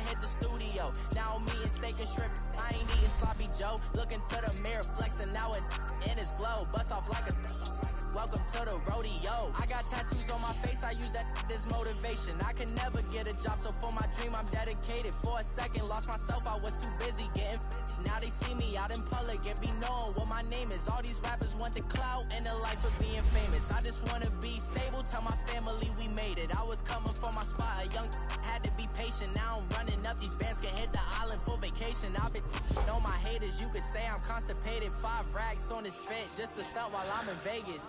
hit the studio. Now I'm eating steak and shrimp. I ain't eating sloppy Joe. Looking to the mirror, flexing now and in his glow. Bust off like a... Welcome to the rodeo. I got tattoos on my face, I use that as motivation. I can never get a job, so for my dream I'm dedicated. For a second, lost myself, I was too busy getting busy. Now they see me out in public and be knowing what my name is. All these rappers want the clout and the life of being famous. I just wanna be stable, tell my family we made it. I was coming from my spot, a young had to be patient. Now I'm running up, these bands can hit the island for vacation. I've been on my haters, you could say I'm constipated. 5 racks on his fit, just to stunt while I'm in Vegas.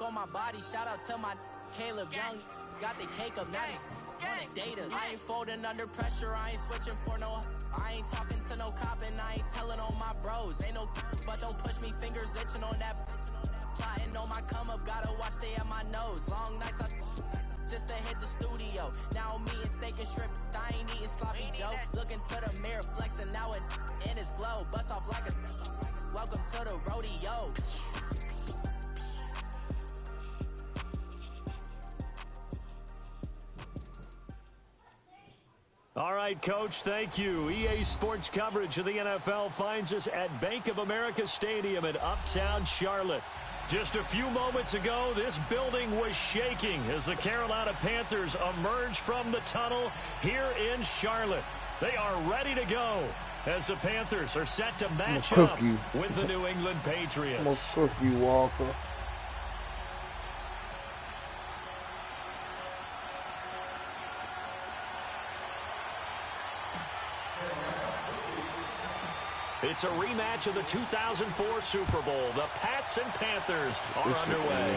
On my body, shout out to my Caleb Young. Got the cake up, now he's on a data. I ain't folding under pressure, I ain't switching for no. I ain't talking to no cop and I ain't telling on my bros. Ain't no but don't push me, fingers itching on that. Plotting on my come up, gotta watch stay at my nose. Long nights I just to hit the studio. Now I'm eating steak and shrimp, I ain't eating sloppy Joe. Looking to the mirror, flexing now and in his glow. Bust off like a welcome to the rodeo. All right, Coach, thank you. EA Sports coverage of the NFL finds us at Bank of America Stadium in Uptown Charlotte. Just a few moments ago, this building was shaking as the Carolina Panthers emerged from the tunnel here in Charlotte. They are ready to go as the Panthers are set to match up with the New England Patriots. I'm gonna cook you, Walker. It's a rematch of the 2004 Super Bowl. The Pats and Panthers are underway.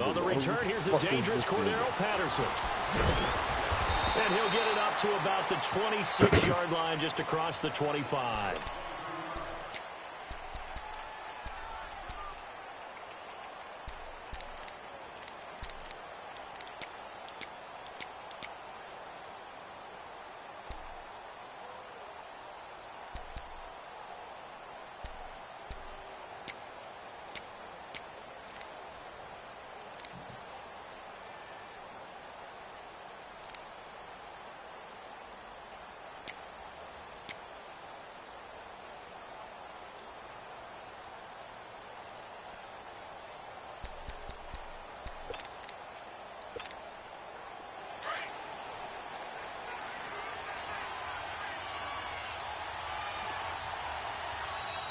On the return, here's the dangerous Cordero Patterson. And he'll get it up to about the 26-yard line, just across the 25.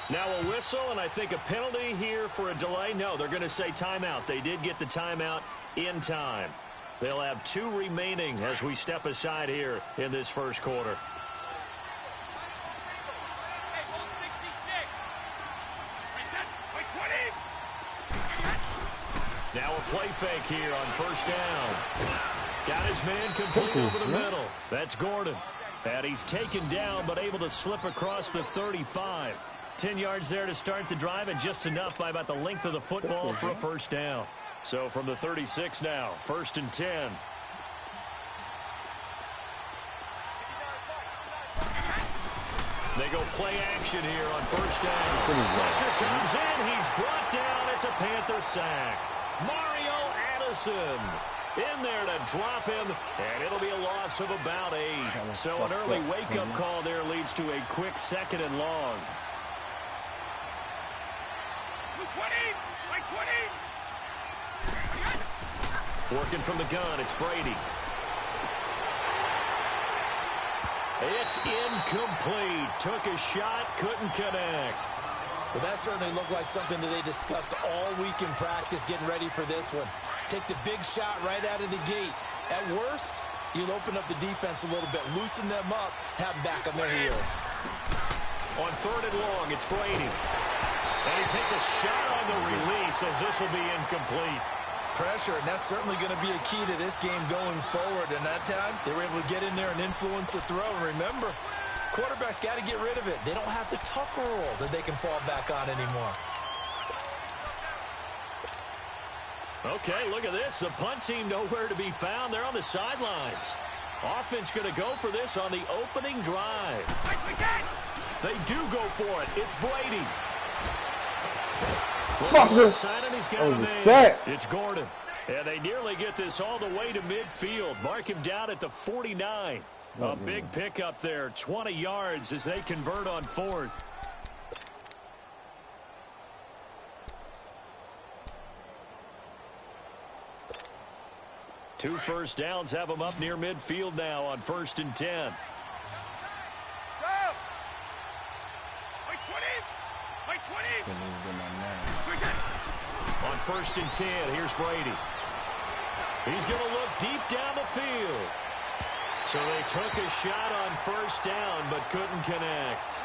Now a whistle, and I think a penalty here for a delay. No, they're going to say timeout. They did get the timeout in time. They'll have 2 remaining as we step aside here in this first quarter. Now a play fake here on first down. Got his man complete over the middle. That's Gordon. And he's taken down but able to slip across the 35. 10 yards there to start the drive, and just enough by about the length of the football for a first down. So from the 36 now, 1st and 10. They go play action here on first down. Pressure comes in. He's brought down. It's a Panther sack. Mario Addison in there to drop him, and it'll be a loss of about 8. So an early wake-up call there leads to a quick 2nd and long. 20! Working from the gun, it's Brady. It's incomplete. Took a shot, couldn't connect. Well, that certainly looked like something that they discussed all week in practice getting ready for this one. Take the big shot right out of the gate. At worst, you'll open up the defense a little bit, loosen them up, have them back on their heels. On 3rd and long, it's Brady. And he takes a shot on the release as this will be incomplete. Pressure, and that's certainly going to be a key to this game going forward. And that time, they were able to get in there and influence the throw. And remember, quarterbacks got to get rid of it. They don't have the Tucker rule that they can fall back on anymore. Okay, look at this. The punt team nowhere to be found. They're on the sidelines. Offense going to go for this on the opening drive. They do go for it. It's Brady. Fuck this. It's Gordon. And they nearly get this all the way to midfield. Mark him down at the 49. A big pickup there, 20 yards as they convert on 4th. Two first downs have them up near midfield now on 1st and 10. On 1st and 10, here's Brady. He's going to look deep down the field. So they took a shot on 1st down, but couldn't connect.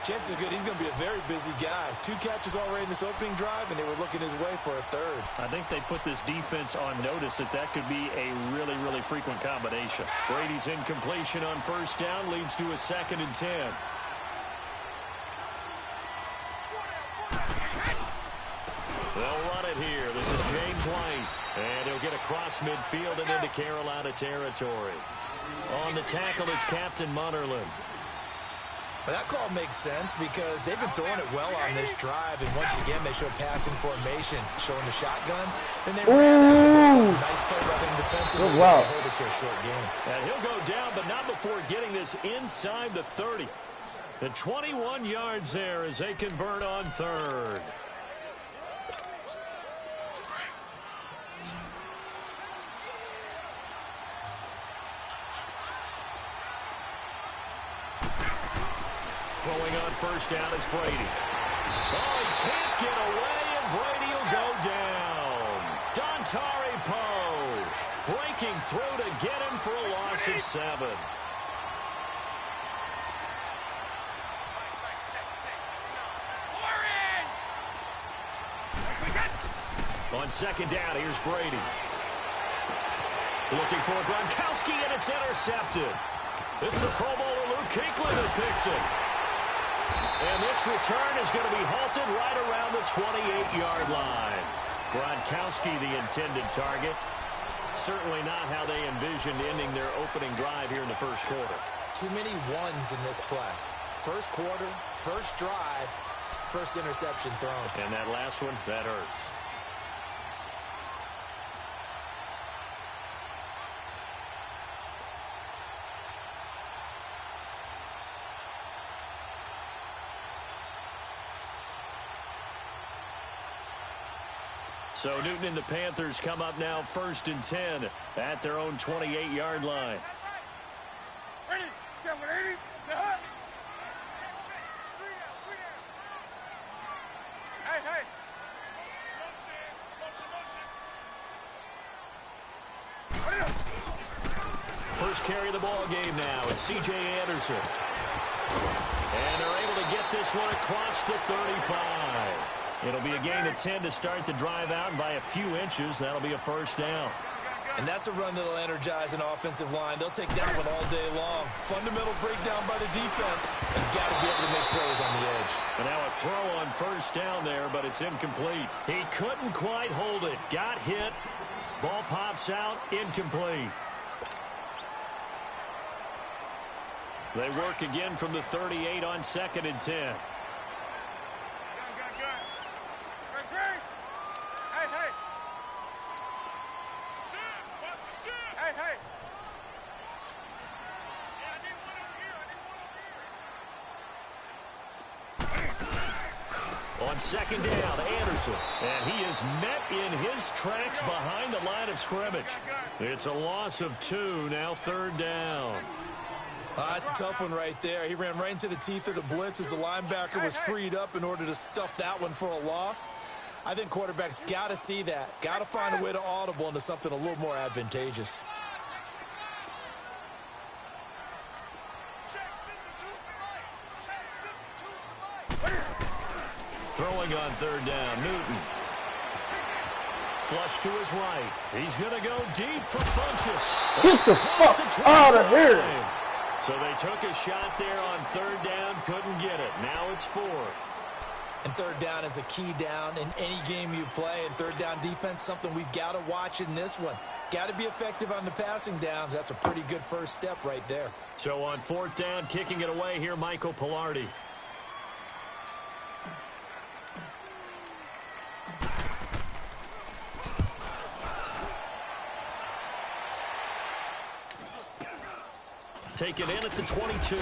Chances are good he's going to be a very busy guy. 2 catches already in this opening drive, and they were looking his way for a 3rd. I think they put this defense on notice that could be a really, really frequent combination. Brady's incompletion on 1st down leads to a 2nd and 10. They'll run it here. This is James White. And he'll get across midfield and into Carolina territory. On the tackle, it's Captain Munnerlyn. That call makes sense because they've been throwing it well on this drive, and once again they show passing formation, showing the shotgun. Then they ran it. Nice play by them defensively. Hold it to a short game. And he'll go down, but not before getting this inside the 30. The 21 yards there as they convert on 3rd. Throwing on 1st down is Brady. Oh, he can't get away, and Brady will go down. Dontari Poe breaking through to get him for a loss of 7. On 2nd down, here's Brady. Looking for Gronkowski, and it's intercepted. It's the Pro Bowler Luke Kuechly that picks it. And this return is going to be halted right around the 28-yard line. Gronkowski, the intended target. Certainly not how they envisioned ending their opening drive here in the 1st quarter. Too many ones in this play. 1st quarter, 1st drive, 1st interception thrown. And that last one, that hurts. So Newton and the Panthers come up now 1st and 10 at their own 28-yard line. Ready, 780, hey, hey. First carry of the ball game now. It's C.J. Anderson. And they're able to get this one across the 35. It'll be a gain of 10 to start the drive out, and by a few inches, that'll be a 1st down. And that's a run that'll energize an offensive line. They'll take that one all day long. Fundamental breakdown by the defense. They've got to be able to make plays on the edge. And now a throw on 1st down there, but it's incomplete. He couldn't quite hold it. Got hit. Ball pops out. Incomplete. They work again from the 38 on 2nd and 10. On 2nd down, Anderson. And he is met in his tracks behind the line of scrimmage. It's a loss of 2, now 3rd down. That's a tough one right there. He ran right into the teeth of the blitz as the linebacker was freed up in order to stuff that one for a loss. I think quarterbacks got to see that. Got to find a way to audible into something a little more advantageous. Throwing on 3rd down, Newton. Flush to his right. He's going to go deep for Funchess. Get the fuck out of here. So they took a shot there on 3rd down, couldn't get it. Now it's 4th. And 3rd down is a key down in any game you play. And 3rd down defense, something we've got to watch in this one. Got to be effective on the passing downs. That's a pretty good first step right there. So on 4th down, kicking it away here, Michael Pilardi. taken in at the 22.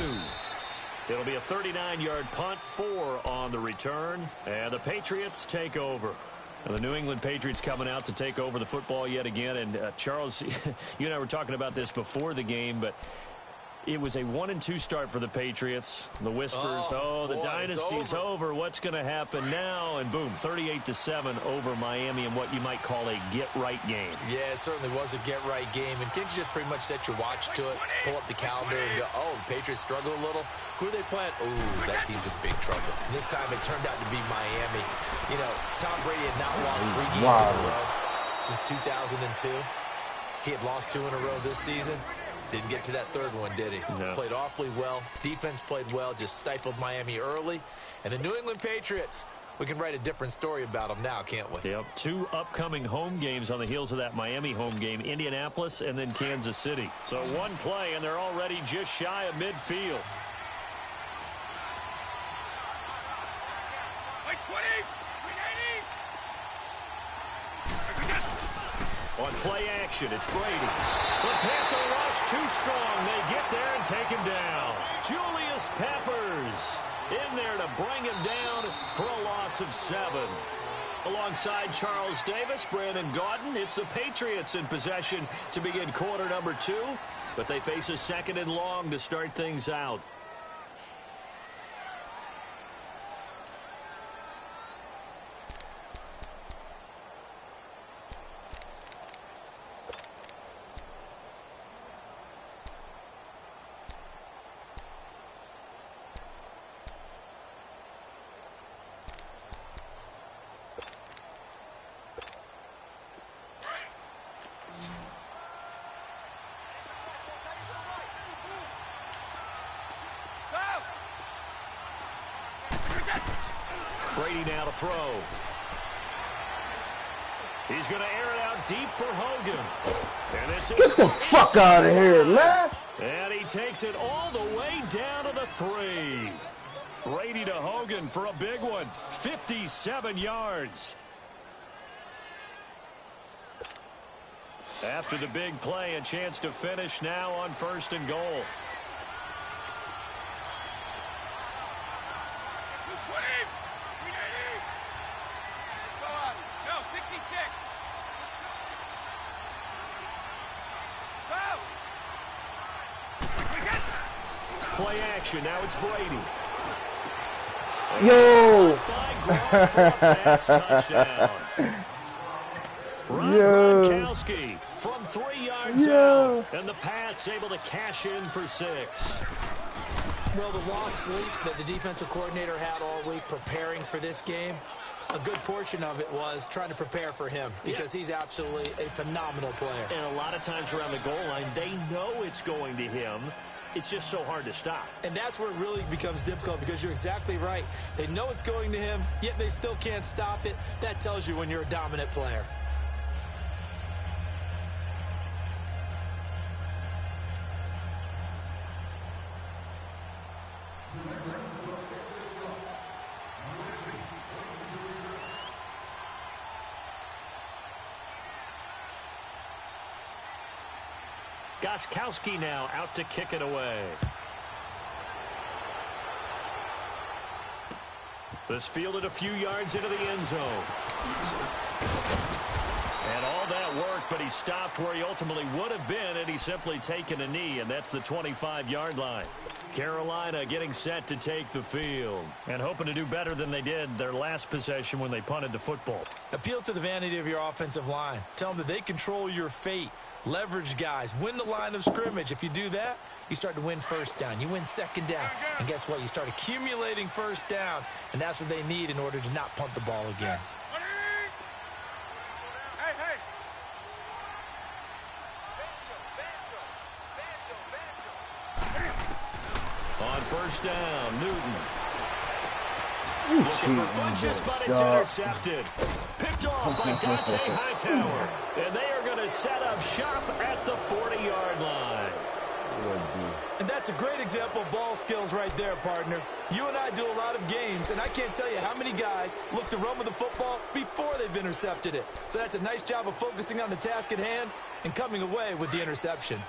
It'll be a 39-yard punt, 4 on the return, and the Patriots take over. And the New England Patriots coming out to take over the football yet again. And Charles, you and I were talking about this before the game, but it was a 1-2 start for the Patriots. The whispers, the dynasty's over. What's going to happen now? And boom, 38-7 over Miami in what you might call a get-right game. Yeah, it certainly was a get-right game. And can't you just pretty much set your watch to it, pull up the calendar and go, oh, the Patriots struggle a little? Who are they playing? Ooh, that team's in big trouble. And this time it turned out to be Miami. You know, Tom Brady had not lost 3 games in a row since 2002. He had lost 2 in a row this season. Didn't get to that third one, did he? No. Played awfully well. Defense played well, just stifled Miami early. And the New England Patriots, we can write a different story about them now, can't we? Yep, 2 upcoming home games on the heels of that Miami home game, Indianapolis and then Kansas City. So 1 play, and they're already just shy of midfield. On play action, it's Brady. The Panther rush too strong. They get there and take him down. Julius Peppers in there to bring him down for a loss of 7. Alongside Charles Davis, Brandon Gaudin, it's the Patriots in possession to begin quarter number 2, but they face a 2nd and long to start things out. Brady now to throw. He's going to air it out deep for Hogan. And this is Get the fuck out of here, man. And he takes it all the way down to the 3. Brady to Hogan for a big one. 57 yards. After the big play, a chance to finish now on 1st and goal. Play action. Now it's Brady. Yo. Touchdown. Gronkowski from 3 yards out. And the Pats able to cash in for 6. Well, the lost sleep that the defensive coordinator had all week preparing for this game, a good portion of it was trying to prepare for him because he's absolutely a phenomenal player. And a lot of times around the goal line, they know it's going to him. It's just so hard to stop. And that's where it really becomes difficult because you're exactly right. They know it's going to him, yet they still can't stop it. That tells you when you're a dominant player. Gostkowski now out to kick it away. This fielded a few yards into the end zone. And all that work, but he stopped where he ultimately would have been had he simply taken a knee, and that's the 25-yard line. Carolina getting set to take the field and hoping to do better than they did their last possession when they punted the football. Appeal to the vanity of your offensive line. Tell them that they control your fate. Leverage guys. Win the line of scrimmage. If you do that, you start to win 1st down. You win 2nd down. And guess what? You start accumulating 1st downs. And that's what they need in order to not punt the ball again. On 1st down, Newton. Looking for bunches, but it's intercepted. Picked off by Dante Hightower. And they are going to set up shop at the 40-yard line. And that's a great example of ball skills right there, partner. You and I do a lot of games, and I can't tell you how many guys look to run with the football before they've intercepted it. So that's a nice job of focusing on the task at hand and coming away with the interception.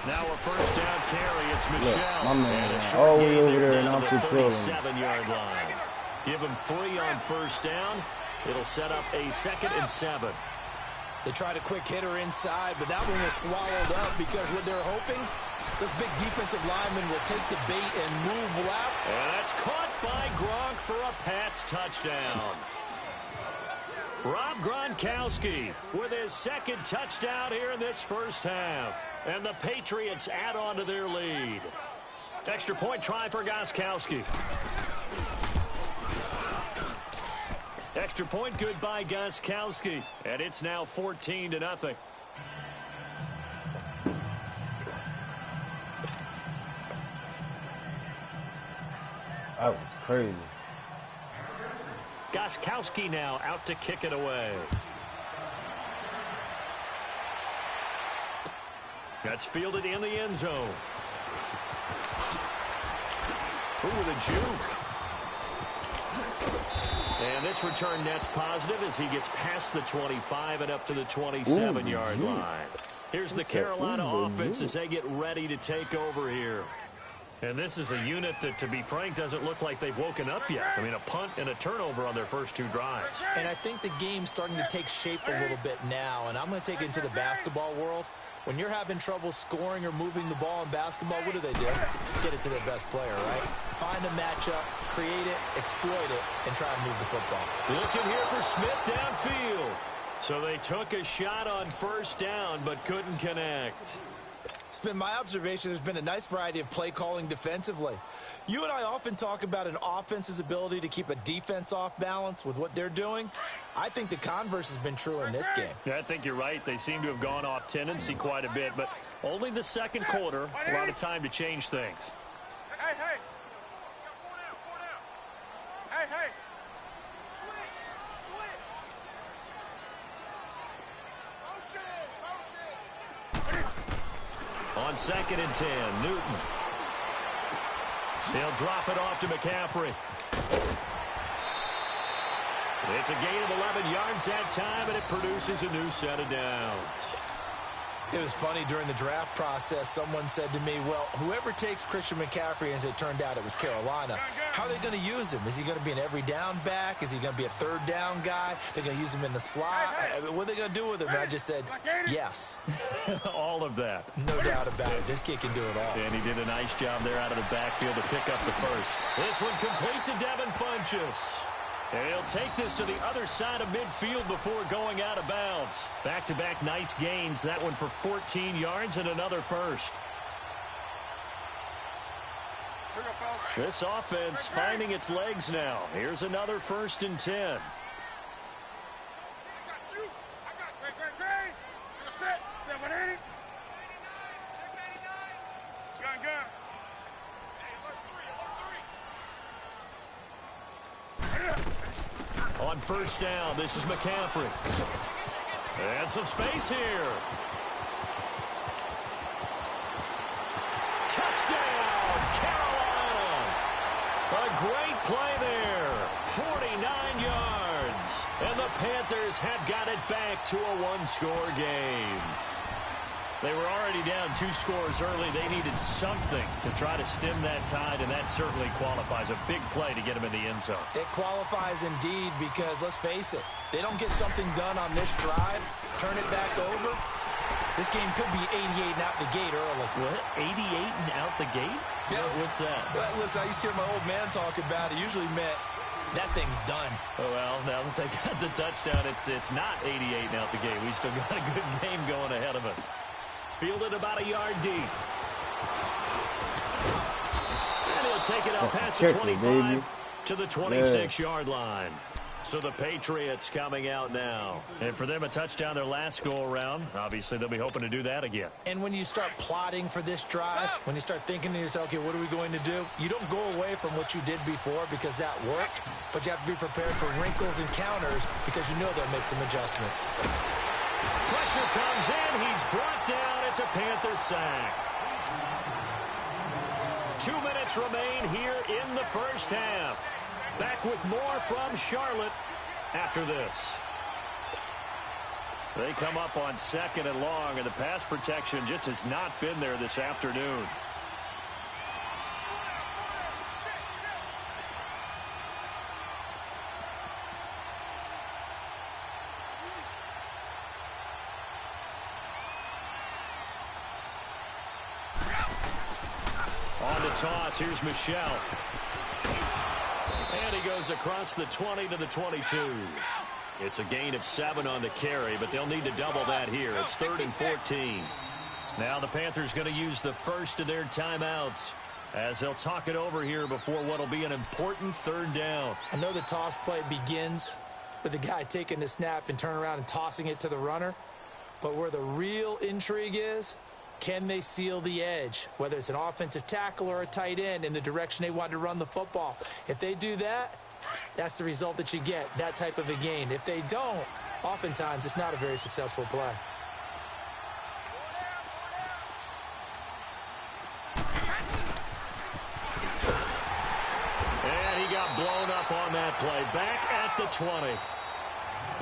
Now a first down carry. It's Michelle. My man, and a short all the way gain over there, and down I'm to the controlling. 37-yard line. Give them 3 on first down. It'll set up a 2nd and 7. They tried a quick hitter inside, but that one was swallowed up because what they're hoping, this big defensive lineman will take the bait and move left. And that's caught by Gronk for a Pats touchdown. Rob Gronkowski with his 2nd touchdown here in this first half. And the Patriots add on to their lead. Extra point try for Gostkowski. Extra point good by Gostkowski. And it's now 14-0. That was crazy. Gostkowski now out to kick it away. That's fielded in the end zone. Ooh, with a juke. And this return net's positive as he gets past the 25 and up to the 27-yard line. Here's the Carolina offense as they get ready to take over here. And this is a unit that, to be frank, doesn't look like they've woken up yet. I mean, a punt and a turnover on their first 2 drives. And I think the game's starting to take shape a little bit now, and I'm going to take it into the basketball world. When you're having trouble scoring or moving the ball in basketball, what do? Get it to their best player, right? Find a matchup, create it, exploit it, and try and move the football. Looking here for Smith downfield. So they took a shot on first down, but couldn't connect. It's been my observation there's been a nice variety of play calling defensively. You and I often talk about an offense's ability to keep a defense off balance with what they're doing. I think the converse has been true in this game. Yeah, I think you're right. They seem to have gone off tendency quite a bit, but only the second quarter, a lot of time to change things. Hey, hey. Hey, hey. On 2nd and 10, Newton. They'll drop it off to McCaffrey. It's a gain of 11 yards that time, and it produces a new set of downs. It was funny during the draft process. Someone said to me, well, whoever takes Christian McCaffrey, as it turned out it was Carolina, how are they going to use him? Is he going to be an every down back? Is he going to be a third down guy? They're going to use him in the slot? What are they going to do with him? And I just said, yes. All of that. No doubt about it. This kid can do it all. And he did a nice job there out of the backfield to pick up the first. This one complete to Devin Funchess. And he'll take this to the other side of midfield before going out of bounds. Back-to-back nice gains. That one for 14 yards and another first. This offense finding its legs now. Here's another 1st and 10. On first down, this is McCaffrey. And some space here. Touchdown, Carolina. A great play there. 49 yards. And the Panthers have got it back to a 1-score game. They were already down 2 scores early. They needed something to try to stem that tide, and that certainly qualifies. A big play to get them in the end zone. It qualifies indeed because, let's face it, they don't get something done on this drive, turn it back over, this game could be 88 and out the gate early. What? 88 and out the gate? Yeah. What's that? Well, listen, I used to hear my old man talk about it. Usually meant that thing's done. Oh, well, now that they got the touchdown, it's not 88 and out the gate. We still got a good game going ahead of us. Fielded about a yard deep. And he'll take it out past the 25 to the 26-yard line. So the Patriots coming out now. And for them, a touchdown their last go-around. Obviously, they'll be hoping to do that again. And when you start plotting for this drive, when you start thinking to yourself, okay, what are we going to do? You don't go away from what you did before because that worked, but you have to be prepared for wrinkles and counters because you know they'll make some adjustments. Pressure comes in. He's brought down. It's a Panther sack. 2 minutes remain here in the first half. Back with more from Charlotte after this. They come up on 2nd and long, and the pass protection just has not been there this afternoon. On the toss, here's Michelle. And he goes across the 20 to the 22. It's a gain of 7 on the carry, but they'll need to double that here. It's 3rd and 14. Now the Panthers going to use the first of their timeouts as they'll talk it over here before what will be an important 3rd down. I know the toss play begins with the guy taking the snap and turning around and tossing it to the runner. But where the real intrigue is, can they seal the edge, whether it's an offensive tackle or a tight end, in the direction they want to run the football? If they do that, that's the result that you get, that type of a gain. If they don't, oftentimes it's not a very successful play. And he got blown up on that play. Back at the 20.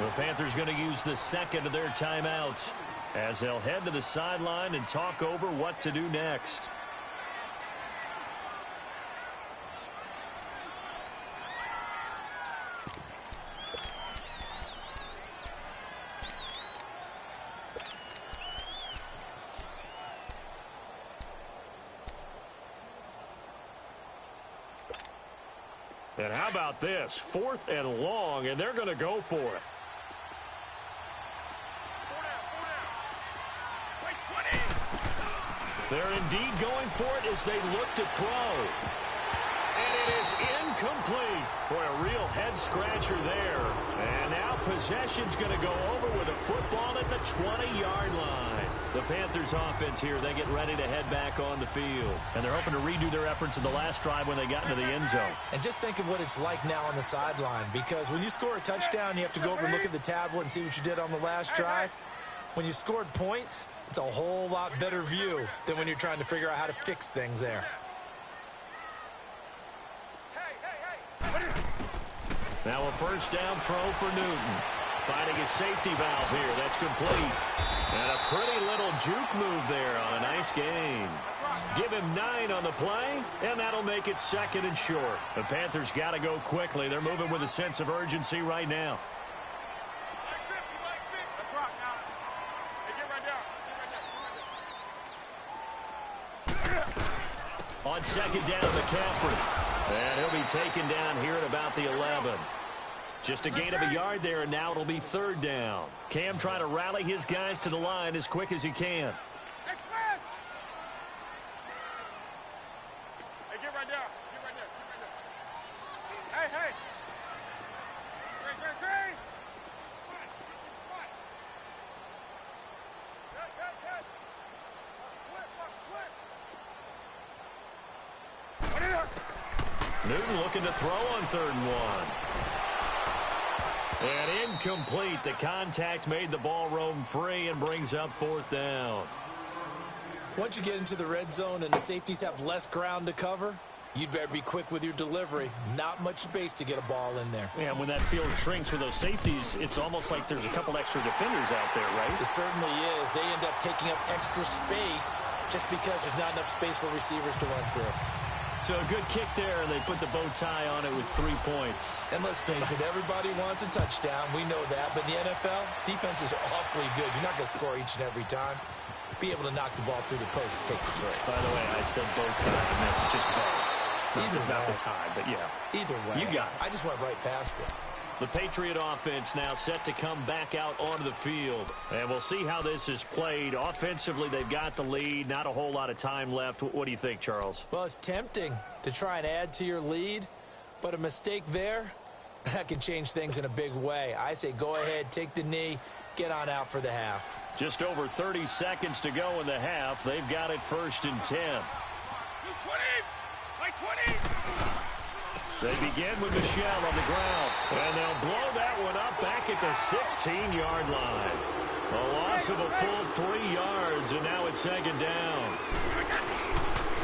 The Panthers going to use the second of their timeouts as they'll head to the sideline and talk over what to do next. And how about this? 4th and long, and they're going to go for it. They're indeed going for it as they look to throw. And it is incomplete. Boy, a real head-scratcher there. And now possession's going to go over with a football at the 20-yard line. The Panthers offense here, they get ready to head back on the field. And they're hoping to redo their efforts in the last drive when they got into the end zone. And just think of what it's like now on the sideline, because when you score a touchdown, you have to go over and look at the tablet and see what you did on the last drive. When you scored points, it's a whole lot better view than when you're trying to figure out how to fix things there. Now a first down throw for Newton. Finding his safety valve here. That's complete. And a pretty little juke move there on a nice gain. Give him 9 on the play, and that'll make it 2nd and short. The Panthers got to go quickly. They're moving with a sense of urgency right now. On 2nd down, McCaffrey. And he'll be taken down here at about the 11. Just a gain of a yard there, and now it'll be 3rd down. Cam trying to rally his guys to the line as quick as he can. Hey, get right down. Get right there. Hey, hey. Great. Newton looking to throw on 3rd and 1. And incomplete. The contact made the ball roam free and brings up 4th down. Once you get into the red zone and the safeties have less ground to cover, you'd better be quick with your delivery. Not much space to get a ball in there. Yeah, when that field shrinks with those safeties, it's almost like there's a couple extra defenders out there, right? It certainly is. They end up taking up extra space just because there's not enough space for receivers to run through. So a good kick there, and they put the bow tie on it with 3 points. And let's face it, everybody wants a touchdown. We know that. But in the NFL, defense is awfully good. You're not going to score each and every time. Be able to knock the ball through the post and take the throw. By the way, I said bow tie, I meant just bow. Either Not way. the tie, but yeah. Either way. You got it. I just went right past it. The Patriot offense now set to come back out onto the field. And we'll see how this is played. Offensively, they've got the lead. Not a whole lot of time left. What do you think, Charles? Well, it's tempting to try and add to your lead, but a mistake there, that can change things in a big way. I say go ahead, take the knee, get on out for the half. Just over 30 seconds to go in the half. They've got it 1st and 10. 20! Like 20! They begin with Michelle on the ground, and they'll blow that one up back at the 16-yard line. A loss of a full 3 yards, and now it's 2nd down.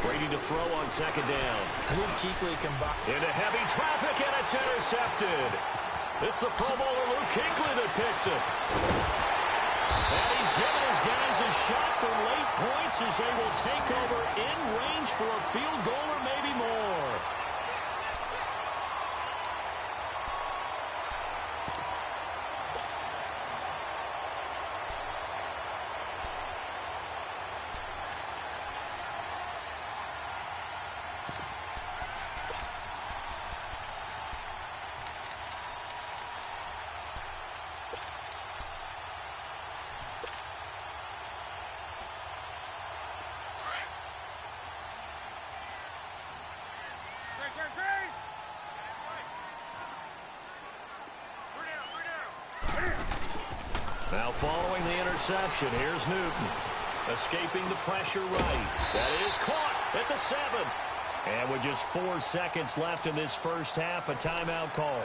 Brady to throw on 2nd down. Luke Kuechly combined. Into heavy traffic, and it's intercepted. It's the Pro Bowler Luke Kuechly that picks it. And he's given his guys a shot for late points as they will take over in range for a field goal or maybe more. Now following the interception, here's Newton. Escaping the pressure right. That is caught at the 7. And with just 4 seconds left in this first half, a timeout called.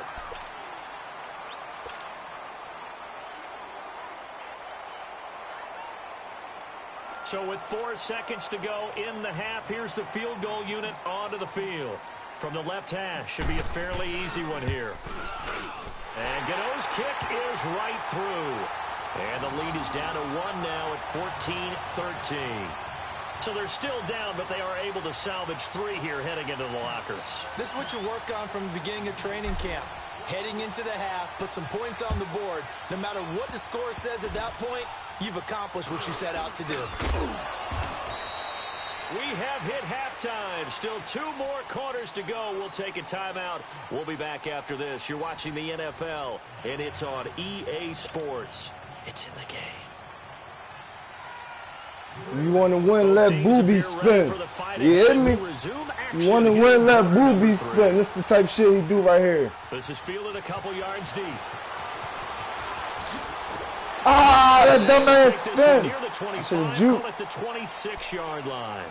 So with 4 seconds to go in the half, here's the field goal unit onto the field. From the left hash, should be a fairly easy one here. And Gano's kick is right through. And the lead is down to 1 now at 14-13. So they're still down, but they are able to salvage 3 here heading into the lockers. This is what you work on from the beginning of training camp. Heading into the half, put some points on the board. No matter what the score says at that point, you've accomplished what you set out to do. We have hit halftime. Still 2 more quarters to go. We'll take a timeout. We'll be back after this. You're watching the NFL, and it's on EA Sports. It's in the game. You want to win, let booby spin. You hear me? You want to win, let booby spin. This is the type of shit he do right here. This is fielded a couple yards deep. Ah, that dumbass spin. Near the 25, call it the 26-yard line.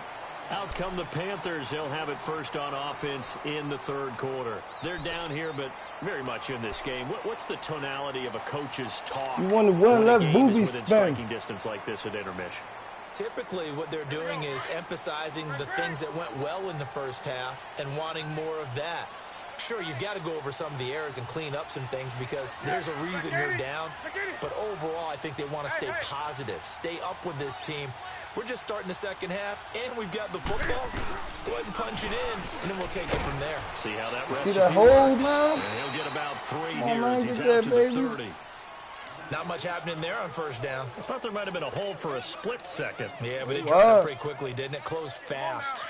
Out come the Panthers. They'll have it first on offense in the third quarter. They're down here, but very much in this game. What's the tonality of a coach's talk? You want to win, let booby within spin. Striking distance like this at intermission. Typically, what they're doing is emphasizing the things that went well in the first half and wanting more of that. Sure, you've got to go over some of the errors and clean up some things because there's a reason you're down. But overall, I think they want to stay positive, stay up with this team. We're just starting the second half, and we've got the football. Let's go ahead and punch it in, and then we'll take it from there. See how that See that hold, works. man? And he'll get about 3 here man, as he's get out that, to baby. the 30. Not much happening there on first down. I thought there might have been a hold for a split second. Yeah, but it dried up pretty quickly, didn't it? Closed fast.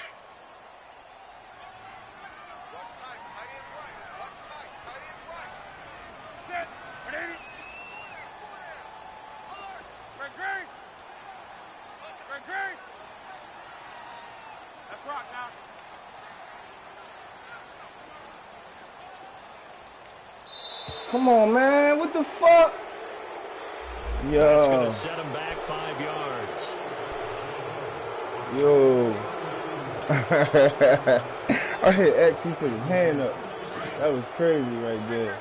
Come on, man. What the fuck? That's going Yo. to set him back 5 yards. Yo. I hit X. He put his hand up. That was crazy right there.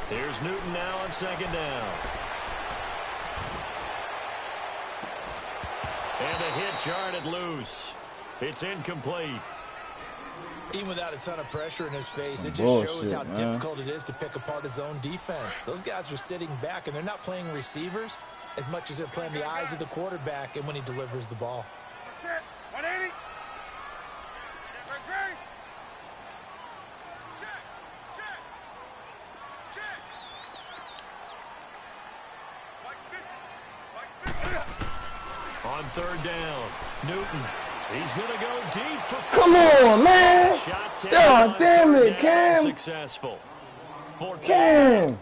Here's Newton now on second down. And the hit jarred loose. It's incomplete. Even without a ton of pressure in his face, it just Bullshit, shows how man. difficult it is to pick apart his own defense. Those guys are sitting back, and they're not playing receivers as much as they're playing the eyes of the quarterback and when he delivers the ball. 180. On third down, Newton. He's going to go deep for four. Come on, man. Shot God damn it, Cam. Successful. Cam.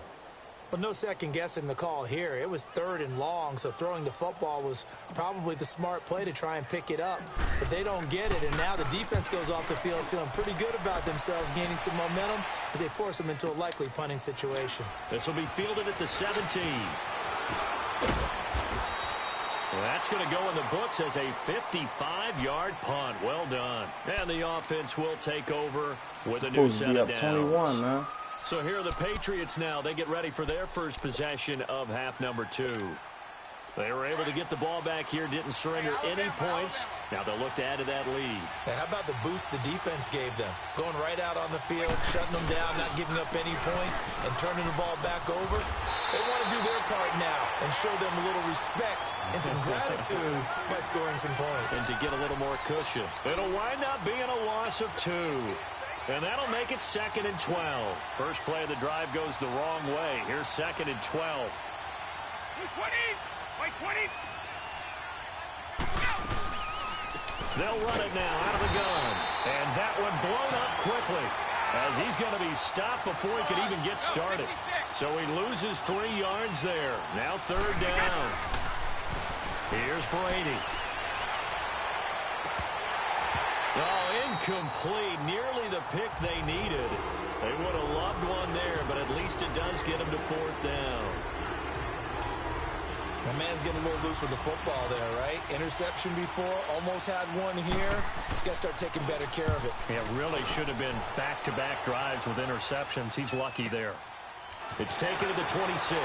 But no second guessing the call here. It was 3rd and long, so throwing the football was probably the smart play to try and pick it up. But they don't get it, and now the defense goes off the field feeling pretty good about themselves, gaining some momentum as they force them into a likely punting situation. This will be fielded at the 17. Well, that's going to go in the books as a 55-yard punt. Well done. And the offense will take over with a new set of downs. 21, man. So here are the Patriots now. They get ready for their first possession of half number 2. They were able to get the ball back here, didn't surrender any points. Now they'll look to add to that lead. Now, how about the boost the defense gave them? Going right out on the field, shutting them down, not giving up any points, and turning the ball back over. They want to do their part now and show them a little respect and some gratitude by scoring some points. And to get a little more cushion. It'll wind up being a loss of 2. And that'll make it 2nd and 12. First play of the drive goes the wrong way. Here's 2nd and 12. 20! By 20! They'll run it now out of the gun. And that one blown up quickly as he's going to be stopped before he could even get started. So he loses 3 yards there. Now 3rd down. Here's Brady. Oh, incomplete. Nearly the pick they needed. They would have loved one there, but at least it does get them to 4th down. The man's getting a little loose with the football there, right? Interception before, almost had one here. He's got to start taking better care of it. Yeah, really should have been back-to-back drives with interceptions. He's lucky there. It's taken to the 26.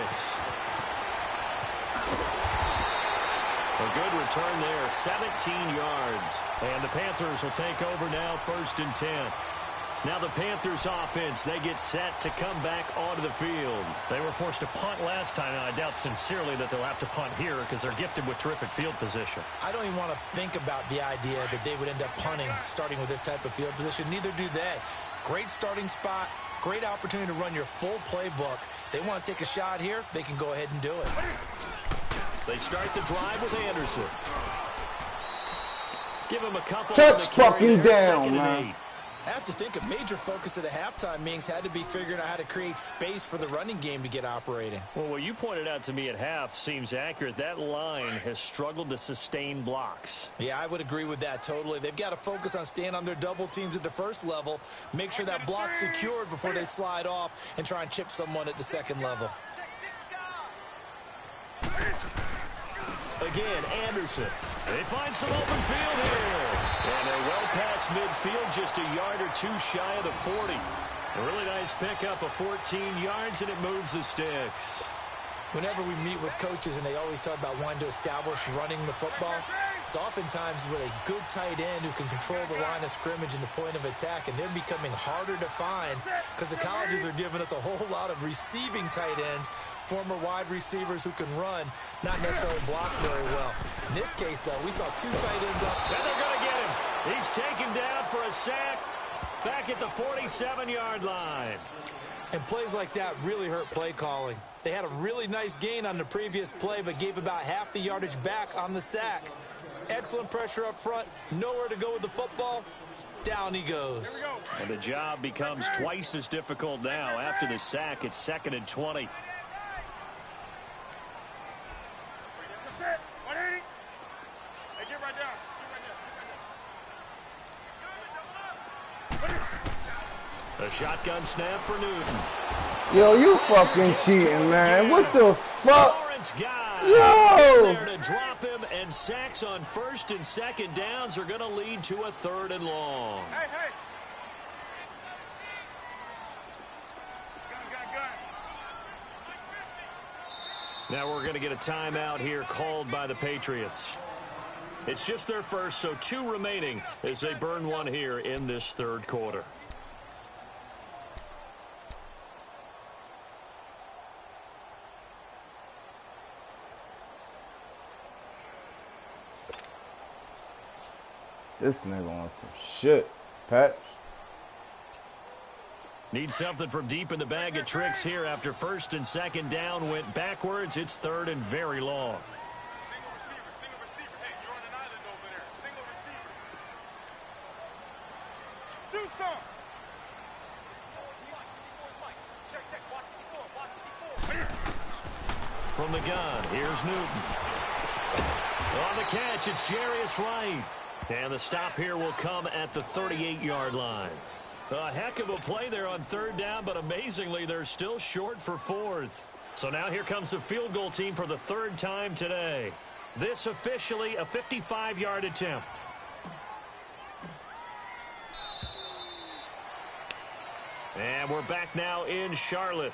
A good return there, 17 yards. And the Panthers will take over now, 1st and 10. Now the Panthers offense, they get set to come back onto the field. They were forced to punt last time, and I doubt sincerely that they'll have to punt here because they're gifted with terrific field position. I don't even want to think about the idea that they would end up punting starting with this type of field position. Neither do they. Great starting spot, great opportunity to run your full playbook. If they want to take a shot here, they can go ahead and do it. They start the drive with Anderson. Give him a couple. Touch fucking down, man. I have to think a major focus of the halftime meetings had to be figuring out how to create space for the running game to get operating. Well, what you pointed out to me at half seems accurate. That line has struggled to sustain blocks. Yeah, I would agree with that totally. They've got to focus on staying on their double teams at the first level, make sure that block's secured before they slide off and try and chip someone at the second level. Again, Anderson. They find some open field here. And they're well past midfield, just a yard or 2 shy of the 40. A really nice pickup of 14 yards, and it moves the sticks. Whenever we meet with coaches and they always talk about wanting to establish running the football, it's oftentimes with a good tight end who can control the line of scrimmage and the point of attack, and they're becoming harder to find because the colleges are giving us a whole lot of receiving tight ends, former wide receivers who can run, not necessarily block very well. In this case, though, we saw 2 tight ends up. And they're going to get him. He's taken down for a sack back at the 47-yard line. And plays like that really hurt play calling. They had a really nice gain on the previous play, but gave about half the yardage back on the sack. Excellent pressure up front. Nowhere to go with the football. Down he goes. And the job becomes twice as difficult now. After the sack, it's 2nd and 20. That's it. 180. Hey, get right down. A shotgun snap for Newton. Yo, you fucking cheating, man. What the fuck? Lawrence guy. Yo! There to drop him, and sacks on 1st and 2nd downs are going to lead to a 3rd and long. Hey, hey. Gun. Now we're going to get a timeout here called by the Patriots. It's just their first, so 2 remaining as they burn one here in this 3rd quarter. This nigga wants some shit, Pat. Need something from deep in the bag of tricks here after 1st and 2nd down went backwards. It's 3rd and very long. Single receiver. Hey, you're on an island over there. Single receiver. Do some. Check. Watch the From the gun, here's Newton. On the catch, it's Jarius Wright. And the stop here will come at the 38-yard line. A heck of a play there on 3rd down, but amazingly, they're still short for 4th. So now here comes the field goal team for the 3rd time today. This officially a 55-yard attempt. And we're back now in Charlotte.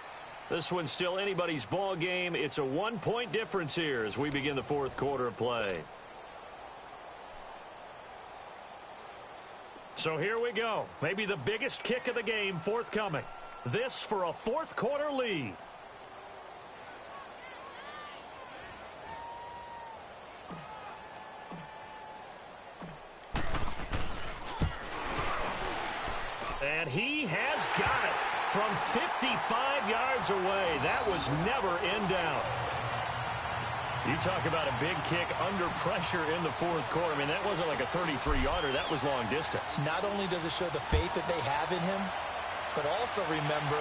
This one's still anybody's ball game. It's a 1-point difference here as we begin the fourth quarter of play. So here we go. Maybe the biggest kick of the game forthcoming. This for a fourth quarter lead. And he has got it from 55 yards away. That was never in doubt. You talk about a big kick under pressure in the fourth quarter. I mean, that wasn't like a 33-yarder. That was long distance. Not only does it show the faith that they have in him, but also remember,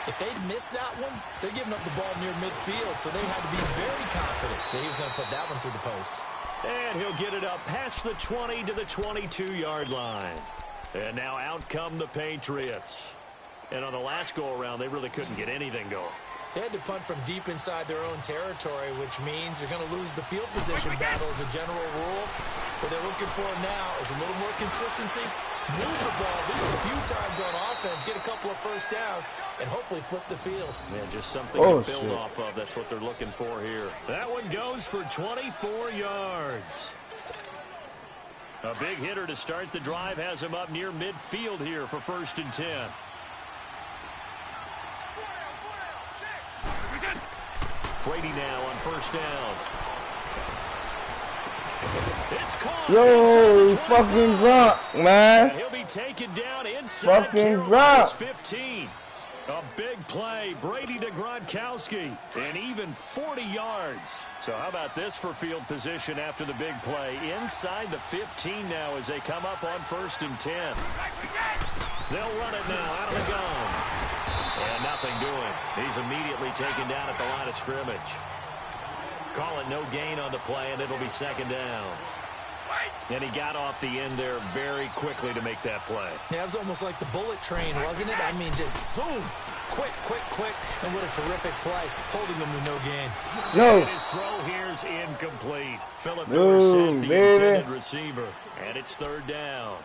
if they'd missed that one, they're giving up the ball near midfield, so they had to be very confident that he was going to put that one through the post. And he'll get it up past the 20 to the 22-yard line. And now out come the Patriots. And on the last go-around, they really couldn't get anything going. They had to punt from deep inside their own territory, which means they're going to lose the field position battle as a general rule. What they're looking for now is a little more consistency, move the ball at least a few times on offense, get a couple of first downs, and hopefully flip the field. Yeah, just something to build off of. That's what they're looking for here. That one goes for 24 yards. A big hitter to start the drive has him up near midfield here for 1st and 10. Brady now on 1st down. It's caught. Yo, fucking Gronk, man. And he'll be taken down inside Fucking Carolina's Gronk. 15. A big play, Brady to Gronkowski, and even 40 yards. So how about this for field position after the big play? Inside the 15 now as they come up on 1st and 10. They'll run it now out of the gun. And nothing doing. He's immediately taken down at the line of scrimmage. Call it no gain on the play, and it'll be 2nd down. And he got off the end there very quickly to make that play. Yeah, it was almost like the bullet train, wasn't it? I mean, just zoom. Quick, quick, quick. And what a terrific play, holding him to no gain. No. And his throw here's incomplete. Phillip Dorsett, the intended receiver. And it's 3rd down.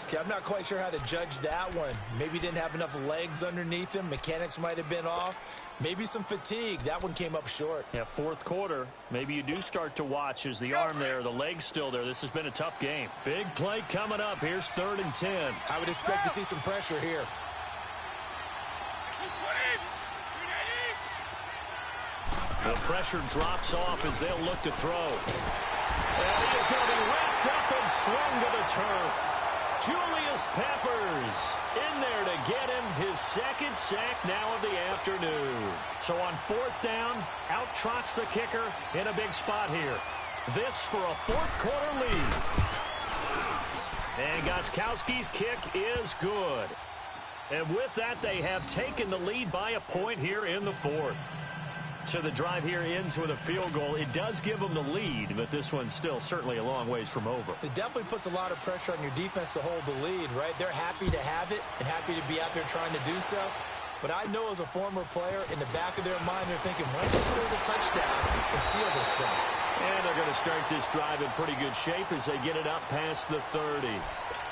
Okay, I'm not quite sure how to judge that one. Maybe didn't have enough legs underneath him. Mechanics might have been off. Maybe some fatigue. That one came up short. Yeah, fourth quarter. Maybe you do start to watch as the arm there, the leg's still there. This has been a tough game. Big play coming up. Here's 3rd and 10. I would expect to see some pressure here. The pressure drops off as they'll look to throw. And he is going to be wrapped up and slung to the turf. Julius Peppers in there to get him his 2nd sack now of the afternoon. So on 4th down, out trots the kicker in a big spot here. This for a 4th quarter lead. And Gostkowski's kick is good. And with that, they have taken the lead by a point here in the 4th. So the drive here ends with a field goal. It does give them the lead, but this one's still certainly a long ways from over. It definitely puts a lot of pressure on your defense to hold the lead, right? They're happy to have it and happy to be out there trying to do so. But I know as a former player, in the back of their mind, they're thinking, why don't you score the touchdown and seal this thing? And they're going to start this drive in pretty good shape as they get it up past the 30.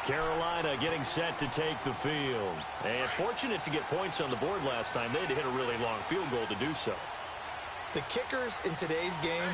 Carolina getting set to take the field. And fortunate to get points on the board last time. They had to hit a really long field goal to do so. The kickers in today's game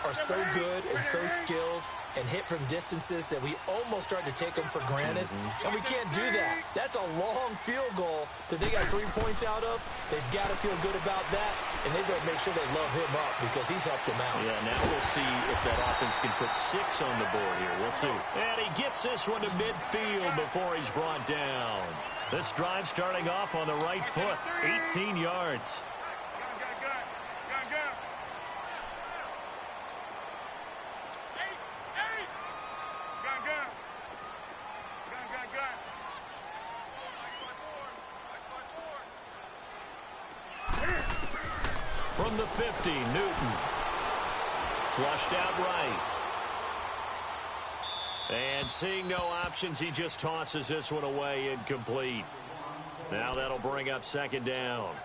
are so good and so skilled and hit from distances that we almost start to take them for granted. And we can't do that. That's a long field goal that they got 3 points out of. They've got to feel good about that, and they better make sure they love him up because he's helped them out. Yeah, now we'll see if that offense can put 6 on the board here. We'll see. And he gets this one to midfield before he's brought down. This drive starting off on the right foot, 18 yards. From the 50, Newton. Flushed out right. And seeing no options, he just tosses this one away incomplete. Now that'll bring up 2nd down.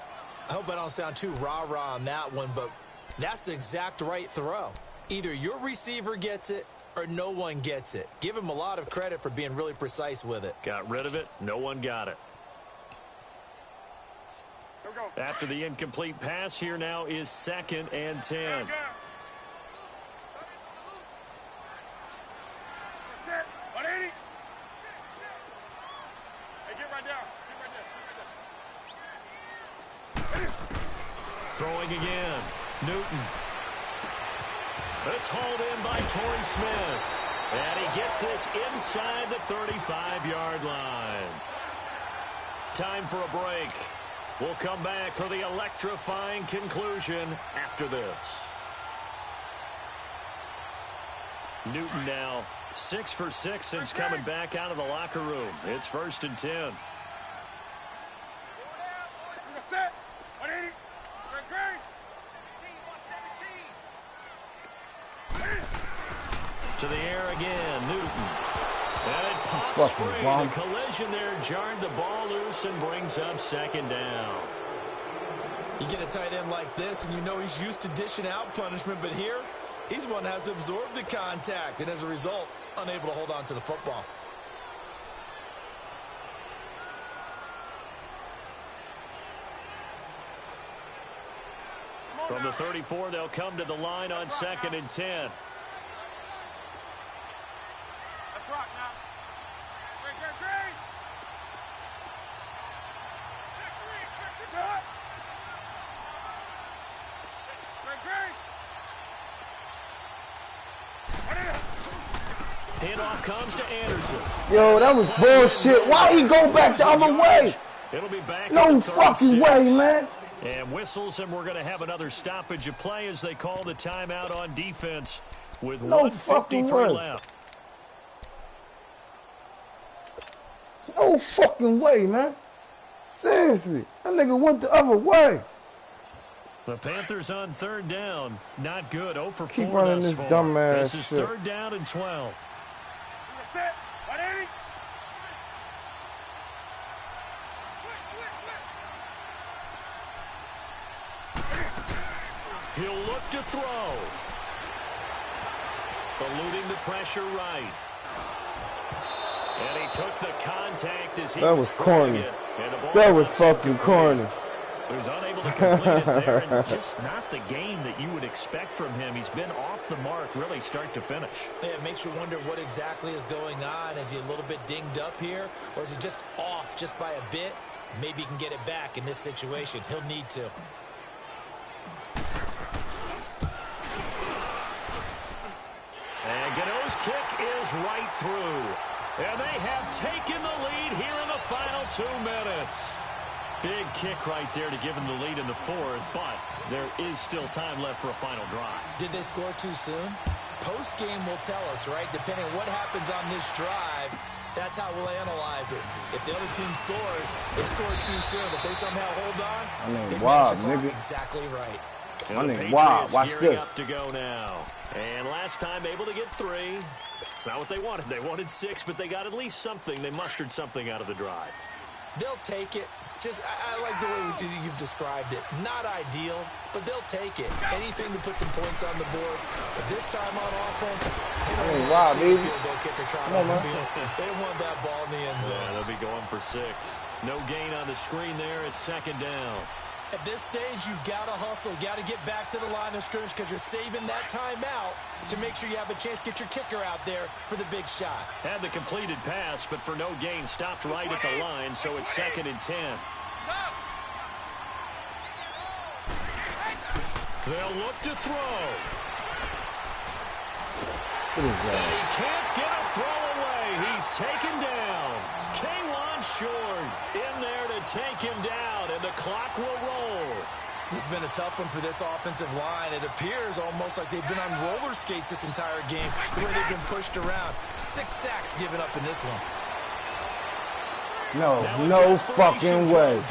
I hope I don't sound too rah-rah on that one, but that's the exact right throw. Either your receiver gets it or no one gets it. Give him a lot of credit for being really precise with it. Got rid of it. No one got it. After the incomplete pass, here now is 2nd and 10. Throwing again. Newton. It's hauled in by Torrey Smith. And he gets this inside the 35-yard line. Time for a break. We'll come back for the electrifying conclusion after this. Newton now 6 for 6 since coming back out of the locker room. It's 1st and 10. To the air again, Newton. And it pops free. The collision there jarred the ball loose and brings up 2nd down. You get a tight end like this, and you know he's used to dishing out punishment, but here, he's one that has to absorb the contact, and as a result, unable to hold on to the football. From the 34, they'll come to the line on 2nd and 10. Handoff comes to Anderson. Yo, that was bullshit. Why he go back the other way? It'll be back. No fucking way, man. And whistles, and we're going to have another stoppage of play as they call the timeout on defense with 1:53 left. No fucking way, man. Seriously, that nigga went the other way. The Panthers on 3rd down. Not good. 0 for 4. Keep running this dumbass This is shit. 3rd down and 12. He'll look to throw. Eluding the pressure right. And he took the contact as he was corny. it. That was fucking corny. So he's unable to complete it there, and just not the game that you would expect from him. He's been off the mark really start to finish. Yeah, it makes you wonder what exactly is going on. Is he a little bit dinged up here, or is he just off just by a bit? Maybe he can get it back in this situation. He'll need to. And Gano's kick is right through. And they have taken the lead here in the final 2 minutes. Big kick right there to give them the lead in the 4th, but there is still time left for a final drive. Did they score too soon? Post-game will tell us, right? Depending on what happens on this drive, that's how we'll analyze it. If the other team scores, they scored too soon. If they somehow hold on, they manage to clock exactly right. And the Patriots gearing up to go now. And last time able to get 3. It's not what they wanted. They wanted 6, but they got at least something. They mustered something out of the drive. They'll take it. Just, I like the way you've described it. Not ideal, but they'll take it. Anything to put some points on the board. But this time on offense, they don't want to see a field goal kicker trot on the field. They want that ball in the end zone. Yeah, they'll be going for 6. No gain on the screen there. It's 2nd down. At this stage, you've got to hustle. Got to get back to the line of scrimmage because you're saving that timeout to make sure you have a chance to get your kicker out there for the big shot. Had the completed pass, but for no gain, stopped right at the line, so it's 2nd and 10. They'll look to throw. And he can't get a throw away. He's taken down. K'Wan Short in there to take him down, and the clock will roll. This has been a tough one for this offensive line. It appears almost like they've been on roller skates this entire game, the way they've been pushed around. 6 sacks given up in this one. No fucking way.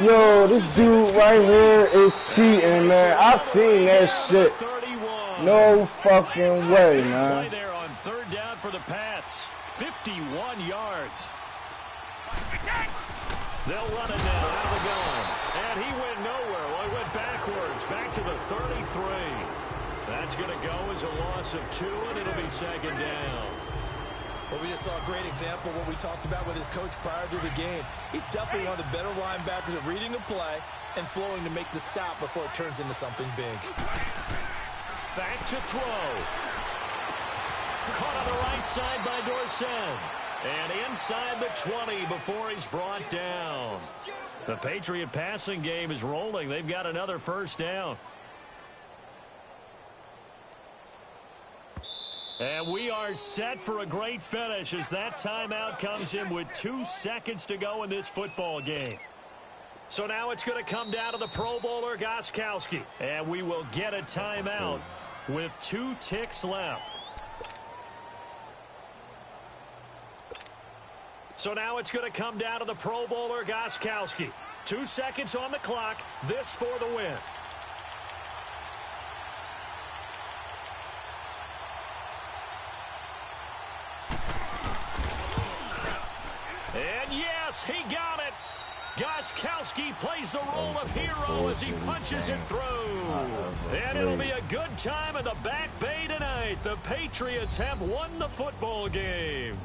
Yo, this dude right here is cheating, man. I've seen that shit. No fucking way, man. Play there on 3rd down for the Pats. 51 yards. They'll run it now out of the gun. And he went nowhere. Well, he went backwards. Back to the 33. That's going to go as a loss of 2, and it'll be 2nd down. Well, we just saw a great example of what we talked about with his coach prior to the game. He's definitely one of the better linebackers at reading a play and flowing to make the stop before it turns into something big. Back to throw. Caught on the right side by Dorsett. And inside the 20 before he's brought down. The Patriot passing game is rolling. They've got another first down. And we are set for a great finish as that timeout comes in with 2 seconds to go in this football game. So now it's going to come down to the Pro Bowler, Gostkowski. And we will get a timeout with 2 ticks left. So now it's going to come down to the Pro Bowler, Gostkowski. 2 seconds on the clock. This for the win. And yes, he got it. Gostkowski plays the role of hero as he punches it through. And it'll be a good time in the Back Bay tonight. The Patriots have won the football game.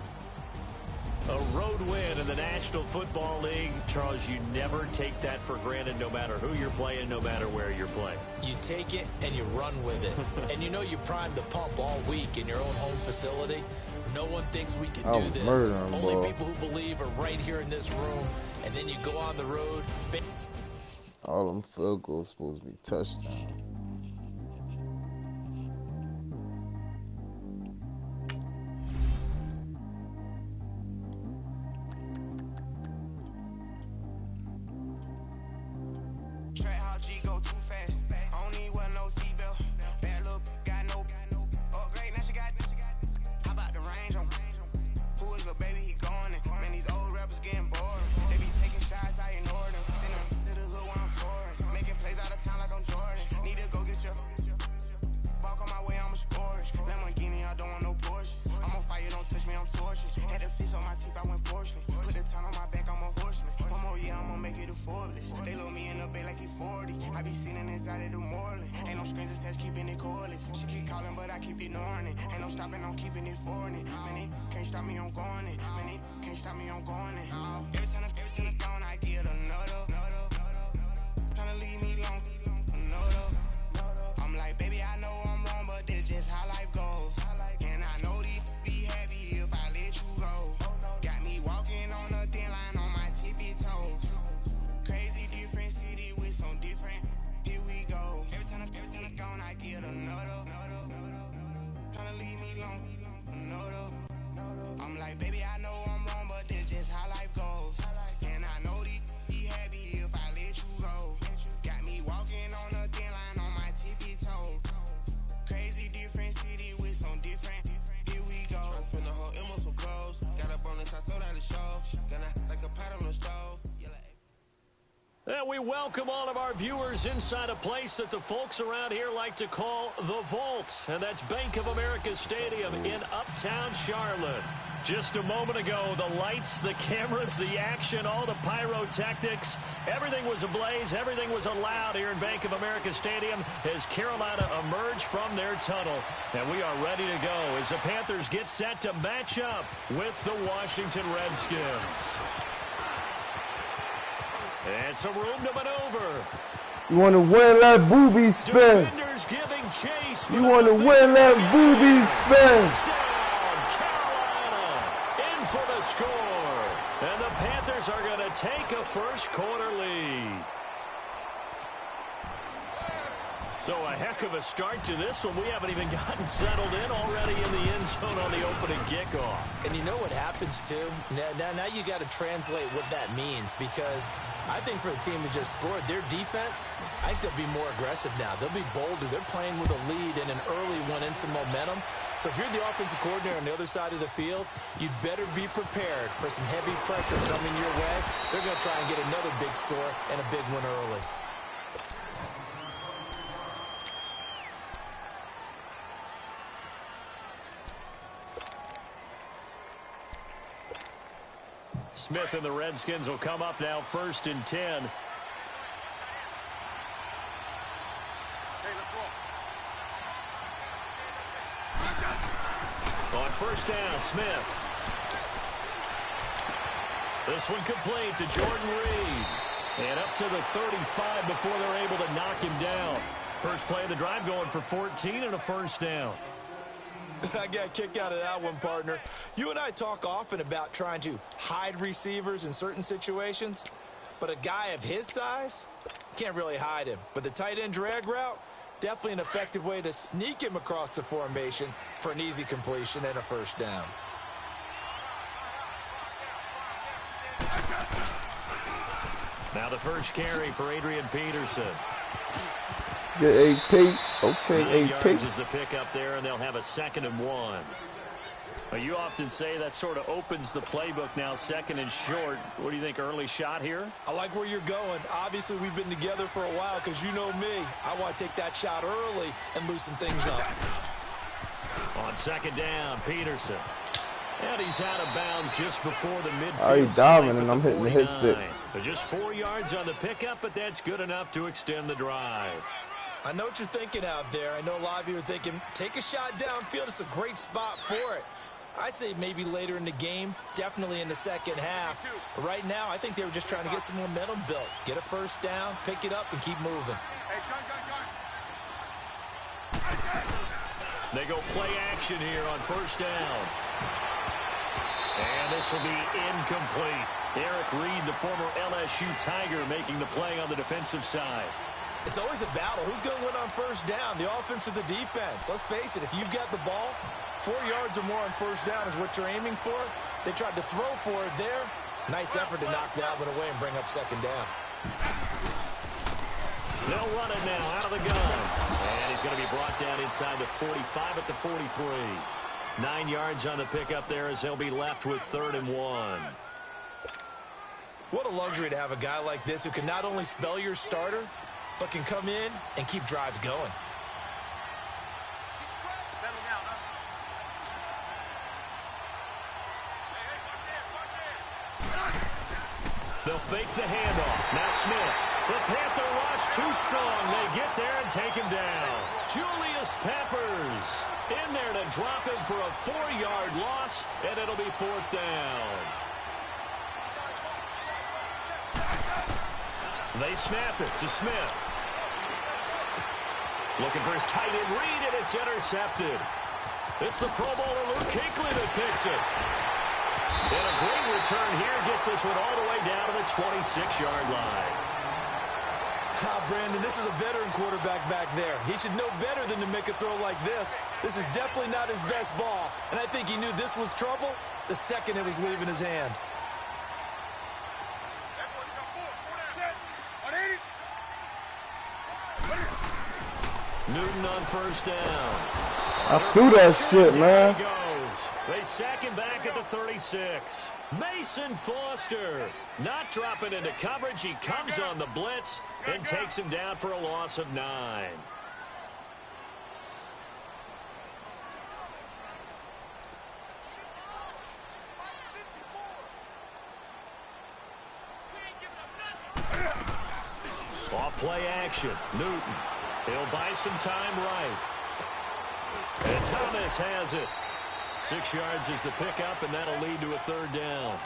A road win in the National Football League. Charles, you never take that for granted no matter who you're playing, no matter where you're playing. You take it and you run with it. And you know you primed the pump all week in your own home facility. No one thinks we can do this. Only people who believe are right here in this room. And then you go on the road. All them field goals supposed to be touchdowns. We welcome all of our viewers inside a place that the folks around here like to call the Vault, and that's Bank of America Stadium in Uptown Charlotte. Just a moment ago, the lights, the cameras, the action, all the pyrotechnics, everything was ablaze, everything was allowed here in Bank of America Stadium as Carolina emerged from their tunnel. And we are ready to go as the Panthers get set to match up with the Washington Redskins. And some room to maneuver. You want to win that booby spin. Defenders giving chase. You want to win that booby spin. Carolina in for the score. And the Panthers are going to take a first quarter lead. So a heck of a start to this one. We haven't even gotten settled in already in the end zone on the opening kickoff. And you know what happens, too? Now you got to translate what that means, because I think for the team that just scored, their defense, I think they'll be more aggressive now. They'll be bolder. They're playing with a lead and an early one and some momentum. So if you're the offensive coordinator on the other side of the field, you'd better be prepared for some heavy pressure coming your way. They're going to try and get another big score and a big one early. Smith and the Redskins will come up now 1st and 10. On first down, Smith. This one complete to Jordan Reed. And up to the 35 before they're able to knock him down. First play of the drive going for 14 and a first down. I got a kick out of that one, partner. You and I talk often about trying to hide receivers in certain situations, but a guy of his size can't really hide him. But the tight end drag route, definitely an effective way to sneak him across the formation for an easy completion and a first down. Now the first carry for Adrian Peterson. Get AP. Okay, 9 AP. yards is the pick up there, and they'll have a 2nd and 1. Well, you often say that sort of opens the playbook now, 2nd and short. What do you think, early shot here? I like where you're going. Obviously, we've been together for a while because you know me. I want to take that shot early and loosen things up. On 2nd down, Peterson. And he's out of bounds just before the midfield. Are you diving and I'm hitting the hit stick? But just 4 yards on the pickup, but that's good enough to extend the drive. I know what you're thinking out there. I know a lot of you are thinking, take a shot downfield. It's a great spot for it. I'd say maybe later in the game, definitely in the second half. But right now, I think they were just trying to get some momentum built. Get a first down, pick it up, and keep moving. They go play action here on first down. And this will be incomplete. Eric Reed, the former LSU Tiger, making the play on the defensive side. It's always a battle. Who's going to win on first down, the offense or the defense? Let's face it, if you've got the ball, 4 yards or more on first down is what you're aiming for. They tried to throw for it there. Nice effort to knock that one away and bring up 2nd down. They'll run it now out of the gun. And he's going to be brought down inside the 45 at the 43. 9 yards on the pickup there as they'll be left with 3rd and 1. What a luxury to have a guy like this who can not only spell your starter, but can come in and keep drives going. They'll fake the handoff. Now Smith. The Panther rush too strong. They get there and take him down. Julius Peppers in there to drop him for a 4-yard loss, and it'll be 4th down. They snap it to Smith. Looking for his tight end Reed, and it's intercepted. It's the Pro Bowler Luke Kuechly that picks it. And a great return here gets this one all the way down to the 26-yard line. Brandon, this is a veteran quarterback back there. He should know better than to make a throw like this. This is definitely not his best ball, and I think he knew this was trouble the second it was leaving his hand. Newton on first down. I threw that shit, man. They sack him back at the 36. Mason Foster not dropping into coverage. He comes on the blitz and takes him down for a loss of 9. Off play action. Newton. He'll buy some time right. And Thomas has it. 6 yards is the pickup, and that'll lead to a 3rd down.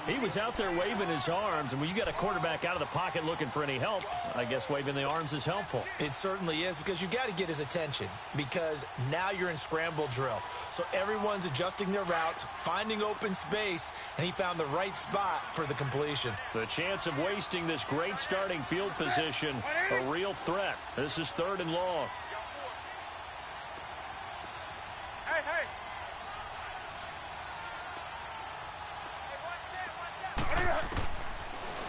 He was out there waving his arms, and when you got a quarterback out of the pocket looking for any help, I guess waving the arms is helpful. It certainly is, because you got to get his attention, because now you're in scramble drill. So everyone's adjusting their routes, finding open space, and he found the right spot for the completion. The chance of wasting this great starting field position, a real threat. This is 3rd and long. Hey.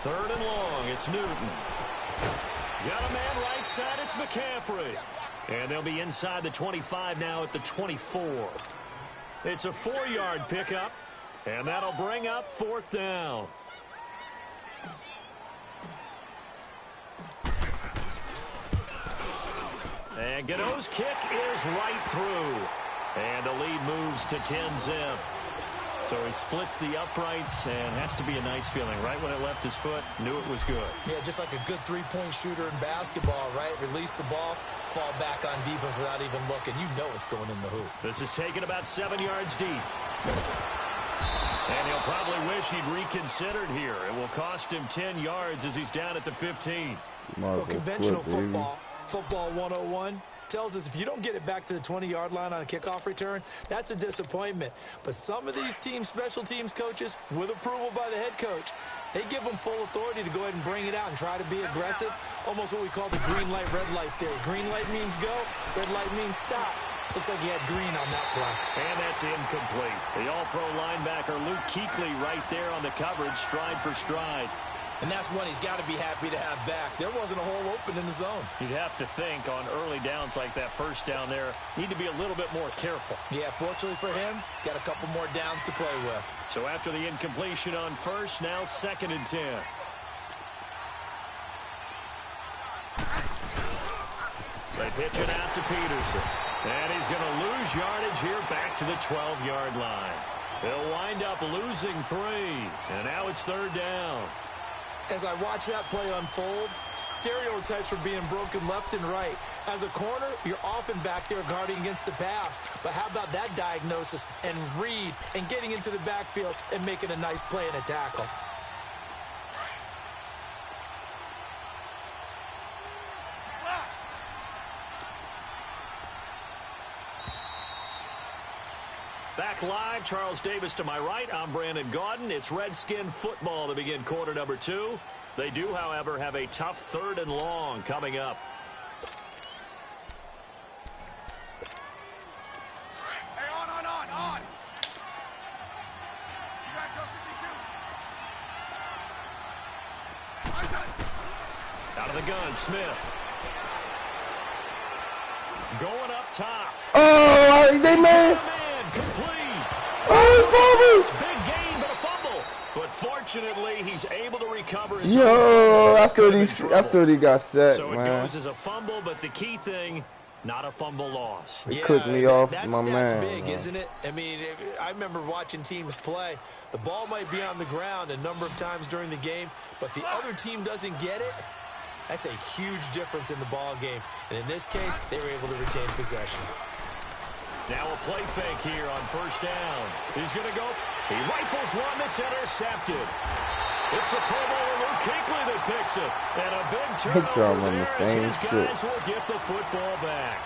3rd and long, it's Newton. Got a man right side, it's McCaffrey. And they'll be inside the 25 now at the 24. It's a 4-yard pickup, and that'll bring up 4th down. And Godot's kick is right through. And the lead moves to 10-zip. So he splits the uprights, and has to be a nice feeling. Right when it left his foot, knew it was good. Yeah, just like a good three-point shooter in basketball, right? Release the ball, fall back on defense without even looking. You know it's going in the hoop. This is taken about 7 yards deep. And he'll probably wish he'd reconsidered here. It will cost him 10 yards as he's down at the 15. Well, conventional football 101, tells us if you don't get it back to the 20-yard line on a kickoff return, that's a disappointment. But some of these special teams coaches, with approval by the head coach, they give them full authority to go ahead and bring it out and try to be aggressive. Almost what we call the green light, red light theory. Green light means go, red light means stop. Looks like he had green on that play. And that's incomplete. The all-pro linebacker Luke Kuechly right there on the coverage, stride for stride. And that's one he's got to be happy to have back. There wasn't a hole open in the zone. You'd have to think on early downs like that first down there, need to be a little bit more careful. Yeah, fortunately for him, got a couple more downs to play with. So after the incompletion on first, now 2nd and 10. They pitch it out to Peterson. And he's going to lose yardage here back to the 12-yard line. They'll wind up losing 3. And now it's 3rd down. As I watch that play unfold, stereotypes are being broken left and right. As a corner, you're often back there guarding against the pass. But how about that diagnosis and read and getting into the backfield and making a nice play and a tackle? Back live, Charles Davis to my right. I'm Brandon Gaudin. It's Redskin football to begin quarter number 2. They do, however, have a tough 3rd and long coming up. Hey, on. You guys go 52. Out of the gun, Smith. Going up top. Oh, they made. Complete. Oh, Big gain, but a fumble. But fortunately, he's able to recover his yo, I thought he got set, so man. So it goes as a fumble, but the key thing, not a fumble loss. It cooked me off, that's man. Big, isn't it? I mean, I remember watching teams play. The ball might be on the ground a number of times during the game, but the other team doesn't get it. That's a huge difference in the ball game. And in this case, they were able to retain possession. Now a play fake here on 1st down. He's going to go. He rifles one that's intercepted. It's the Pro Bowler Luke Kuechly that picks it. And a big turnover there as his guys will get the football back.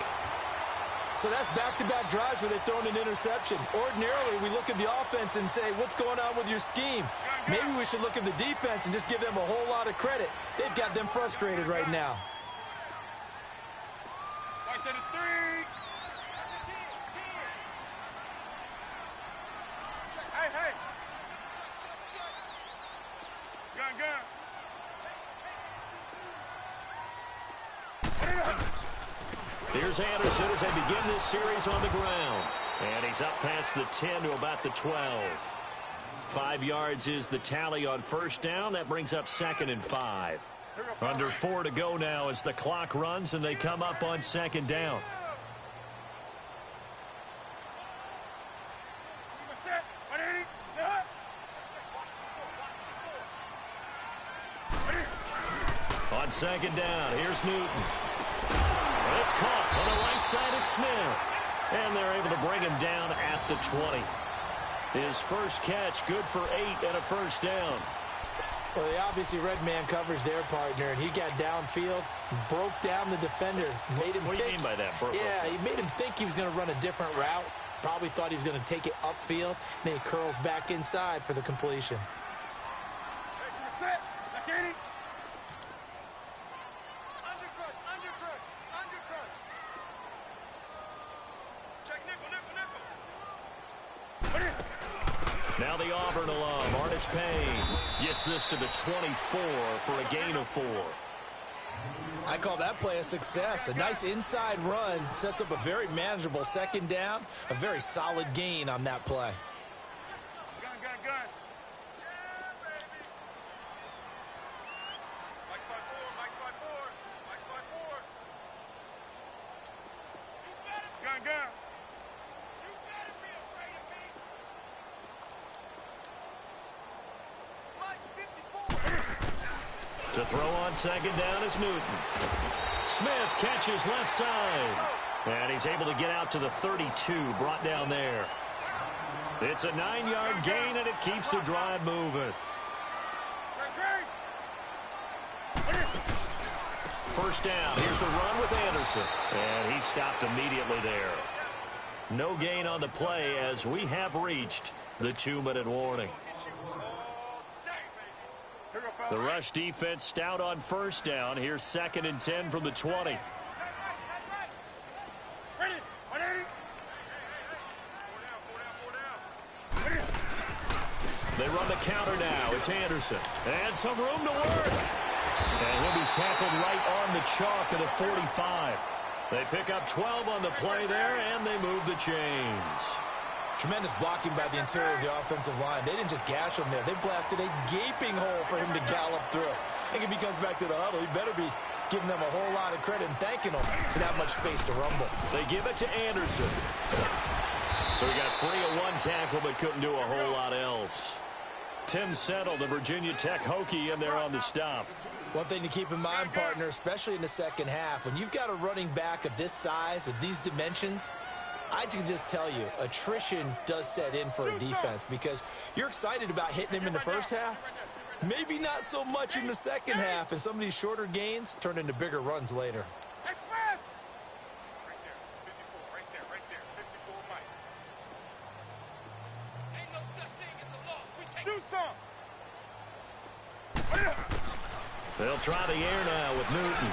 So that's back-to-back drives where they've thrown an interception. Ordinarily, we look at the offense and say, what's going on with your scheme? Maybe we should look at the defense and just give them a whole lot of credit. They've got them frustrated right now. Hey. Gun. Here's Anderson as they begin this series on the ground. And he's up past the 10 to about the 12. 5 yards is the tally on 1st down. That brings up 2nd and 5. Under 4 to go now as the clock runs and they come up on 2nd down. On 2nd down, here's Newton. And it's caught on the right side at Smith. And they're able to bring him down at the 20. His first catch, good for 8 and a 1st down. Well, they obviously red man covers their partner, and he got downfield, broke down the defender, made him What do you mean by that? He made him think he was going to run a different route. Probably thought he was going to take it upfield, and then he curls back inside for the completion. Now the Auburn alum, Artis Payne, gets this to the 24 for a gain of 4. I call that play a success. A nice inside run sets up a very manageable 2nd down, a very solid gain on that play. Gun. Gun. To throw on 2nd down is Newton. Smith catches left side. And he's able to get out to the 32, brought down there. It's a 9-yard gain, and it keeps the drive moving. First down. Here's the run with Anderson. And he stopped immediately there. No gain on the play as we have reached the 2-minute warning. The rush defense stout on first down. Here's 2nd and 10 from the 20. They run the counter now. It's Anderson. And some room to work. And he'll be tackled right on the chalk of the 45. They pick up 12 on the play there, and they move the chains. Tremendous blocking by the interior of the offensive line. They didn't just gash him there. They blasted a gaping hole for him to gallop through. I think if he comes back to the huddle, he better be giving them a whole lot of credit and thanking them for that much space to rumble. They give it to Anderson. So he got free of one tackle but couldn't do a whole lot else. Tim Settle, the Virginia Tech Hokie, in there on the stop. One thing to keep in mind, partner, especially in the second half, when you've got a running back of this size, of these dimensions, I can just tell you, attrition does set in for a defense because you're excited about hitting him in the first half. Maybe not so much in the second half, and some of these shorter gains turn into bigger runs later. They'll try the air now with Newton.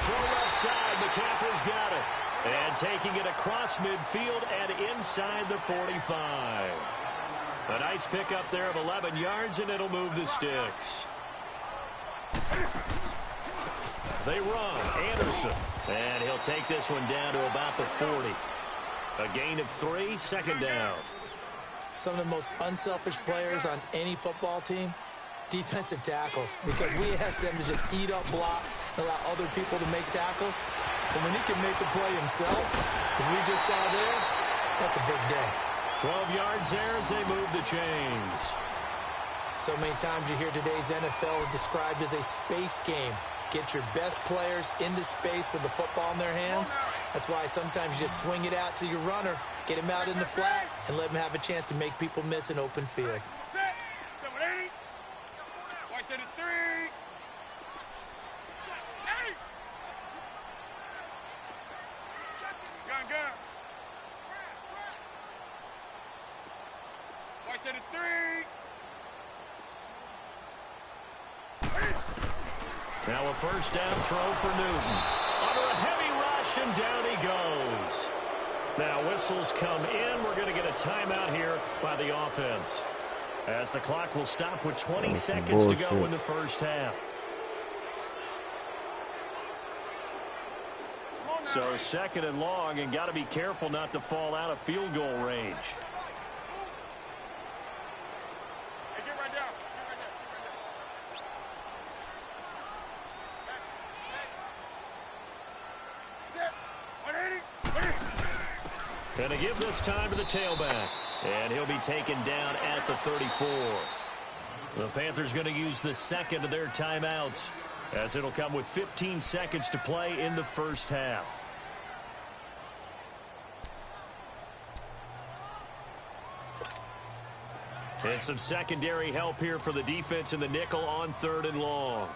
Throw left side. McCaffrey's got it. And taking it across midfield and inside the 45. A nice pickup there of 11 yards, and it'll move the sticks. They run. Anderson. And he'll take this one down to about the 40. A gain of 3, 2nd down. Some of the most unselfish players on any football team, defensive tackles, because we ask them to just eat up blocks and allow other people to make tackles. But when he can make the play himself, as we just saw there, that's a big day. 12 yards there as they move the chains. So many times you hear today's NFL described as a space game. Get your best players into space with the football in their hands. That's why sometimes you just swing it out to your runner, get him out in the flat, and let him have a chance to make people miss an open field. Now a first down throw for Newton. Under a heavy rush, and down he goes. Now whistles come in. We're going to get a timeout here by the offense, as the clock will stop with 20 seconds to go in the first half. So 2nd and long, and got to be careful not to fall out of field goal range. Going to give this time to the tailback. And he'll be taken down at the 34. The Panthers going to use the 2nd of their timeouts, as it'll come with 15 seconds to play in the first half. And some secondary help here for the defense in the nickel on 3rd and long.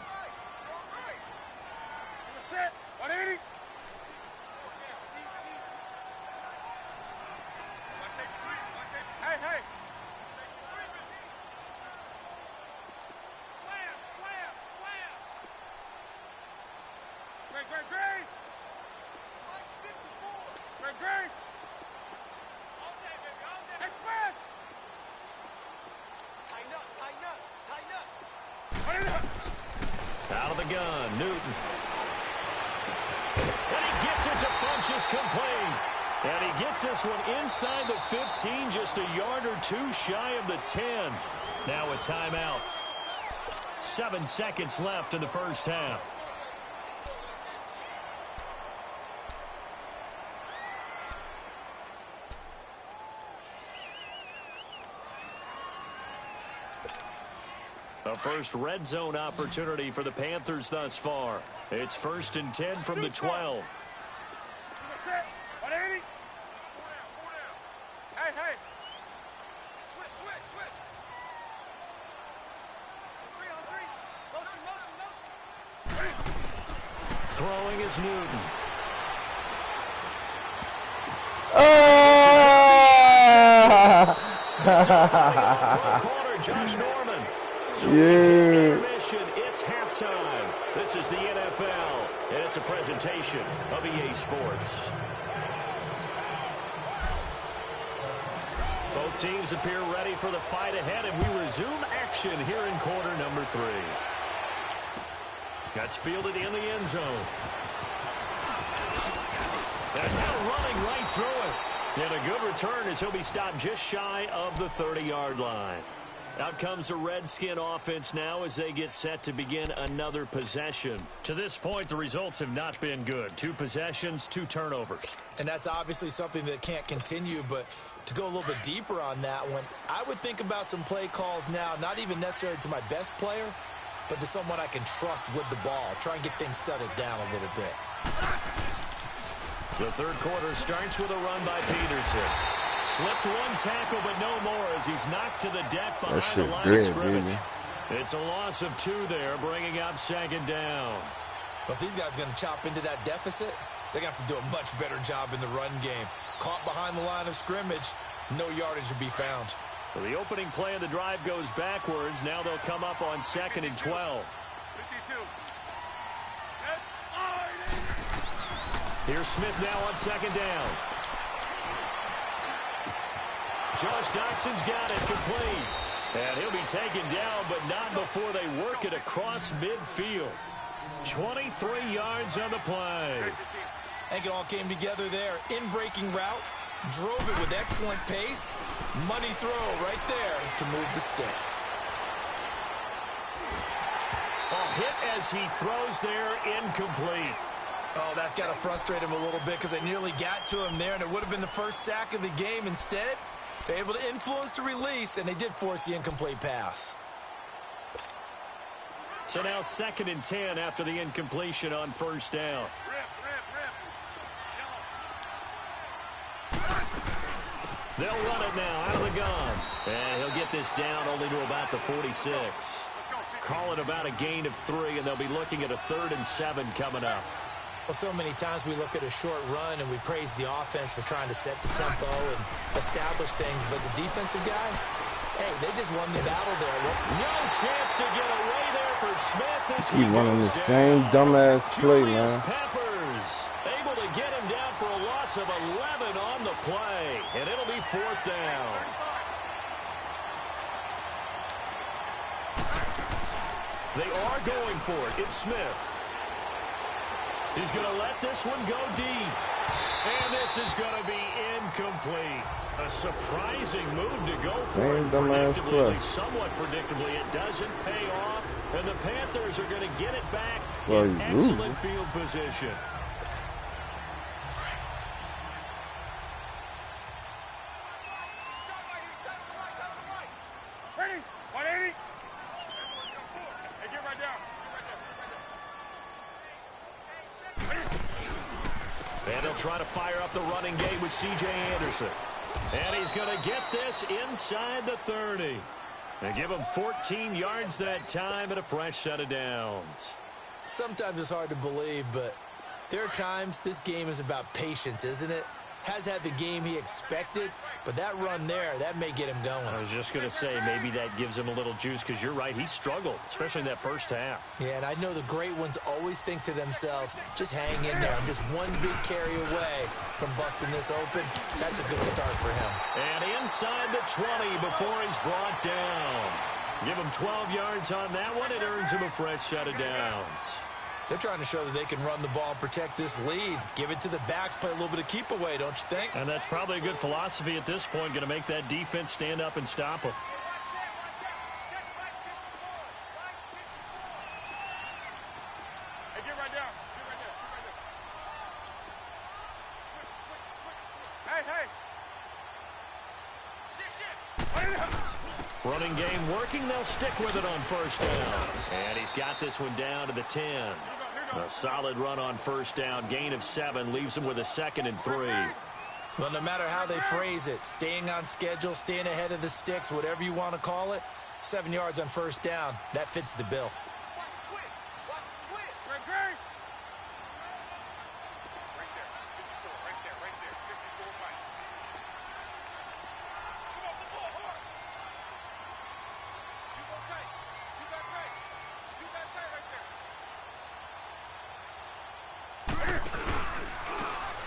Out of the gun, Newton. And he gets it to Funchess complete. And he gets this one inside the 15, just a yard or two shy of the 10. Now a timeout. 7 seconds left in the first half. A first red zone opportunity for the Panthers thus far. It's 1st and 10 from the 12. Throwing is Newton. Corner, Josh Norman. So intermission, it's halftime. This is the NFL, and it's a presentation of EA Sports. Both teams appear ready for the fight ahead, and we resume action here in quarter number 3. That's fielded in the end zone. And now running right through it. And a good return as he'll be stopped just shy of the 30-yard line. Out comes the Redskin offense now as they get set to begin another possession. To this point, the results have not been good. 2 possessions, 2 turnovers. And that's obviously something that can't continue, but to go a little bit deeper on that one, I would think about some play calls now, not even necessarily to my best player, but to someone I can trust with the ball. Try and get things settled down a little bit. The third quarter starts with a run by Peterson. Slipped 1 tackle, but no more as he's knocked to the deck behind the line of scrimmage. It's a loss of 2 there, bringing up second down. But if these guys are going to chop into that deficit, they're going to have to do a much better job in the run game. Caught behind the line of scrimmage, no yardage to be found. So the opening play of the drive goes backwards. Now they'll come up on 2nd and 12. 52. Here's Smith now on 2nd down. Josh Doxson's got it complete. And he'll be taken down, but not before they work it across midfield. 23 yards on the play. I think it all came together there. In-breaking route, drove it with excellent pace. Money throw right there to move the sticks. A hit as he throws there, incomplete. Oh, that's got to frustrate him a little bit because they nearly got to him there, and it would have been the first sack of the game. Instead, they're able to influence the release, and they did force the incomplete pass. So now 2nd and 10 after the incompletion on 1st down. They'll run it now out of the gun. And he'll get this down only to about the 46. Call it about a gain of 3, and they'll be looking at a 3rd and 7 coming up. Well, so many times we look at a short run and we praise the offense for trying to set the tempo and establish things, but the defensive guys, hey, they just won the battle there. No chance to get away there for Smith. He's running the same dumbass play, man. Peppers able to get him down for a loss of 11 on the play, and it'll be 4th down. They are going for it. It's Smith. He's going to let this one go deep. And this is going to be incomplete. A surprising move to go for it. Predictably, somewhat predictably, it doesn't pay off. And the Panthers are going to get it back in excellent field position. Ready? 180. Hey, get right down. And they'll try to fire up the running game with C.J. Anderson. And he's going to get this inside the 30. They give him 14 yards that time and a fresh set of downs. Sometimes it's hard to believe, but there are times this game is about patience, isn't it? Has had the game he expected, but that run there, that may get him going. I was just going to say, maybe that gives him a little juice, because you're right, he struggled, especially in that first half. Yeah, and I know the great ones always think to themselves, just hang in there. I'm just one big carry away from busting this open. That's a good start for him. And inside the 20 before he's brought down. Give him 12 yards on that one. It earns him a fresh set of downs. They're trying to show that they can run the ball, protect this lead. Give it to the backs, play a little bit of keep away, don't you think? And that's probably a good philosophy at this point, going to make that defense stand up and stop them. Hey, get right down. Hey. Running game working. They'll stick with it on 1st down. And he's got this one down to the 10. A solid run on 1st down. Gain of 7 leaves him with a 2nd and 3. Well, no matter how they phrase it, staying on schedule, staying ahead of the sticks, whatever you want to call it, 7 yards on 1st down, that fits the bill.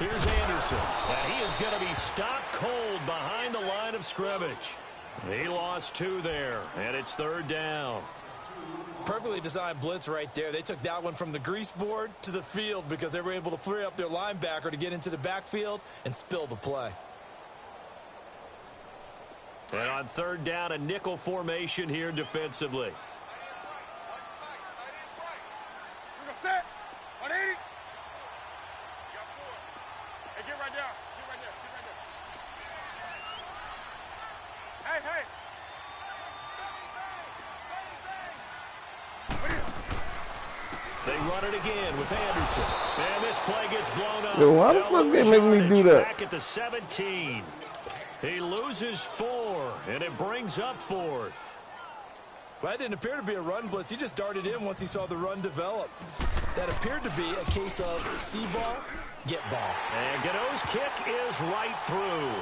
Here's Anderson, and he is going to be stopped cold behind the line of scrimmage. He lost 2 there, and it's 3rd down. Perfectly designed blitz right there. They took that one from the grease board to the field because they were able to free up their linebacker to get into the backfield and spill the play. And on 3rd down, a nickel formation here defensively. We're going to set. 180. Hey, get right down. Get right there. Get right there. Hey, hey. They run it again with Anderson. And this play gets blown up. Yo, why the fuck they make me do that? Back at the 17. He loses 4, and it brings up 4th. Well, that didn't appear to be a run blitz. He just darted in once he saw the run develop. That appeared to be a case of see ball, get ball. And Gano's kick is right through.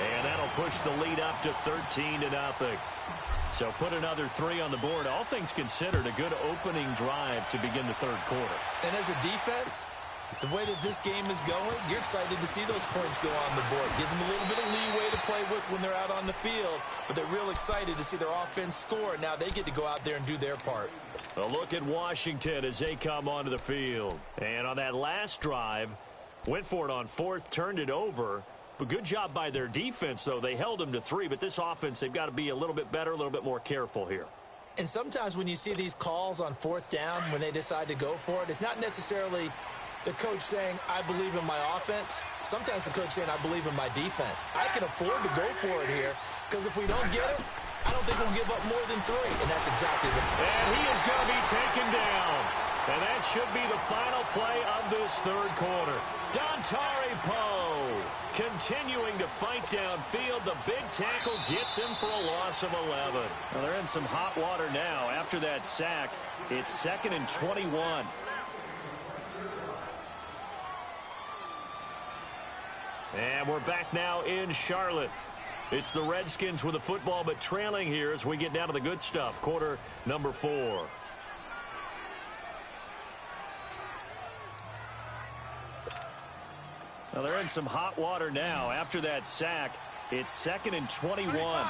And that'll push the lead up to 13-0. So put another 3 on the board. All things considered, a good opening drive to begin the 3rd quarter. And as a defense, the way that this game is going, you're excited to see those points go on the board. Gives them a little bit of leeway to play with when they're out on the field, but they're real excited to see their offense score. Now they get to go out there and do their part. A look at Washington as they come onto the field. And on that last drive, went for it on 4th, turned it over. But good job by their defense, though. They held them to 3, but this offense, they've got to be a little bit better, a little bit more careful here. And sometimes when you see these calls on 4th down, when they decide to go for it, it's not necessarily the coach saying, I believe in my offense. Sometimes the coach saying, I believe in my defense. I can afford to go for it here, because if we don't get it, I don't think we'll give up more than 3. And that's exactly the... And he is going to be taken down. And that should be the final play of this 3rd quarter. Dontari Poe continuing to fight downfield. The big tackle gets him for a loss of 11. Well, they're in some hot water now. After that sack, it's 2nd and 21. And we're back now in Charlotte. It's the Redskins with the football, but trailing here as we get down to the good stuff. Quarter number 4. Well, they're in some hot water now. After that sack, it's 2nd and 21.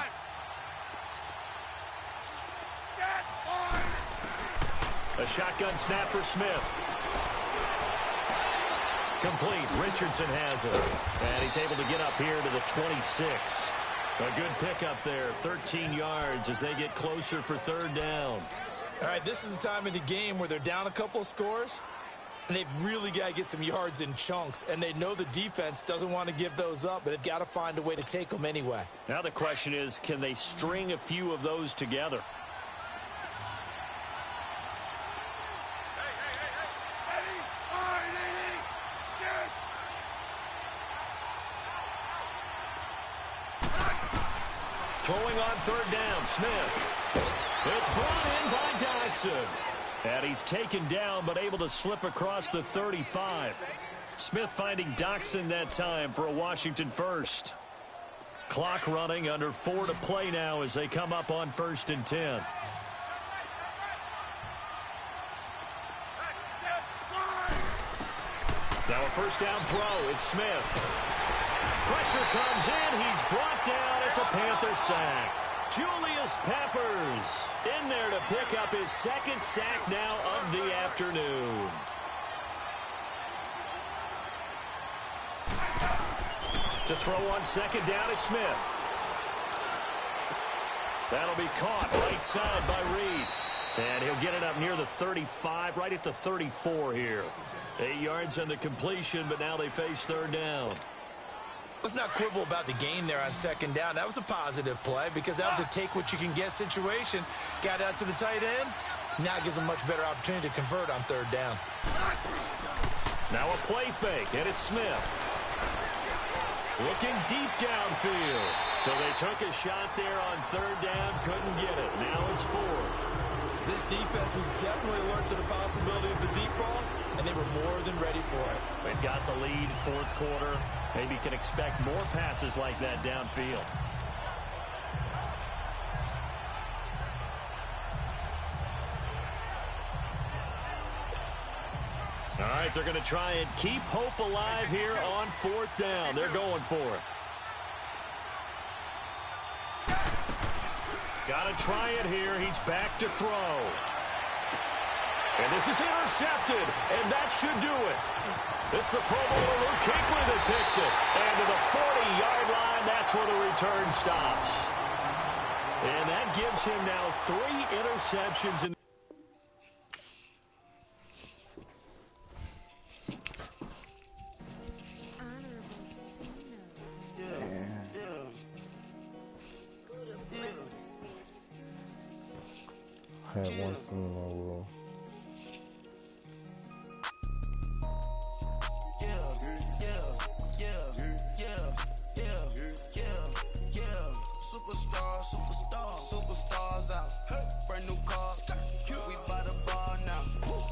A shotgun snap for Smith. Complete. Richardson has it. And he's able to get up here to the 26. A good pickup there. 13 yards as they get closer for 3rd down. All right, this is the time of the game where they're down a couple of scores, and they've really got to get some yards in chunks, and they know the defense doesn't want to give those up, but they've got to find a way to take them anyway. Now the question is, can they string a few of those together? Throwing on 3rd down, Smith. It's brought in by Dodson. And he's taken down, but able to slip across the 35. Smith finding Dodson that time for a Washington first. Clock running, under 4 to play now as they come up on 1st and 10. Now a 1st down throw. It's Smith. Pressure comes in. He's brought down. It's a Panther sack. Julius Peppers in there to pick up his 2nd sack now of the afternoon. To throw on 2nd down is Smith. That'll be caught right side by Reed. And he'll get it up near the 35, right at the 34 here. 8 yards on the completion, but now they face 3rd down. Let's not quibble about the gain there on 2nd down. That was a positive play because that was a take-what-you-can-get situation. Got out to the tight end. Now gives them much better opportunity to convert on 3rd down. Now a play fake, and it's Smith. Looking deep downfield. So they took a shot there on 3rd down, couldn't get it. Now it's 4th. This defense was definitely alert to the possibility of the deep ball, and they were more than ready for it. They've got the lead, 4th quarter. Maybe can expect more passes like that downfield. All right, right, they're going to try and keep hope alive here on 4th down. They're going for it. Got to try it here. He's back to throw. And this is intercepted, and that should do it. It's the Pro Bowler Luke Kuechly that picks it. And to the 40-yard line, that's where the return stops. And that gives him now 3 interceptions in I had one similar rule. Superstars out. Brand new cars. We by the bar now.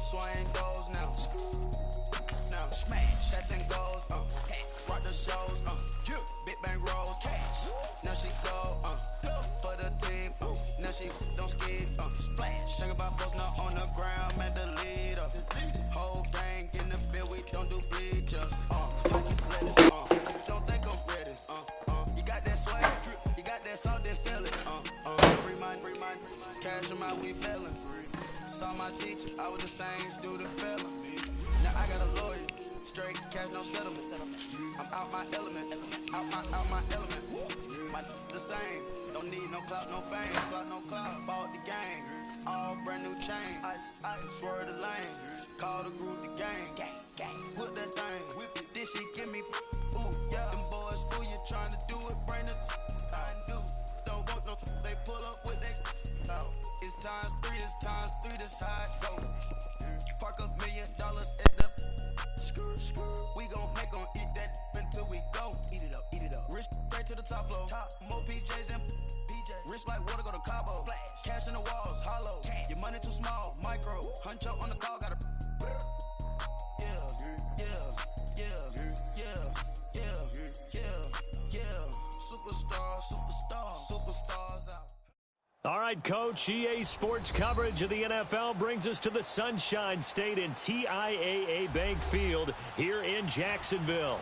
Swing goes now. Now smash. Cats and goes. Rock the shows. Big bang rolls. Cash. Now she go. For the team. Now she don't ski. Splash. Think about posting up on the ground. Man, the leader. Whole gang in the field. We don't do bleachers. Like you split it. Don't think I'm ready. You got that swag. You got that salt that sell it. Free mind. Cash them out, we bailing. Saw my teacher, I was the same student fella. Now I got a lawyer, straight cash, no settlement. I'm out my element, out my element. My the same, don't need no clout, no fame, bought the game, all brand new chain. I swerve the lane, call the group the gang, put that thing, whip it, this shit give me, ooh, yeah. Them boys fool you trying to do it, bring it, I do. Don't want no, they pull up with that. It's times 3, this how it go. Park $1 million at the we gon' make 'em eat that until we go. Eat it up. Rich straight to the top floor. More PJs than PJ. Rich like water, go to Cabo. Splash. Cash in the walls, hollow. Cash. Your money too small, micro. Huncho on the call, gotta. Superstars out. All right, Coach, EA Sports coverage of the NFL brings us to the Sunshine State in TIAA Bank Field here in Jacksonville.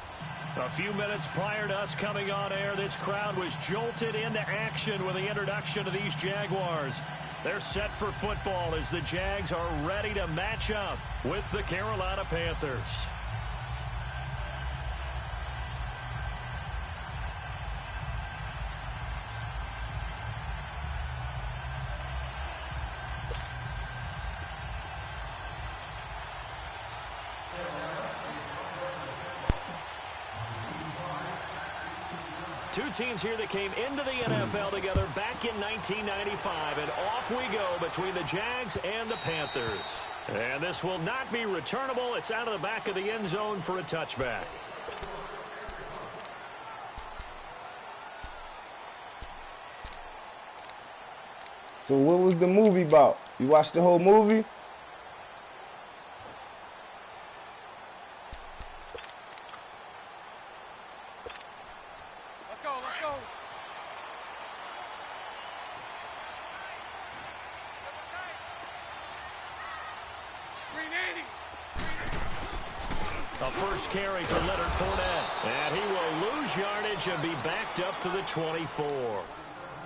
A few minutes prior to us coming on air, this crowd was jolted into action with the introduction of these Jaguars. They're set for football as the Jags are ready to match up with the Carolina Panthers. Two teams here that came into the NFL together back in 1995, and off we go between the Jags and the Panthers. And this will not be returnable. It's out of the back of the end zone for a touchback. So what was the movie about? You watched the whole movie? Let's go. A first carry for Leonard Fournette. And he will lose yardage and be backed up to the 24.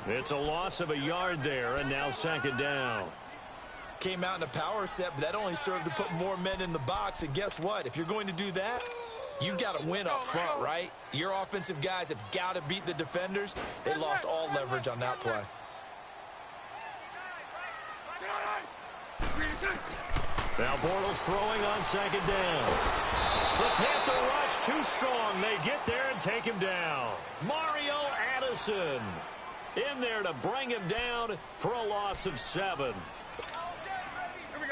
It's a loss of a yard there, and now second down. Came out in a power set, but that only served to put more men in the box. And guess what? If you're going to do that, you've got to win up front, right? Your offensive guys have got to beat the defenders. They lost all leverage on that play. Now Bortles throwing on second down. The Panther rush too strong. They get there and take him down. Mario Addison in there to bring him down for a loss of 7.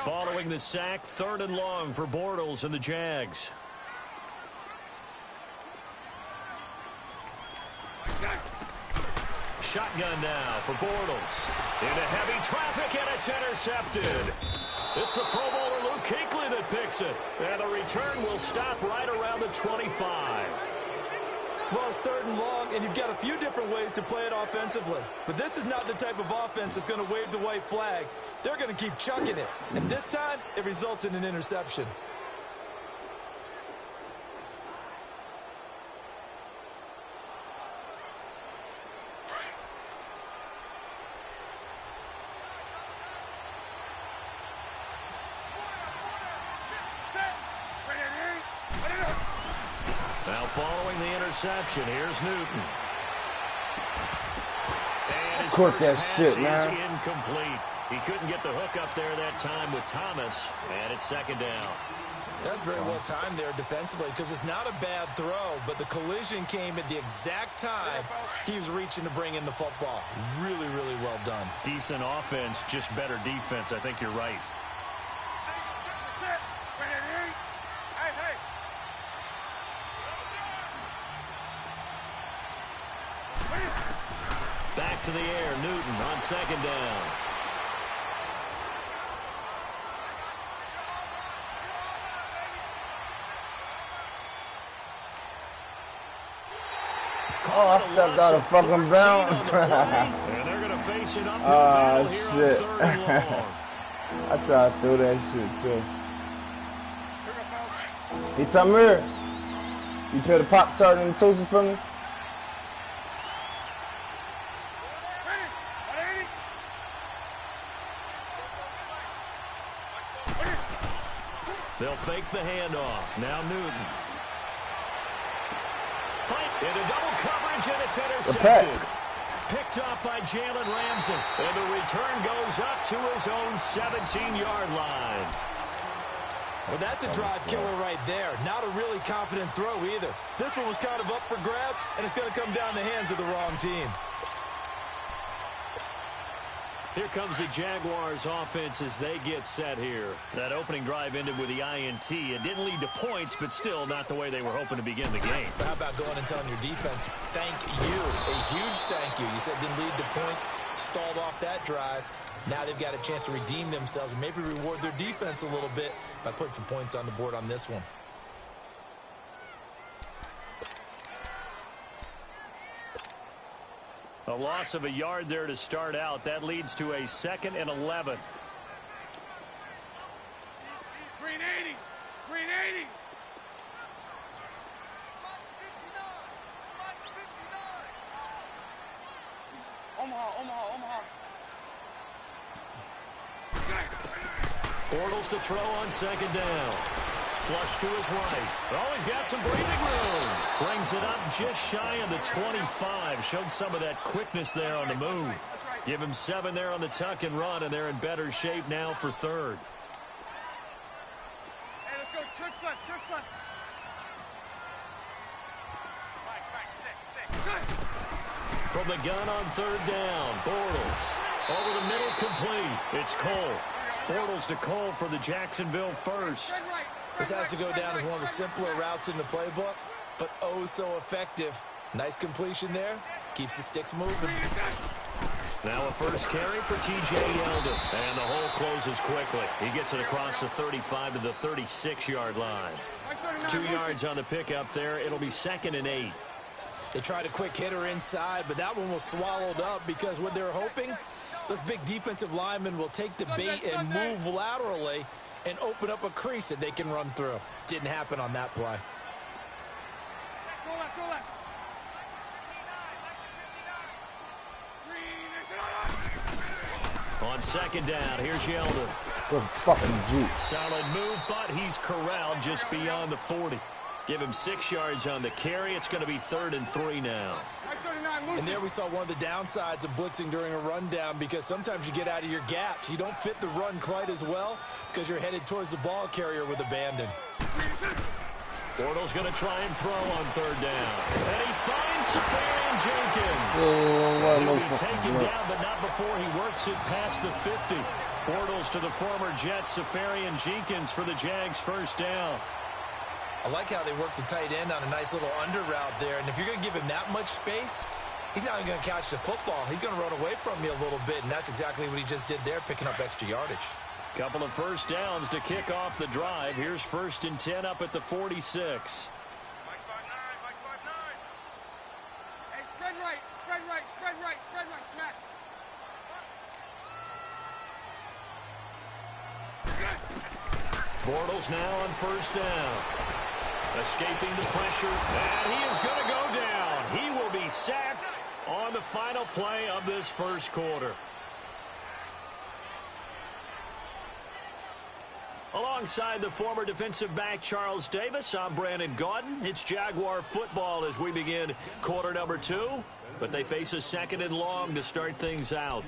Following the sack, 3rd and long for Bortles and the Jags. Shotgun now for Bortles. Into heavy traffic, and it's intercepted. It's the Pro Bowler Luke Kuechly that picks it. And the return will stop right around the 25. Well, it's 3rd and long, and you've got a few different ways to play it offensively. But this is not the type of offense that's going to wave the white flag. They're going to keep chucking it. And this time, it results in an interception. following the interception. Here's Newton. And his Court first that pass shit, is man. incomplete. He couldn't get the hook up there that time with Thomas, and it's second down. That's very well timed there defensively because it's not a bad throw, but the collision came at the exact time he was reaching to bring in the football. Really, really well done. Decent offense, just better defense. I think you're right. Back to the air, Newton on second down. Oh, I stepped out of fucking bounds. And they're going to face an uphill battle here on shit. third and long. I tried to throw that shit too. Hey, Tamir, you put a Pop-Tart in the toaster for me? They'll fake the handoff. Now Newton. Fight into double coverage, and it's intercepted. Picked up by Jalen Ramsey. And the return goes up to his own 17-yard line. Well, that's a drive killer right there. Not a really confident throw either. This one was kind of up for grabs, and it's going to come down the hands of the wrong team. Here comes the Jaguars offense as they get set here. That opening drive ended with the INT. It didn't lead to points, but still not the way they were hoping to begin the game. But how about going and telling your defense, thank you, a huge thank you. You said didn't lead to points, stalled off that drive. Now they've got a chance to redeem themselves and maybe reward their defense a little bit by putting some points on the board on this one. A loss of a yard there to start out. That leads to a 2nd and 11. Green 80. Green 80. Omaha. Bortles to throw on second down. Flush to his right. Oh, he's got some breathing room. Brings it up just shy of the 25. Showed some of that quickness there on the move. Give him 7 there on the tuck and run, and they're in better shape now for third. Hey, let's go. Trips left. From the gun on third down, Bortles. Over the middle, complete. It's Cole. Bortles to Cole for the Jacksonville first. This has to go down as one of the simpler routes in the playbook, but oh so effective. Nice completion there. Keeps the sticks moving. Now a first carry for T.J. Yeldon. And the hole closes quickly. He gets it across the 35 to the 36-yard line. 2 yards on the pickup there. It'll be 2nd and 8. They tried a quick hitter inside, but that one was swallowed up because what they're hoping, those big defensive linemen will take the bait and move laterally and open up a crease that they can run through. Didn't happen on that play. On second down, here's Yeldon. Good fucking juke. Solid move, but he's corralled just beyond the 40. Give him 6 yards on the carry. It's going to be 3rd and 3 now. And there we saw one of the downsides of blitzing during a rundown because sometimes you get out of your gaps. You don't fit the run quite as well because you're headed towards the ball carrier with abandon. Bortles going to try and throw on third down. And he finds Safarian Jenkins. He'll be taken down, but not before he works it past the 50. Bortles to the former Jet, Safarian Jenkins for the Jags' first down. I like how they work the tight end on a nice little under route there. And if you're going to give him that much space, he's not even going to catch the football. He's going to run away from you a little bit, and that's exactly what he just did there, picking up extra yardage. Couple of first downs to kick off the drive. Here's 1st and 10 up at the 46. Mike 5'9", Hey, spread right, smack. Bortles now on first down. Escaping the pressure, and he is going to go down. He will be sacked on the final play of this first quarter. Alongside the former defensive back Charles Davis, I'm Brandon Gaudin. It's Jaguar football as we begin quarter number 2. But they face a 2nd and long to start things out.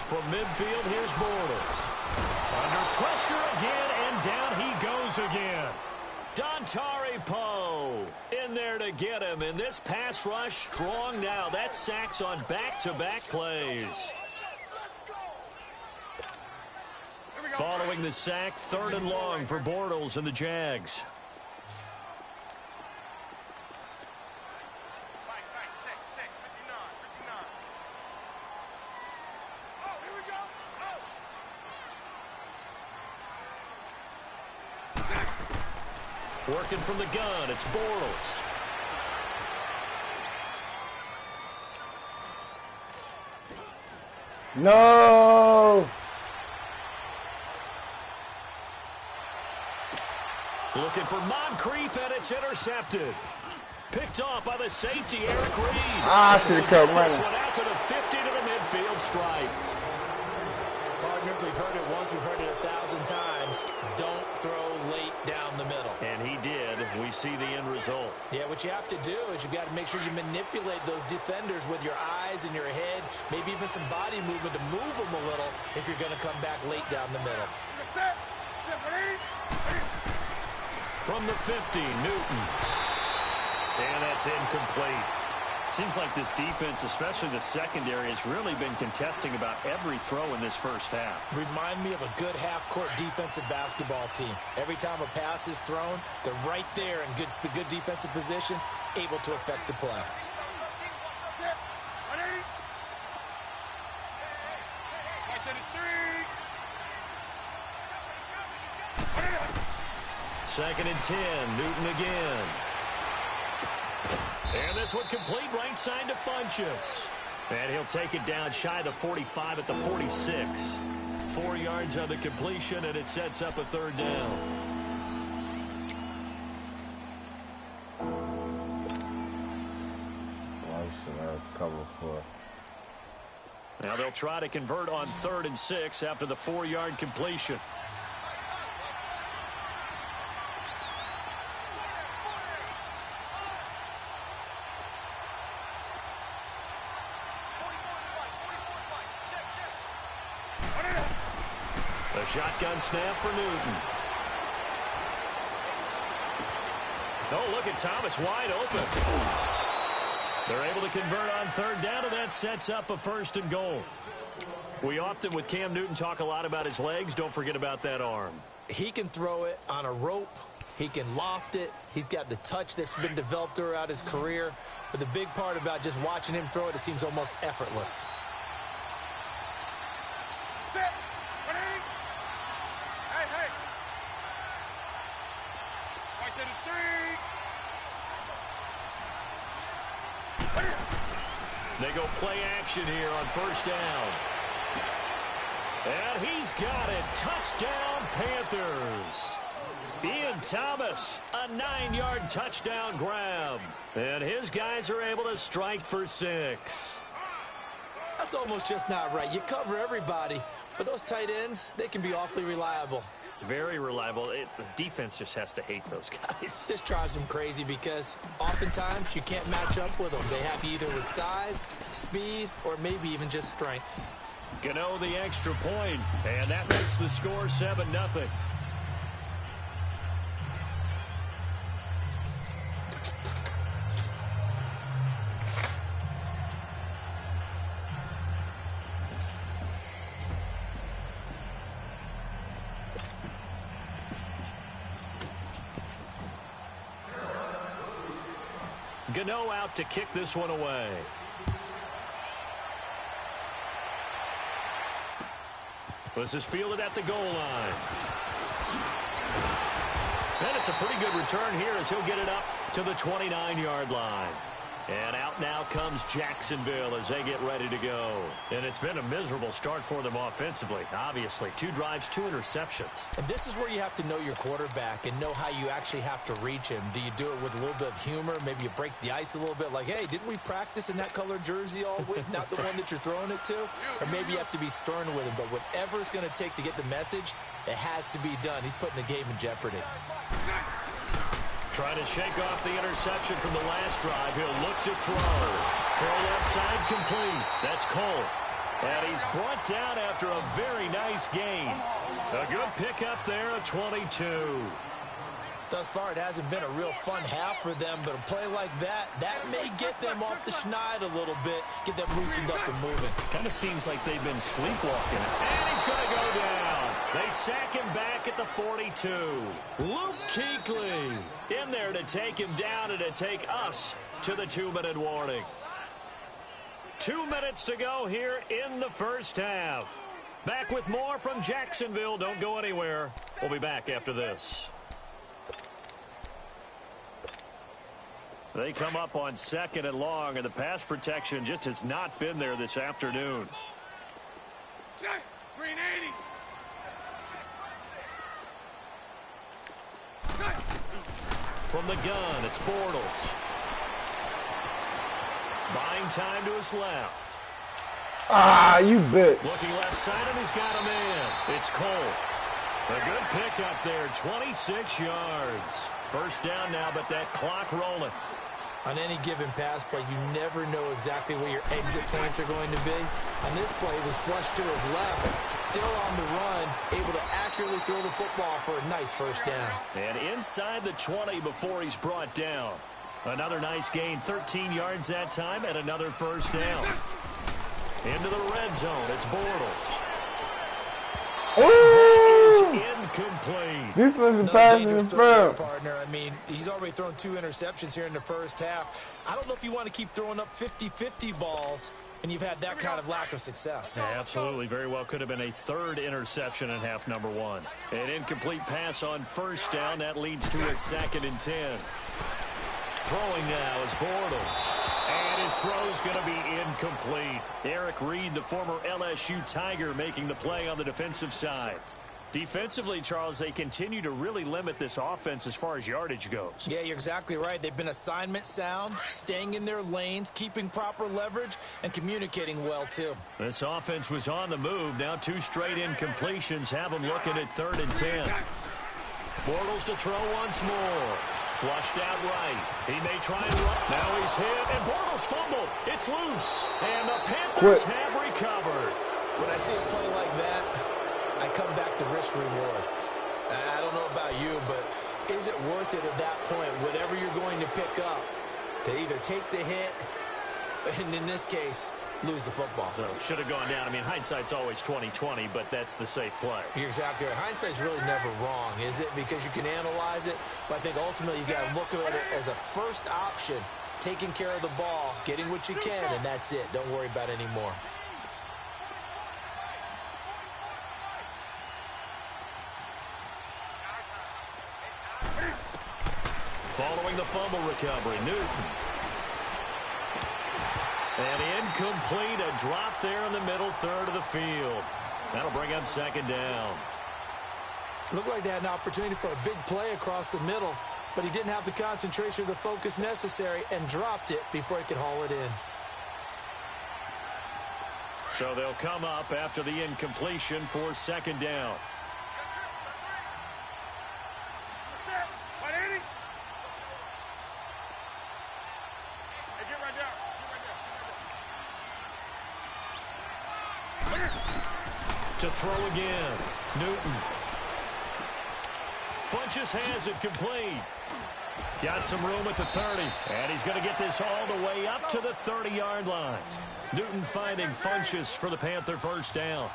From midfield, here's Bortles. Under pressure again, and down he goes again. Dontari Poe in there to get him, and this pass rush strong now. That's sacks on back-to-back plays. Following the sack, 3rd and long for Bortles and the Jags. Working from the gun, it's Bortles. No! Looking for Moncrief, and it's intercepted. Picked off by the safety, Eric Reed. I should have kept running. This one out to the 50 to the midfield stripe. Partner, we've heard it once, we've heard it 1,000 times. Don't throw late down the middle. And he did. We see the end result. Yeah, what you have to do is you've got to make sure you manipulate those defenders with your eyes and your head, maybe even some body movement to move them a little if you're going to come back late down the middle. From the 50, Newton. And that's incomplete. Seems like this defense, especially the secondary, has really been contesting about every throw in this first half. Remind me of a good half-court defensive basketball team. Every time a pass is thrown, they're right there in good defensive position, able to affect the play. Second and 10, Newton again. And this one complete right side to Funchess. And he'll take it down shy of the 45 at the 46. 4 yards on the completion, and it sets up a 3rd down. Cover 4. Now they'll try to convert on 3rd and 6 after the 4-yard completion. A shotgun snap for Newton. Oh, look at Thomas wide open. They're able to convert on 3rd down, and that sets up a 1st and goal. We often, with Cam Newton, talk a lot about his legs. Don't forget about that arm. He can throw it on a rope. He can loft it. He's got the touch that's been developed throughout his career. But the big part about just watching him throw it, it seems almost effortless. They go play action here on 1st down. And he's got it. Touchdown, Panthers. Ian Thomas, a 9-yard touchdown grab. And his guys are able to strike for 6. That's almost just not right. You cover everybody, but those tight ends, they can be awfully reliable. Very reliable. The defense just has to hate those guys. This drives them crazy because oftentimes you can't match up with them. They have you either with size, speed, or maybe even just strength. Gano the extra point, and that makes the score 7-0. Gano out to kick this one away. This is fielded at the goal line. And it's a pretty good return here as he'll get it up to the 29-yard line. And out now comes Jacksonville as they get ready to go. And it's been a miserable start for them offensively, obviously. 2 drives, 2 interceptions. And this is where you have to know your quarterback and know how you actually have to reach him. Do you do it with a little bit of humor? Maybe you break the ice a little bit like, hey, didn't we practice in that colored jersey all week? Not the one that you're throwing it to? Or maybe you have to be stern with him. But whatever it's going to take to get the message, it has to be done. He's putting the game in jeopardy. Trying to shake off the interception from the last drive. He'll look to throw. Throw left side complete. That's Cole. And he's brought down after a very nice gain. A good pickup there, a 22. Thus far, it hasn't been a real fun half for them, but a play like that may get them off the schneid a little bit, get them loosened up and moving. Kind of seems like they've been sleepwalking. And he's going to go down. They sack him back at the 42. Luke Kuechly in there to take him down and to take us to the 2-minute warning. 2 minutes to go here in the first half. Back with more from Jacksonville. Don't go anywhere. We'll be back after this. They come up on 2nd and long, and the pass protection just has not been there this afternoon. Green 80. From the gun, it's Bortles. Buying time to his left. Ah, you bitch. Looking left side, and he's got a man. It's Cole. A good pickup there, 26 yards. First down now, but that clock rolling. On any given pass play, you never know exactly where your exit points are going to be. On this play, it was flushed to his left, still on the run, able to accurately throw the football for a nice first down. And inside the 20 before he's brought down. Another nice gain, 13 yards that time, and another first down. Into the red zone, it's Bortles. Ooh! Incomplete. Defensive pass in front. Partner. I mean, he's already thrown 2 interceptions here in the first half. I don't know if you want to keep throwing up 50-50 balls and you've had that kind of lack of success. Yeah, absolutely. Very well could have been a 3rd interception in half number 1. An incomplete pass on first down. That leads to a 2nd and 10. Throwing now is Bortles. And his throw's going to be incomplete. Eric Reed, the former LSU Tiger, making the play on the defensive side. Defensively, Charles, they continue to really limit this offense as far as yardage goes. Yeah, you're exactly right. They've been assignment sound, staying in their lanes, keeping proper leverage, and communicating well, too. This offense was on the move. Now 2 straight incompletions have them looking at 3rd and 10. Bortles to throw once more. Flushed out right. He may try and run. Now he's hit, and Bortles fumbled. It's loose. And the Panthers have recovered. When I see a play like that, I come back to risk-reward. I don't know about you, but is it worth it at that point, whatever you're going to pick up, to either take the hit, and in this case, lose the football? So should have gone down. I mean, hindsight's always 20/20, but that's the safe play. You're exactly right. Hindsight's really never wrong, is it? Because you can analyze it, but I think ultimately you got to look at it as a first option, taking care of the ball, getting what you can, and that's it. Don't worry about any more. Following the fumble recovery, Newton. And incomplete, a drop there in the middle third of the field. That'll bring up 2nd down. Looked like they had an opportunity for a big play across the middle, but he didn't have the concentration or the focus necessary and dropped it before he could haul it in. So they'll come up after the incompletion for 2nd down. To throw again. Newton. Funches has it complete. Got some room at the 30. And he's going to get this all the way up to the 30-yard line. Newton finding Funches for the Panther first down.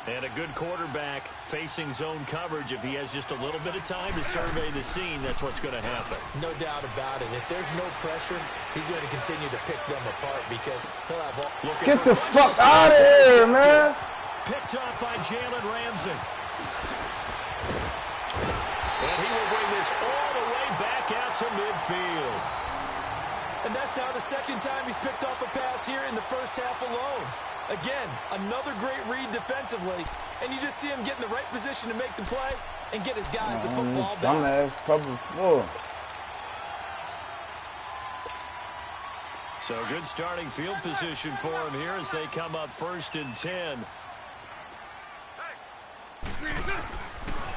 And a good quarterback facing zone coverage. If he has just a little bit of time to survey the scene, that's what's going to happen. No doubt about it. If there's no pressure, he's going to continue to pick them apart because he'll have all... Get the fuck out of here, man. Picked up by Jalen Ramsey. And he will bring this all the way back out to midfield. And that's now the second time he's picked off a pass here in the first half alone. Again, another great read defensively, and you just see him get in the right position to make the play and get his guys the football back. Dumbass cover 4. So good starting field position for him here as they come up 1st and 10.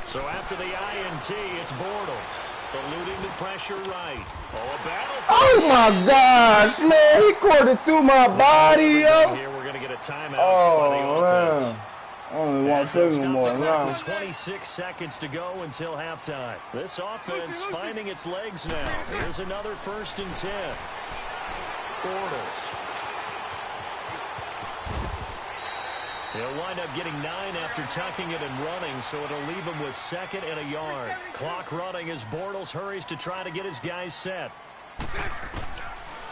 So after the INT, it's Bortles. Eluding the pressure right. Oh, a battle. Oh my gosh, man. He caught it through my body, yo. Here we're going to get a timeout by the offense. Man. Only one thing more now. 26 seconds to go until halftime. This offense finding its legs now. Here's another 1st and 10. Bortles. He'll wind up getting 9 after tucking it and running, so it'll leave him with 2nd and a yard. Clock running as Bortles hurries to try to get his guys set.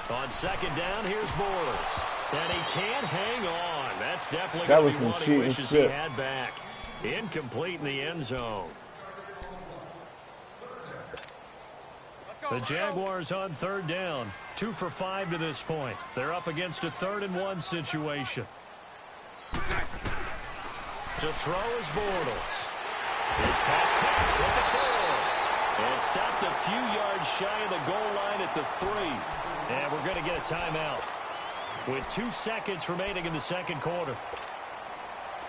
On 2nd down, here's Bortles. And he can't hang on. That's definitely going to be one he wishes he had back. Incomplete in the end zone. The Jaguars on 3rd down. 2 for 5 to this point. They're up against a 3rd and 1 situation. To throw is Bortles. His pass caught with the 4. And stopped a few yards shy of the goal line at the 3. And we're going to get a timeout with 2 seconds remaining in the second quarter.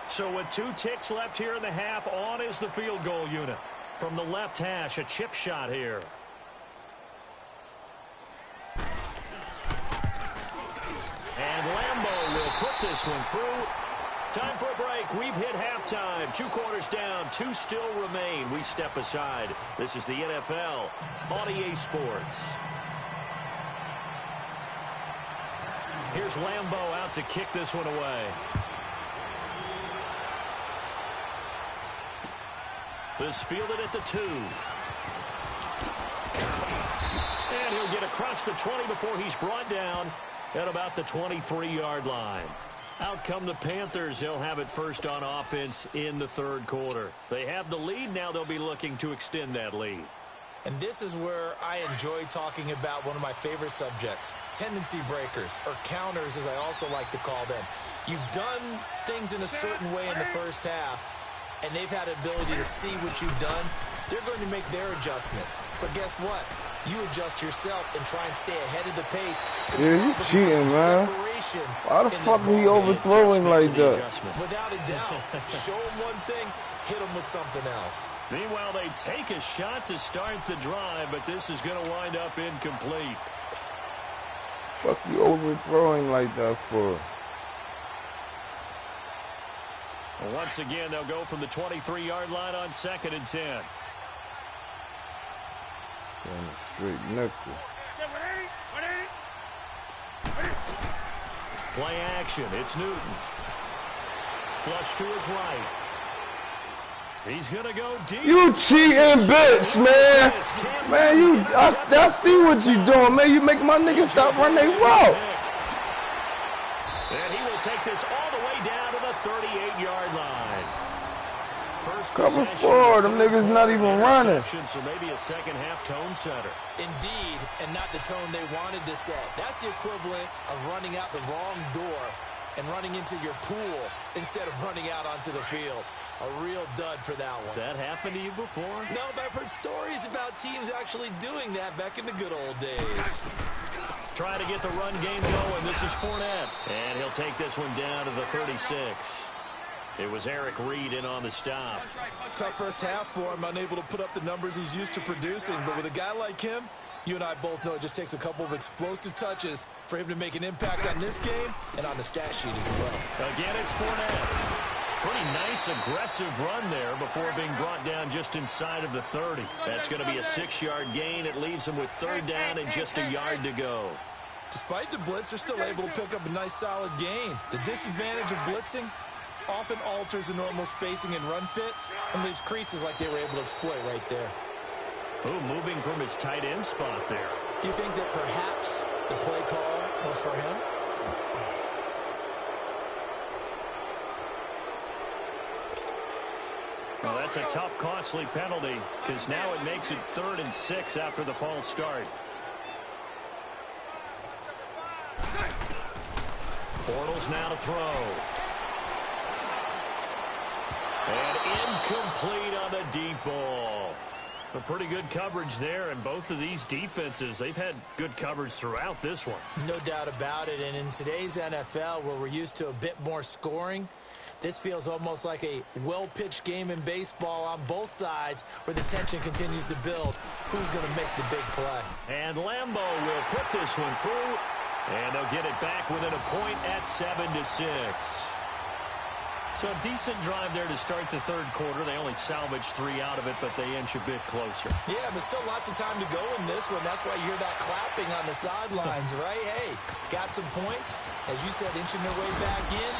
So with 2 ticks left here in the half, on is the field goal unit. From the left hash, a chip shot here. And Lambeau will put this one through. Time for a break. We've hit halftime. 2 quarters down. 2 still remain. We step aside. This is the NFL on EA Sports. Here's Lambeau out to kick this one away. This fielded at the 2. And he'll get across the 20 before he's brought down at about the 23-yard line. Out come the Panthers. They'll have it first on offense in the 3rd quarter. They have the lead. Now they'll be looking to extend that lead. And this is where I enjoy talking about one of my favorite subjects, tendency breakers, or counters as I also like to call them. You've done things in a certain way in the first half, and they've had the ability to see what you've done. They're going to make their adjustments. So guess what? You adjust yourself and try and stay ahead of the pace. Yeah, you cheating, man. Why the fuck are you overthrowing like that? Without a doubt. Show them one thing, hit them with something else. Meanwhile, they take a shot to start the drive, but this is going to wind up incomplete. Fuck you overthrowing like that for? Well, once again, they'll go from the 23-yard line on 2nd and 10. Straight nickel. Play action. It's Newton. Flush to his right. He's going to go deep. You cheating bitch, man. Man, I see what you doing, man. You make my niggas stop running their route. And he will take this all the way down to the 38-yard line. First Cover 4, them niggas not even running. So maybe a second half tone setter. Indeed, and not the tone they wanted to set. That's the equivalent of running out the wrong door and running into your pool instead of running out onto the field. A real dud for that one. Has that happened to you before? No, but I've heard stories about teams actually doing that back in the good old days. Trying to get the run game going. This is Fournette. And he'll take this one down to the 36. It was Eric Reed in on the stop. Tough first half for him, unable to put up the numbers he's used to producing. But with a guy like him, you and I both know it just takes a couple of explosive touches for him to make an impact on this game and on the stat sheet as well. Again, it's Fournette. Pretty nice, aggressive run there before being brought down just inside of the 30. That's going to be a 6-yard gain. It leaves him with 3rd down and just a yard to go. Despite the blitz, they're still able to pick up a nice, solid gain. The disadvantage of blitzing often alters the normal spacing and run fits and leaves creases like they were able to exploit right there. Ooh, moving from his tight end spot there. Do you think that perhaps the play call was for him? Well, that's a tough, costly penalty because now it makes it 3rd and 6 after the false start. Bortles now to throw. And incomplete on the deep ball. A pretty good coverage there, and both of these defenses, they've had good coverage throughout this one. No doubt about it, and in today's NFL, where we're used to a bit more scoring, this feels almost like a well-pitched game in baseball on both sides where the tension continues to build. Who's going to make the big play? And Lambeau will put this one through, and they'll get it back within a point at 7-6. So a decent drive there to start the third quarter. They only salvaged 3 out of it, but they inch a bit closer. Yeah, but still lots of time to go in this one. That's why you hear that clapping on the sidelines, right? Hey, got some points. As you said, inching their way back in.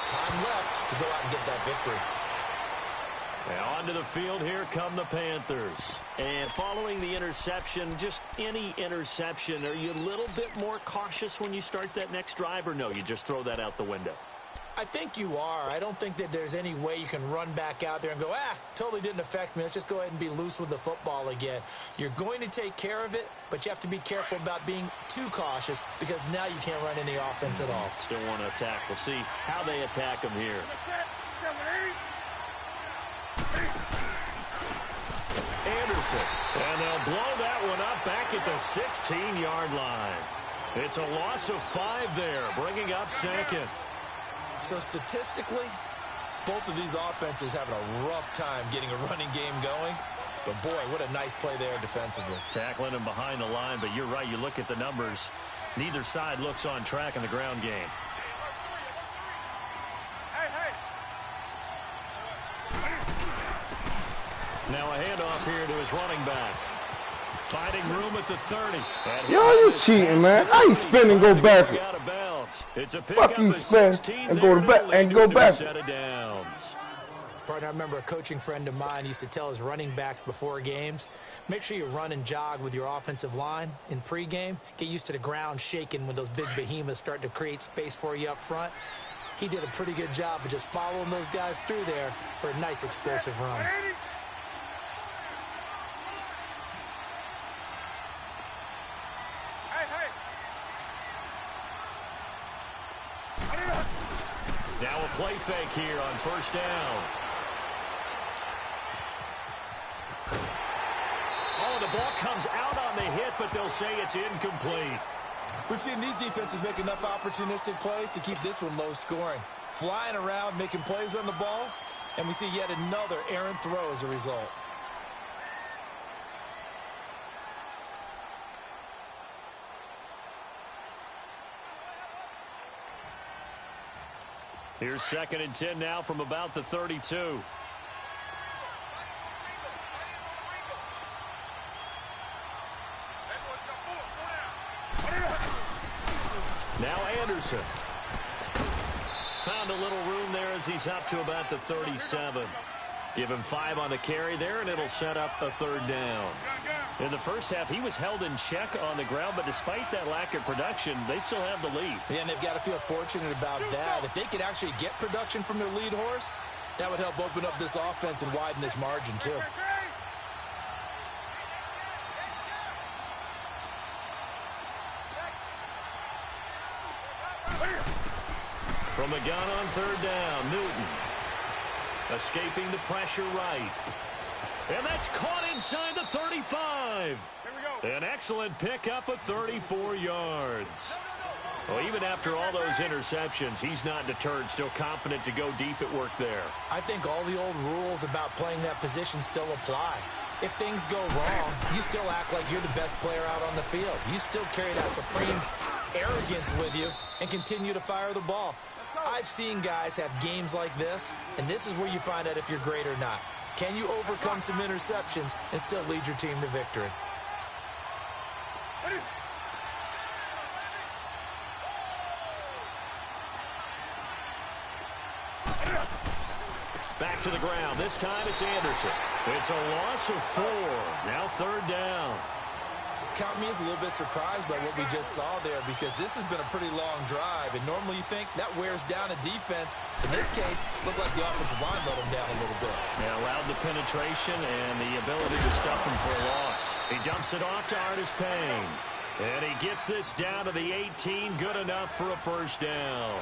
Time left to go out and get that victory. Now onto the field, here come the Panthers. And following the interception, just any interception, are you a little bit more cautious when you start that next drive, or no, you just throw that out the window? I think you are. I don't think that there's any way you can run back out there and go, totally didn't affect me. Let's just go ahead and be loose with the football again. You're going to take care of it, but you have to be careful about being too cautious because now you can't run any offense at all. Still want to attack. We'll see how they attack them here. Anderson. And they'll blow that one up back at the 16-yard line. It's a loss of 5 there, bringing up second. So statistically, both of these offenses having a rough time getting a running game going. But, boy, what a nice play there defensively. Tackling him behind the line, but you're right. You look at the numbers. Neither side looks on track in the ground game. Now a handoff here to his running back. Finding room at the 30. Yo, you cheating, man. How you spin and go backwards? It's a fuck you spin and go back and go back. Partner, I remember a coaching friend of mine used to tell his running backs before games, make sure you run and jog with your offensive line in pregame. Get used to the ground shaking when those big behemoths start to create space for you up front. He did a pretty good job of just following those guys through there for a nice explosive run. Now a play fake here on first down. Oh, the ball comes out on the hit, but they'll say it's incomplete. We've seen these defenses make enough opportunistic plays to keep this one low scoring. Flying around, making plays on the ball, and we see yet another errant throw as a result. Here's 2nd and 10 now from about the 32. Now Anderson. Found a little room there as he's up to about the 37. Give him 5 on the carry there, and it'll set up a 3rd down. In the first half, he was held in check on the ground, but despite that lack of production, they still have the lead. Yeah, and they've got to feel fortunate about that. If they could actually get production from their lead horse, that would help open up this offense and widen this margin, too. From the gun on 3rd down, Newton. Escaping the pressure right. And that's caught inside the 35. An excellent pickup of 34 yards. Well, even after all those interceptions, he's not deterred, still confident to go deep at work there. I think all the old rules about playing that position still apply. If things go wrong, you still act like you're the best player out on the field. You still carry that supreme arrogance with you and continue to fire the ball. I've seen guys have games like this, and this is where you find out if you're great or not. Can you overcome some interceptions and still lead your team to victory? Back to the ground. This time it's Anderson. It's a loss of 4. Now 3rd down. Count me as a little bit surprised by what we just saw there because this has been a pretty long drive, and normally you think that wears down a defense. In this case, looked like the offensive line let him down a little bit. Yeah, allowed the penetration and the ability to stuff him for a loss. He dumps it off to Artis Payne. And he gets this down to the 18, good enough for a first down.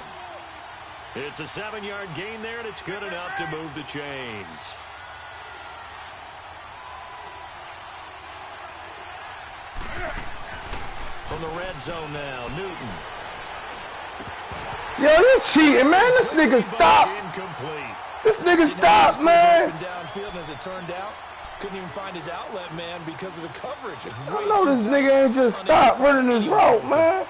It's a 7-yard gain there, and it's good enough to move the chains. From the red zone now, Newton. Yo, you cheating, man. This nigga stop. This nigga stop, man. Downfield, as it turned out, couldn't even find his outlet, man, because of the coverage. I know this nigga ain't just stop running his route, man.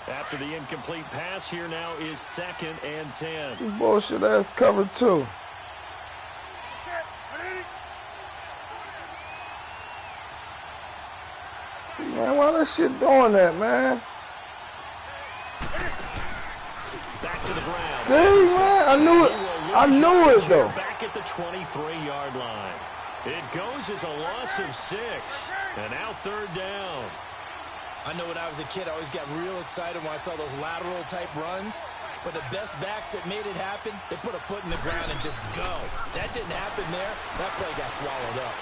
After the incomplete pass, here now is 2nd and 10. This bullshit ass cover too. See, man, why that shit doing that, man? Back to the ground. See, man, I knew it. I knew it though. Back at the 23-yard line. It goes as a loss of 6, and now 3rd down. I know when I was a kid, I always got real excited when I saw those lateral-type runs. But the best backs that made it happen, they put a foot in the ground and just go. That didn't happen there. That play got swallowed up.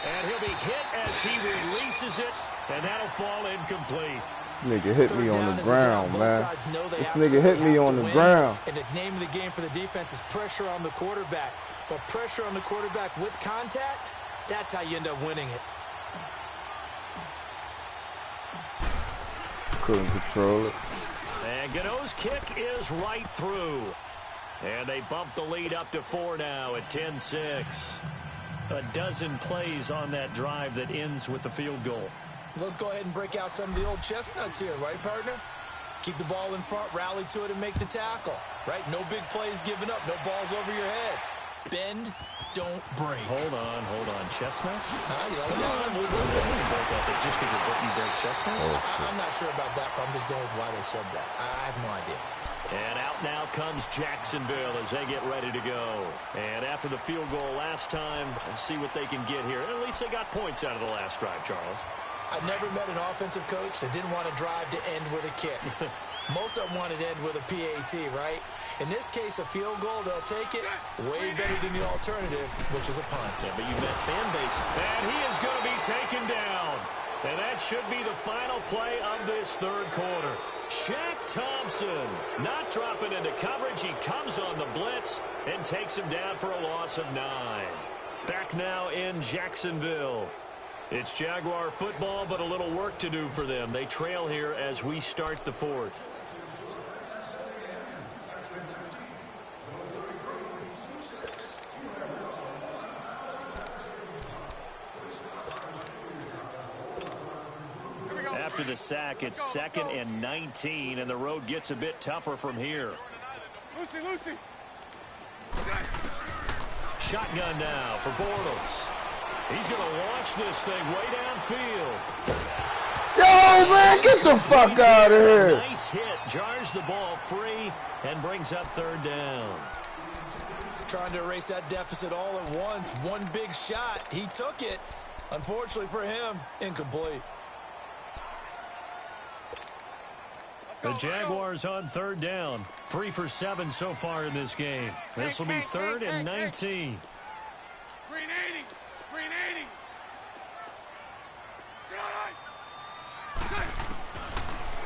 And he'll be hit as he releases it, and that'll fall incomplete. This nigga hit me on the ground, man. This nigga hit me on the ground. And the name of the game for the defense is pressure on the quarterback. But pressure on the quarterback with contact, that's how you end up winning it. Couldn't control it. And Gano's kick is right through. And they bump the lead up to 4 now at 10-6. A dozen plays on that drive that ends with the field goal. Let's go ahead and break out some of the old chestnuts here, right, partner? Keep the ball in front, rally to it, and make the tackle, right? No big plays given up, no balls over your head. Bend, don't break. Hold on. Chestnuts? You like that? We'll break up there just because you break chestnuts? I'm not sure about that, but I'm just going with why they said that. I have no idea. And out now comes Jacksonville as they get ready to go. And after the field goal last time, let's see what they can get here. At least they got points out of the last drive, Charles. I've never met an offensive coach that didn't want to drive to end with a kick. Most of them wanted to end with a PAT, right? In this case, a field goal, they'll take it way better than the alternative, which is a punt. Yeah, but you met fan base. And he is going to be taken down. And that should be the final play of this 3rd quarter. Shaq Thompson not dropping into coverage. He comes on the blitz and takes him down for a loss of 9. Back now in Jacksonville. It's Jaguar football, but a little work to do for them. They trail here as we start the 4th. After the sack, it's 2nd and 19, and the road gets a bit tougher from here. Lucy. Shotgun now for Bortles. He's going to launch this thing way downfield. Yo, man, get the fuck out of here. Nice hit. Jars the ball free and brings up 3rd down. Trying to erase that deficit all at once. One big shot. He took it. Unfortunately for him, incomplete. The Jaguars on 3rd down. 3 for 7 so far in this game. This will be 3rd and 19. Green 80.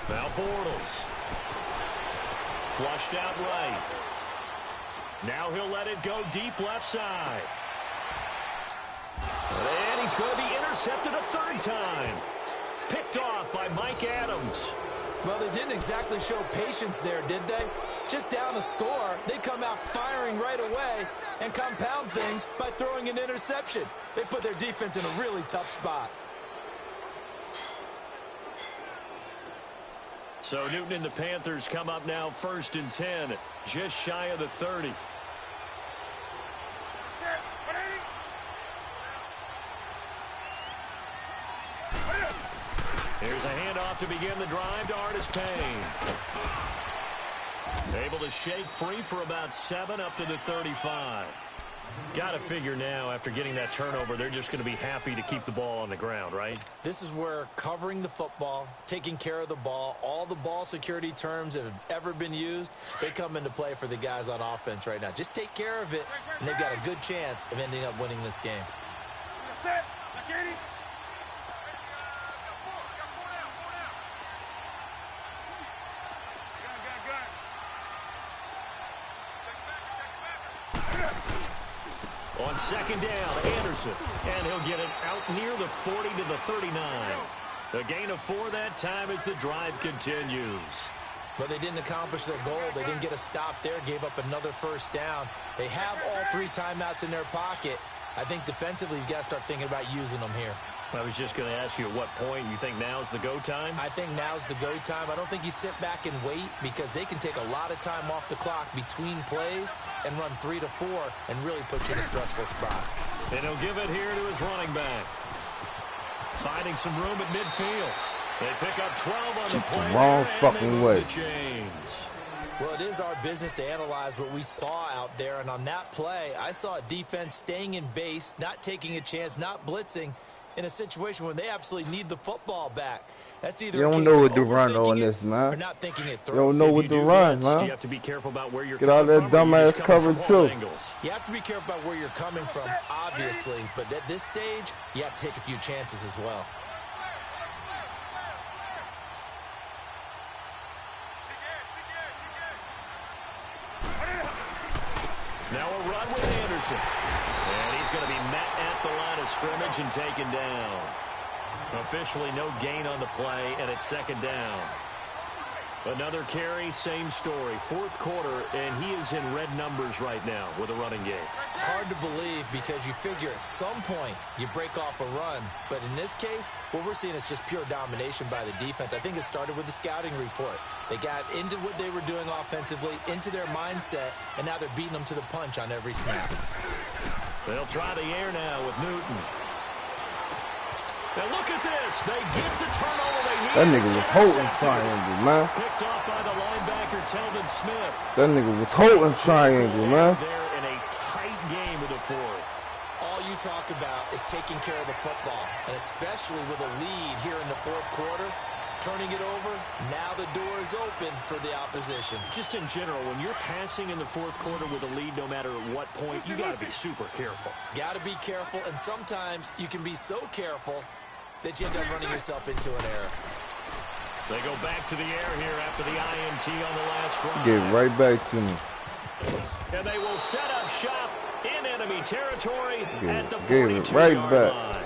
Now Bortles. Flushed out right. Now he'll let it go deep left side. And he's going to be intercepted a 3rd time. Picked off by Mike Adams. Well, they didn't exactly show patience there, did they? Just down a score, they come out firing right away and compound things by throwing an interception. They put their defense in a really tough spot. So Newton and the Panthers come up now 1st and 10, just shy of the 30. Here's a handoff to begin the drive to Artis Payne. Able to shake free for about 7 up to the 35. Got to figure now, after getting that turnover, they're just going to be happy to keep the ball on the ground, right? This is where covering the football, taking care of the ball, all the ball security terms that have ever been used, they come into play for the guys on offense right now. Just take care of it, and they've got a good chance of ending up winning this game. set. Like 80. On second down, Anderson. And he'll get it out near the 40 to the 39. A gain of 4 that time as the drive continues. But they didn't accomplish their goal. They didn't get a stop there, gave up another first down. They have all 3 timeouts in their pocket. I think defensively you've got to start thinking about using them here. I was just going to ask you at what point you think now's the go time? I think now's the go time. I don't think you sit back and wait because they can take a lot of time off the clock between plays and run 3 to 4 and really put you in a stressful spot. And he'll give it here to his running back. Finding some room at midfield. They pick up 12 on the play. Wrong fucking way. Well, it is our business to analyze what we saw out there. And on that play, I saw a defense staying in base, not taking a chance, not blitzing in a situation where they absolutely need the football back. That's either you don't know what to run on this, man. Or not thinking it through. You don't know what to run, man. You have to be careful about where you're Get out of that dumbass cover, too. You have to be careful about where you're coming from, obviously. But at this stage, you have to take a few chances as well. Now a run with Anderson. And he's going to be met at the line of scrimmage and taken down. Officially no gain on the play, and it's second down. Another carry, same story. Fourth quarter, and he is in red numbers right now with a running game. Hard to believe because you figure at some point you break off a run. But in this case, what we're seeing is just pure domination by the defense. I think it started with the scouting report. They got into what they were doing offensively, into their mindset, and now they're beating them to the punch on every snap. They'll try the air now with Newton. And look at this. They get the turnover they need. That nigga was holding triangle, man. Picked off by the linebacker, Telvin Smith. That nigga was holding triangle, man. They're in a tight game of the fourth. All you talk about is taking care of the football, and especially with a lead here in the fourth quarter, turning it over, now the door is open for the opposition. Just in general, when you're passing in the fourth quarter with a lead, no matter at what point, you got to be super careful. Got to be careful, and sometimes you can be so careful that you end up running yourself into an error. They go back to the air here after the INT on the last drive. Get right back to me. And they will set up shop in enemy territory at the 42-yard right back. line.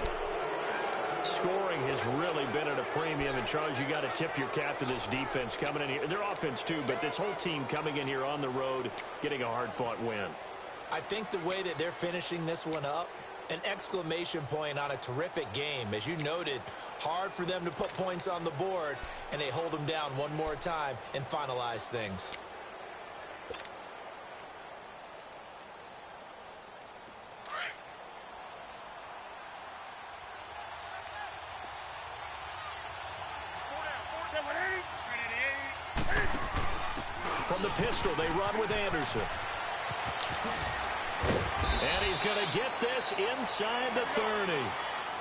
Scoring has really been at a premium, and Charles, you got to tip your cap to this defense coming in here. Their offense too, but this whole team coming in here on the road, getting a hard-fought win. I think the way that they're finishing this one up, an exclamation point on a terrific game. As you noted, hard for them to put points on the board, and they hold them down one more time and finalize things. From the pistol, they run with Anderson. And he's going to get this inside the 30.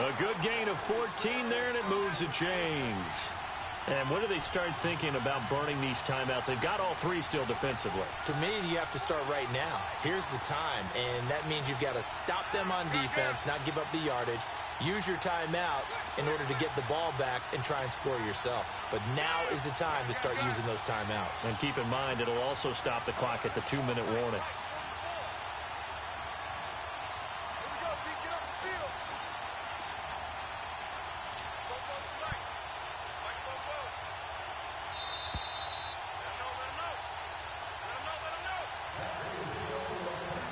A good gain of 14 there, and it moves the chains. And when do they start thinking about burning these timeouts? They've got all 3 still defensively. To me, you have to start right now. Here's the time, and that means you've got to stop them on defense, not give up the yardage. Use your timeouts in order to get the ball back and try and score yourself. But now is the time to start using those timeouts. And keep in mind, it'll also stop the clock at the 2-minute warning.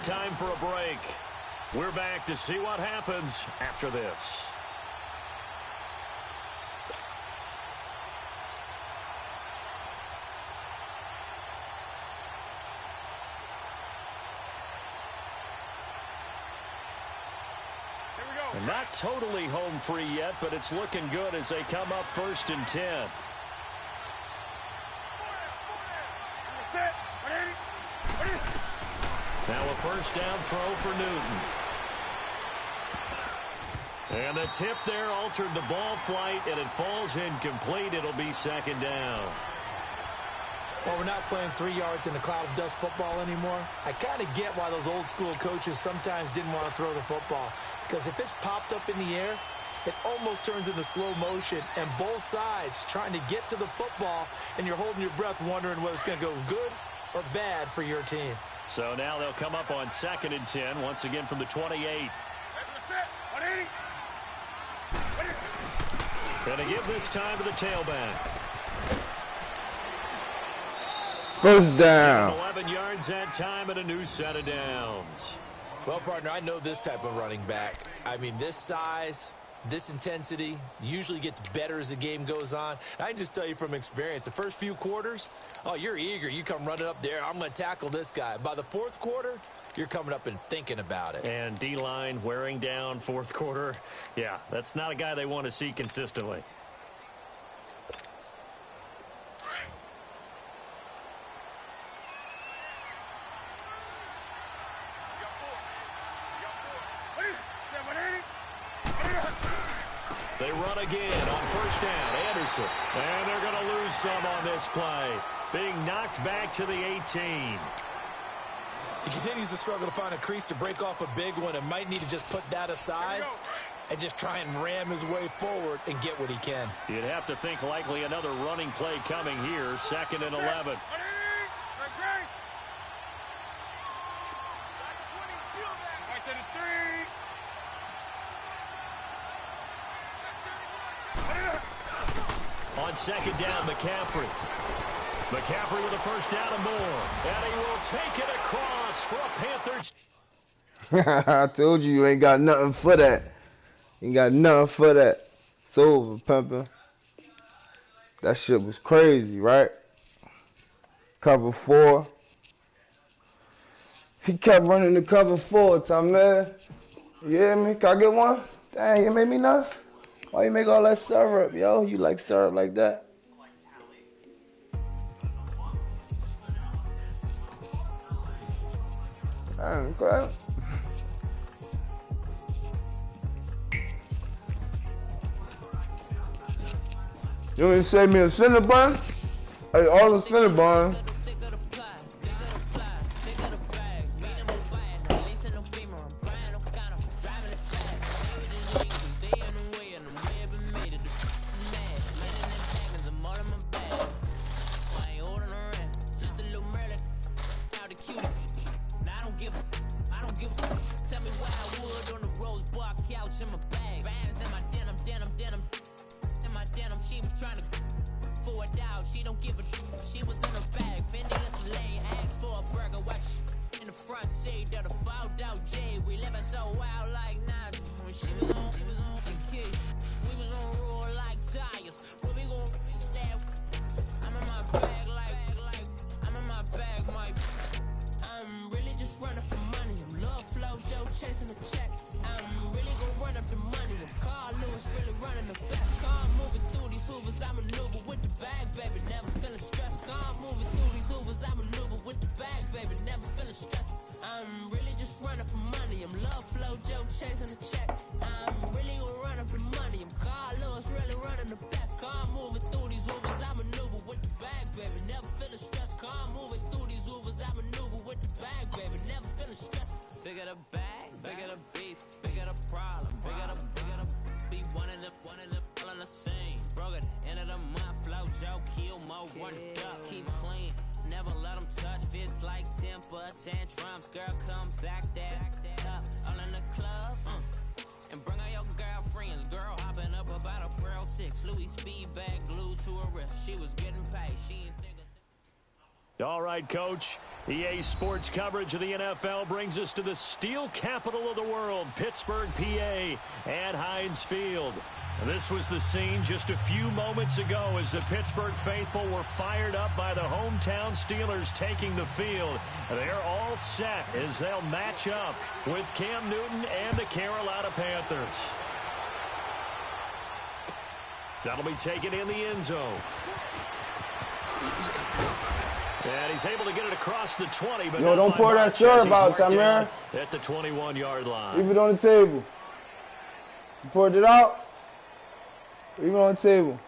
Time for a break. We're back to see what happens after this. And not totally home free yet, but it's looking good as they come up 1st and 10. Now a first down throw for Newton. And the tip there altered the ball flight, and it falls incomplete. It'll be second down. Well, we're not playing 3 yards in a cloud of dust football anymore. I kind of get why those old school coaches sometimes didn't want to throw the football. Because if it's popped up in the air, it almost turns into slow motion, and both sides trying to get to the football, and you're holding your breath wondering whether it's going to go good or bad for your team. So now they'll come up on 2nd and 10, once again from the 28. Going to give this time to the tailback. First down. 11 yards that time and a new set of downs. Well, partner, I know this type of running back. I mean, this size, this intensity usually gets better as the game goes on. I can just tell you from experience, the first few quarters, oh, you're eager. You come running up there, I'm going to tackle this guy. By the 4th quarter, you're coming up and thinking about it. And D-line wearing down 4th quarter. Yeah, that's not a guy they want to see consistently. They run again on 1st down. Anderson. And they're going to lose some on this play. Being knocked back to the 18. He continues to struggle to find a crease to break off a big one and might need to just put that aside and just try and ram his way forward and get what he can. You'd have to think likely another running play coming here. 2nd and 11. On 2nd down, McCaffrey. McCaffrey with a 1st down and more. And he will take it across for a Panthers. I told you ain't got nothing for that. You ain't got nothing for that. It's over, Pimpin'. That shit was crazy, right? Cover 4. He kept running the cover 4, Tom, man. You hear me? Can I get one? Dang, you made me enough? Why you make all that syrup, yo? You like syrup like that? Okay. You want me to save me a Cinnabon? Hey, all the Cinnabon. Tantrums, girl, come back there. All in the club, and bring all your girlfriends. Girl hopping up about a Pearl 6. Louis speed bag glued to her wrist. She was getting paid. She ain't thinking. All right, Coach. EA Sports coverage of the NFL brings us to the steel capital of the world, Pittsburgh, PA, at Heinz Field. This was the scene just a few moments ago as the Pittsburgh faithful were fired up by the hometown Steelers taking the field. They're all set as they'll match up with Cam Newton and the Carolina Panthers. That'll be taken in the end zone. And he's able to get it across the 20. But yo, don't pour that syrup out, Tamir. At the 21-yard line. Leave it on the table. You poured it out? Leave it on the table.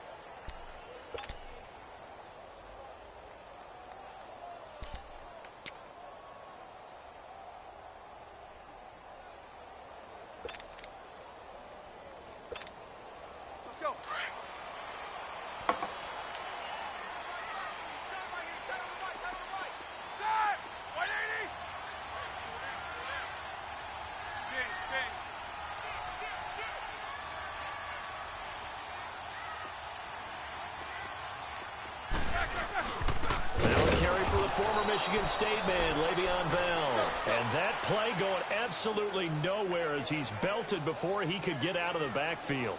former Michigan State man, Le'Veon Bell. And that play going absolutely nowhere as he's belted before he could get out of the backfield.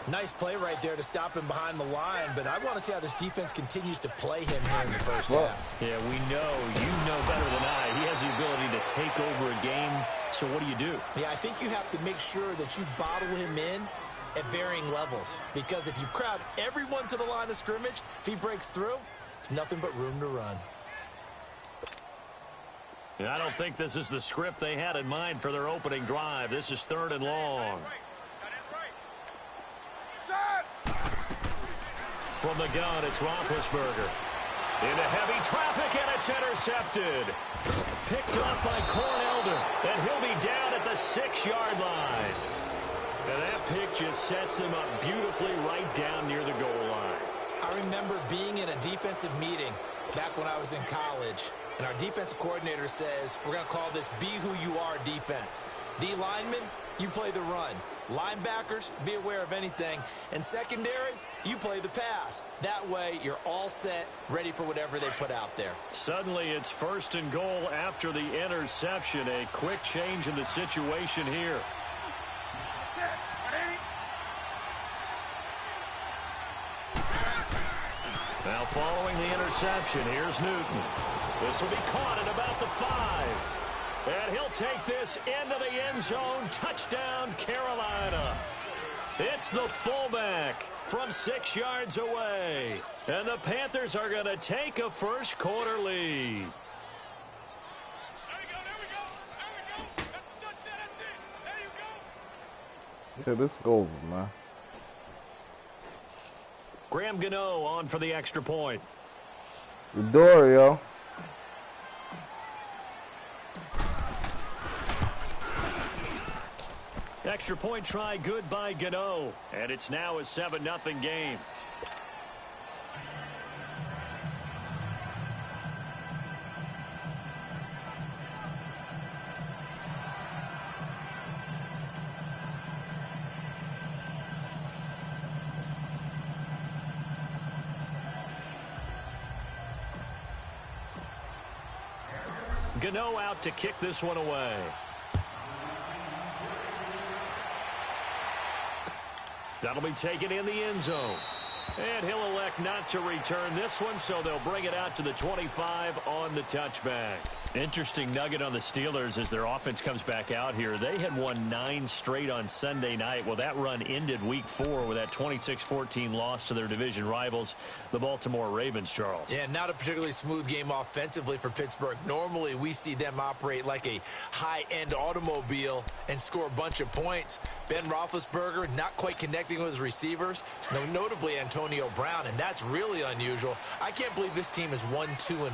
Nice play right there to stop him behind the line, but I want to see how this defense continues to play him here in the first half. Yeah, we know. You know better than I. He has the ability to take over a game, so what do? Yeah, I think you have to make sure that you bottle him in at varying levels, because if you crowd everyone to the line of scrimmage, if he breaks through, it's nothing but room to run. And I don't think this is the script they had in mind for their opening drive. This is 3rd and long. From the gun, it's Roethlisberger. Into heavy traffic, and it's intercepted. Picked up by Cornelder, and he'll be down at the 6-yard line. And that pick just sets him up beautifully right down near the goal line. I remember being in a defensive meeting back when I was in college, and our defensive coordinator says, we're going to call this Be Who You Are defense. D linemen, you play the run. Linebackers, be aware of anything. And secondary, you play the pass. That way, you're all set, ready for whatever they put out there. Suddenly, it's 1st and goal after the interception. A quick change in the situation here. Now following the interception, here's Newton. This will be caught at about the 5. And he'll take this into the end zone. Touchdown, Carolina. It's the fullback from 6 yards away. And the Panthers are going to take a first-quarter lead. Yeah, this is over, man. Graham Gano on for the extra point. The door, yo. Extra point try good by Gano. And it's now a 7-0 game. Gano out to kick this one away. That'll be taken in the end zone. And he'll elect not to return this one, so they'll bring it out to the 25 on the touchback. Interesting nugget on the Steelers as their offense comes back out here. They had won 9 straight on Sunday night. Well, that run ended week 4 with that 26-14 loss to their division rivals, the Baltimore Ravens, Charles. Yeah, not a particularly smooth game offensively for Pittsburgh. Normally, we see them operate like a high-end automobile and score a bunch of points. Ben Roethlisberger not quite connecting with his receivers, notably Antonio Brown, and that's really unusual. I can't believe this team is 1-2-1.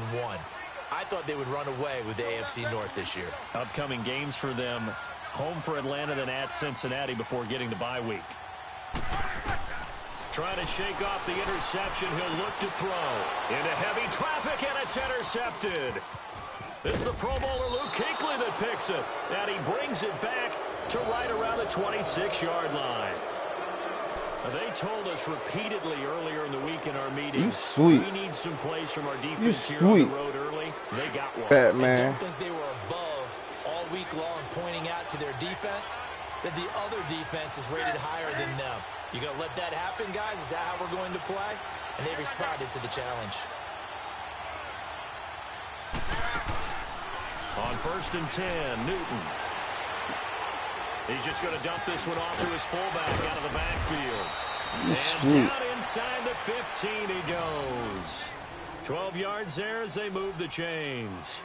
I thought they would run away with the AFC North this year. Upcoming games for them, home for Atlanta, then at Cincinnati before getting the bye week. Trying to shake off the interception. He'll look to throw. Into heavy traffic, and it's intercepted. It's the Pro Bowler Luke Kuechly that picks it. And he brings it back to right around the 26-yard line. They told us repeatedly earlier in the week in our meetings, we need some plays from our defense here on the road early. They got one. Batman. I don't think they were above all week long pointing out to their defense that the other defense is rated higher than them. You going to let that happen, guys? Is that how we're going to play? And they responded to the challenge. On 1st and 10, Newton. He's just going to dump this one off to his fullback out of the backfield. And down inside the 15 he goes. 12 yards there as they move the chains.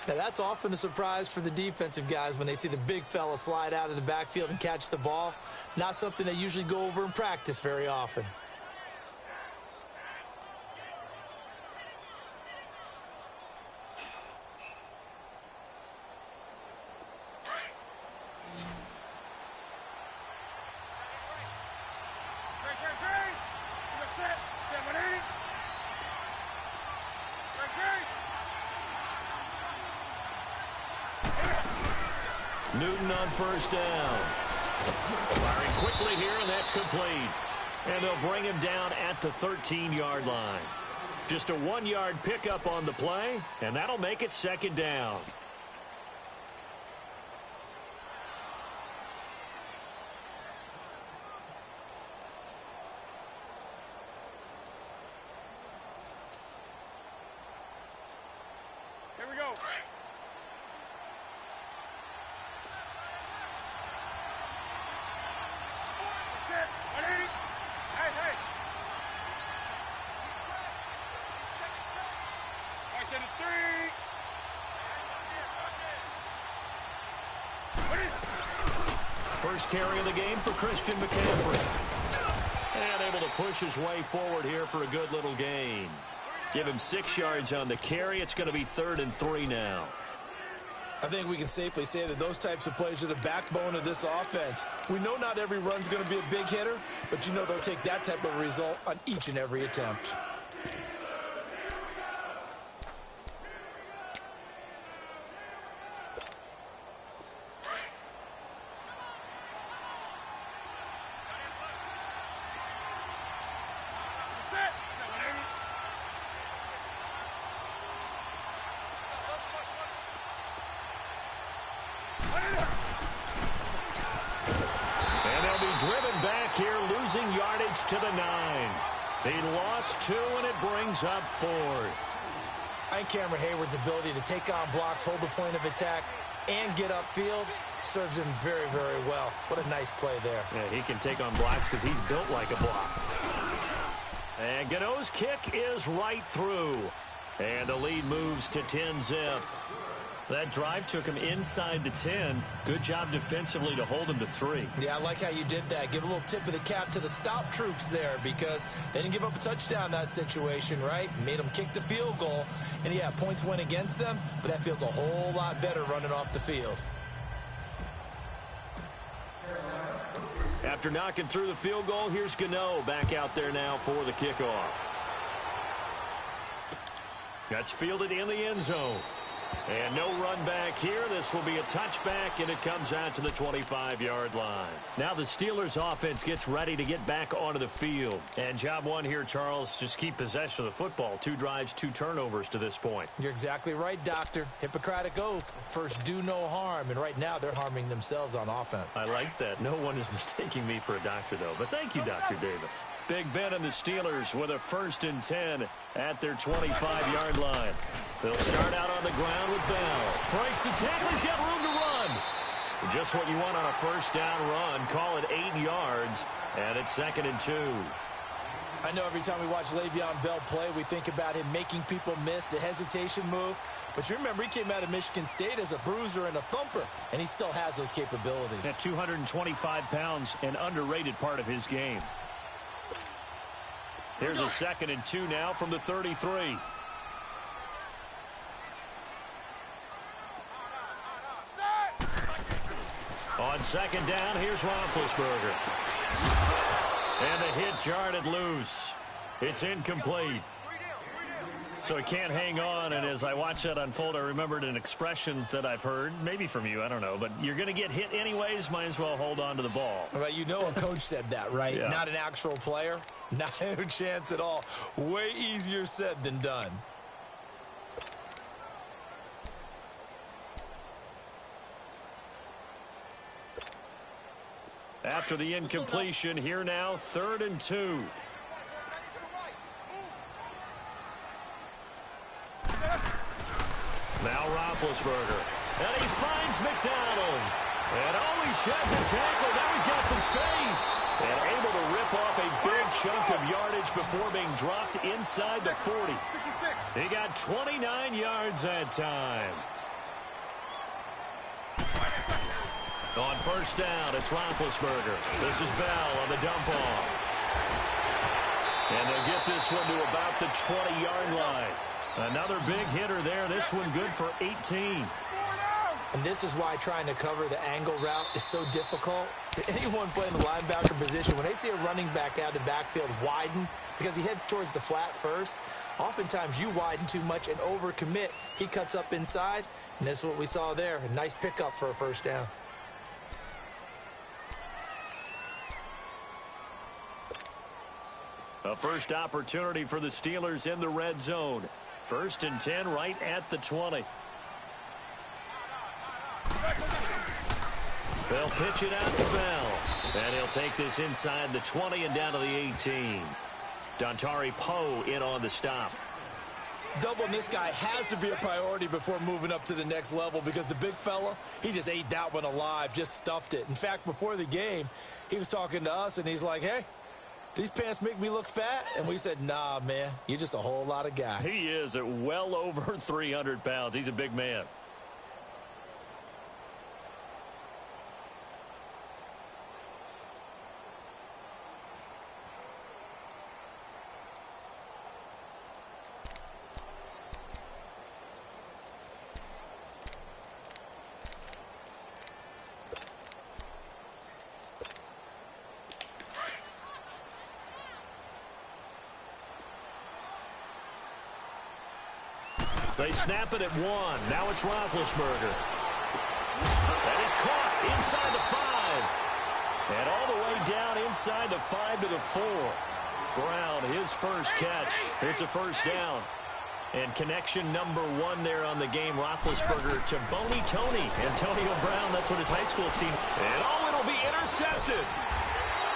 Now that's often a surprise for the defensive guys when they see the big fella slide out of the backfield and catch the ball. Not something they usually go over in practice very often. Newton on 1st down. Firing quickly here, and that's complete. And they'll bring him down at the 13-yard line. Just a 1-yard pickup on the play, and that'll make it second down. Here we go. That's it. 180. Hey. Right to the 3. First carry of the game for Christian McCaffrey. And able to push his way forward here for a good little gain. Give him 6 yards on the carry. It's going to be 3rd and 3 now. I think we can safely say that those types of plays are the backbone of this offense. We know not every run's going to be a big hitter, but you know they'll take that type of result on each and every attempt. And they'll be driven back here, losing yardage to the 9. They lost 2, and it brings up 4th. I think Cameron Hayward's ability to take on blocks, hold the point of attack, and get upfield serves him very, very well. What a nice play there. Yeah, he can take on blocks because he's built like a block. And Gano's kick is right through. And the lead moves to 10-zip. That drive took him inside the 10. Good job defensively to hold him to 3. Yeah, I like how you did that. Give a little tip of the cap to the stop troops there because they didn't give up a touchdown in that situation, right? Made them kick the field goal. And, yeah, points went against them, but that feels a whole lot better running off the field. After knocking through the field goal, here's Gano back out there now for the kickoff. That's fielded in the end zone. And no run back here. This will be a touchback, and it comes out to the 25-yard line. Now the Steelers' offense gets ready to get back onto the field. And job one here, Charles, just keep possession of the football. 2 drives, 2 turnovers to this point. You're exactly right, Doctor. Hippocratic oath. First, do no harm. And right now, they're harming themselves on offense. I like that. No one is mistaking me for a doctor, though. But thank you, Dr. Davis. Big Ben and the Steelers with a 1st and 10 at their 25-yard line. They'll start out on the ground with Bell. Breaks the tackle. He's got room to run. Just what you want on a 1st down run. Call it 8 yards, and it's 2nd and 2. I know every time we watch Le'Veon Bell play, we think about him making people miss the hesitation move. But you remember, he came out of Michigan State as a bruiser and a thumper, and he still has those capabilities. At 225 pounds, an underrated part of his game. Here's a 2nd and 2 now from the 33. On 2nd down, here's Roethlisberger. And the hit jarred it loose. It's incomplete. So he can't hang on, and as I watch that unfold, I remembered an expression that I've heard, maybe from you, I don't know, but you're going to get hit anyways, might as well hold on to the ball. Well, you know a coach said that, right? Yeah. Not an actual player. Not a chance at all. Way easier said than done. After the incompletion, here now, 3rd and 2. Now Roethlisberger. And he finds McDonald. And oh, he sheds a tackle. Now he's got some space. And able to rip off a big chunk of yardage before being dropped inside the 40. He got 29 yards that time. On 1st down, it's Roethlisberger. This is Bell on the dump off. And they'll get this one to about the 20-yard line. Another big hitter there. This one good for 18. And this is why trying to cover the angle route is so difficult. Anyone playing the linebacker position, when they see a running back out of the backfield widen because he heads towards the flat first, oftentimes you widen too much and overcommit. He cuts up inside, and this is what we saw there. A nice pickup for a 1st down. A first opportunity for the Steelers in the red zone. 1st and 10 right at the 20. They'll pitch it out to Bell. And he'll take this inside the 20 and down to the 18. Dontari Poe in on the stop. Doubling this guy has to be a priority before moving up to the next level because the big fella, he just ate that one alive, just stuffed it. In fact, before the game, he was talking to us, and he's like, hey, these pants make me look fat? And we said, nah, man, you're just a whole lot of guy. He is at well over 300 pounds. He's a big man. They snap it at 1. Now it's Roethlisberger. That is caught inside the 5. And all the way down inside the 5 to the 4. Brown, his first catch. It's a first down. And connection number 1 there on the game. Roethlisberger to Boney Tony. Antonio Brown, that's what his high school team. And it'll be intercepted.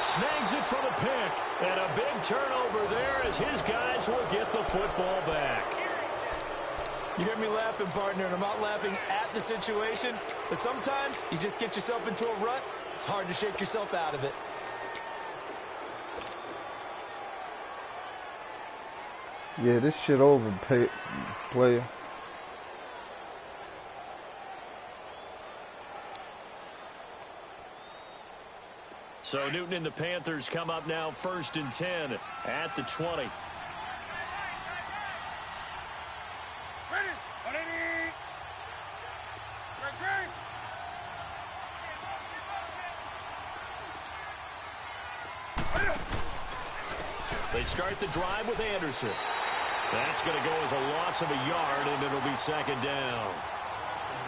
Snags it for the pick. And a big turnover there as his guys will get the football back. You hear me laughing, partner, and I'm not laughing at the situation, but sometimes you just get yourself into a rut. It's hard to shake yourself out of it. Yeah, this shit over, player. So Newton and the Panthers come up now 1st and 10 at the 20. They start the drive with Anderson. That's going to go as a loss of a yard, and it'll be 2nd down.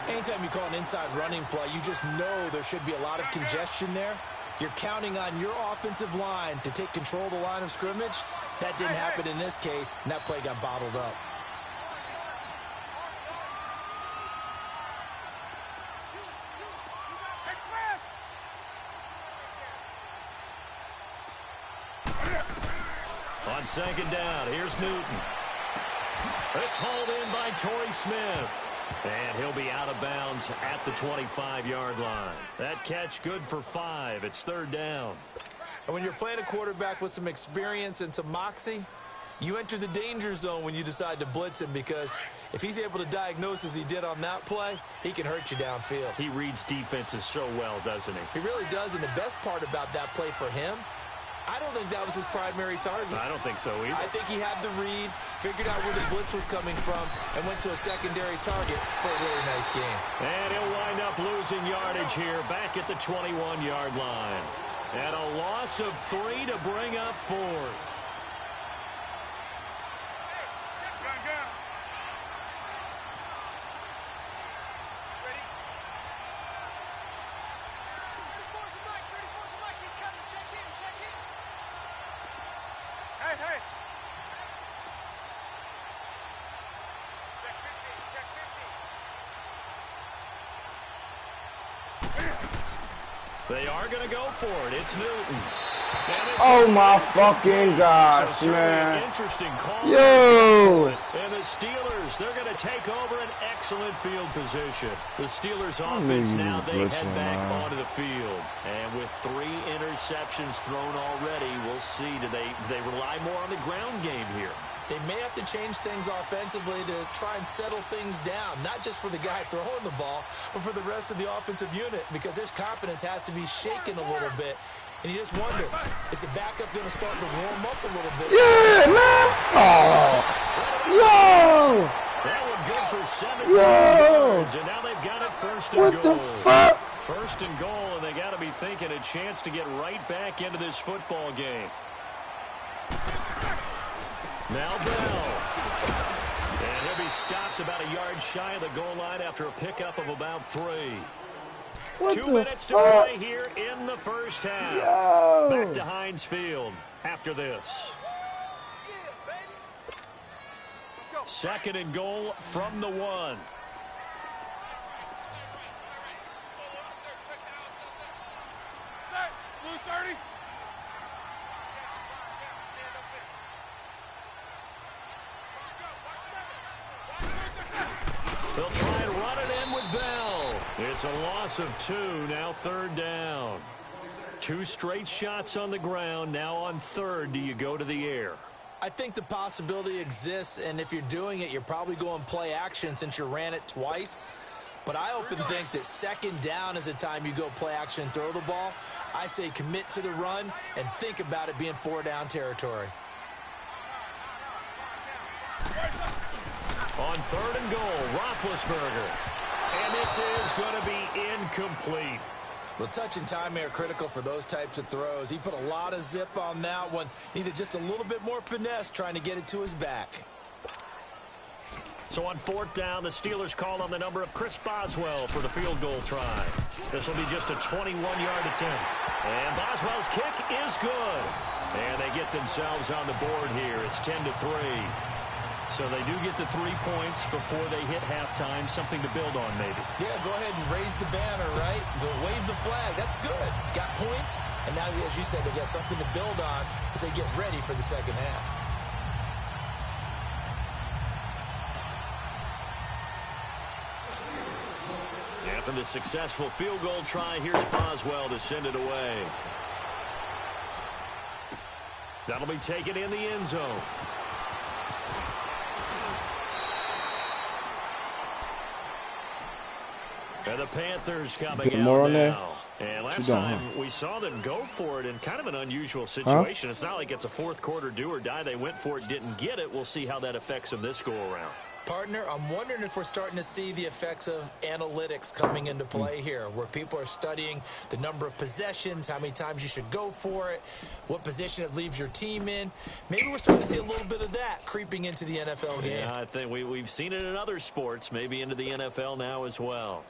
Anytime you call an inside running play, you just know there should be a lot of congestion there. You're counting on your offensive line to take control of the line of scrimmage. That didn't happen in this case, and that play got bottled up. On 2nd down, here's Newton. It's hauled in by Torrey Smith. And he'll be out of bounds at the 25-yard line. That catch good for 5. It's 3rd down. And when you're playing a quarterback with some experience and some moxie, you enter the danger zone when you decide to blitz him, because if he's able to diagnose as he did on that play, he can hurt you downfield. He reads defenses so well, doesn't he? He really does, and the best part about that play for him, I don't think that was his primary target. I don't think so either. I think he had the read, figured out where the blitz was coming from, and went to a secondary target for a really nice game. And he'll wind up losing yardage here back at the 21-yard line. And a loss of 3 to bring up 4. They are going to go for it. It's Newton. Oh my fucking gosh, man. Interesting call. Yo! And the Steelers, they're going to take over an excellent field position. The Steelers offense now, they head back onto the field. And with 3 interceptions thrown already, we'll see. Do they rely more on the ground game here? They may have to change things offensively to try and settle things down, not just for the guy throwing the ball, but for the rest of the offensive unit, because their confidence has to be shaken a little bit. And you just wonder, is the backup going to start to warm up a little bit? Yeah, man! Oh! Yo! That one good for 17 yards, and now they've got it 1st and what goal. The fuck? 1st and goal, and they got to be thinking a chance to get right back into this football game. Now Bell. And he'll be stopped about a yard shy of the goal line after a pickup of about 3. What 2 the minutes to fuck? play here in the first half. Yo. Back to Heinz Field after this. Second and goal from the 1. Blue 30. They'll try and run it in with Bell. It's a loss of 2, now third down. 2 straight shots on the ground. Now on third, do you go to the air? I think the possibility exists, and if you're doing it, you're probably going play action since you ran it twice. But I often think that second down is a time you go play action and throw the ball. I say commit to the run and think about it being 4-down territory. On third and goal, Roethlisberger. And this is going to be incomplete. Well, touch and timing are critical for those types of throws. He put a lot of zip on that one. Needed just a little bit more finesse trying to get it to his back. So on fourth down, the Steelers call on the number of Chris Boswell for the field goal try. This will be just a 21-yard attempt. And Boswell's kick is good. And they get themselves on the board here. It's 10-3. So they do get the 3 points before they hit halftime. Something to build on, maybe. Yeah, go ahead and raise the banner, right? Go wave the flag. That's good. Got points, and now, as you said, they got something to build on as they get ready for the second half. After the successful field goal try, here's Boswell to send it away. That'll be taken in the end zone. And the Panthers coming out now. And last time we saw them go for it in kind of an unusual situation. It's not like it's a fourth quarter do or die. They went for it, didn't get it. We'll see how that affects them this go-around. Partner, I'm wondering if we're starting to see the effects of analytics coming into play here, where people are studying the number of possessions, how many times you should go for it, what position it leaves your team in. Maybe we're starting to see a little bit of that creeping into the NFL game. Yeah, I think we've seen it in other sports, maybe into the NFL now as well.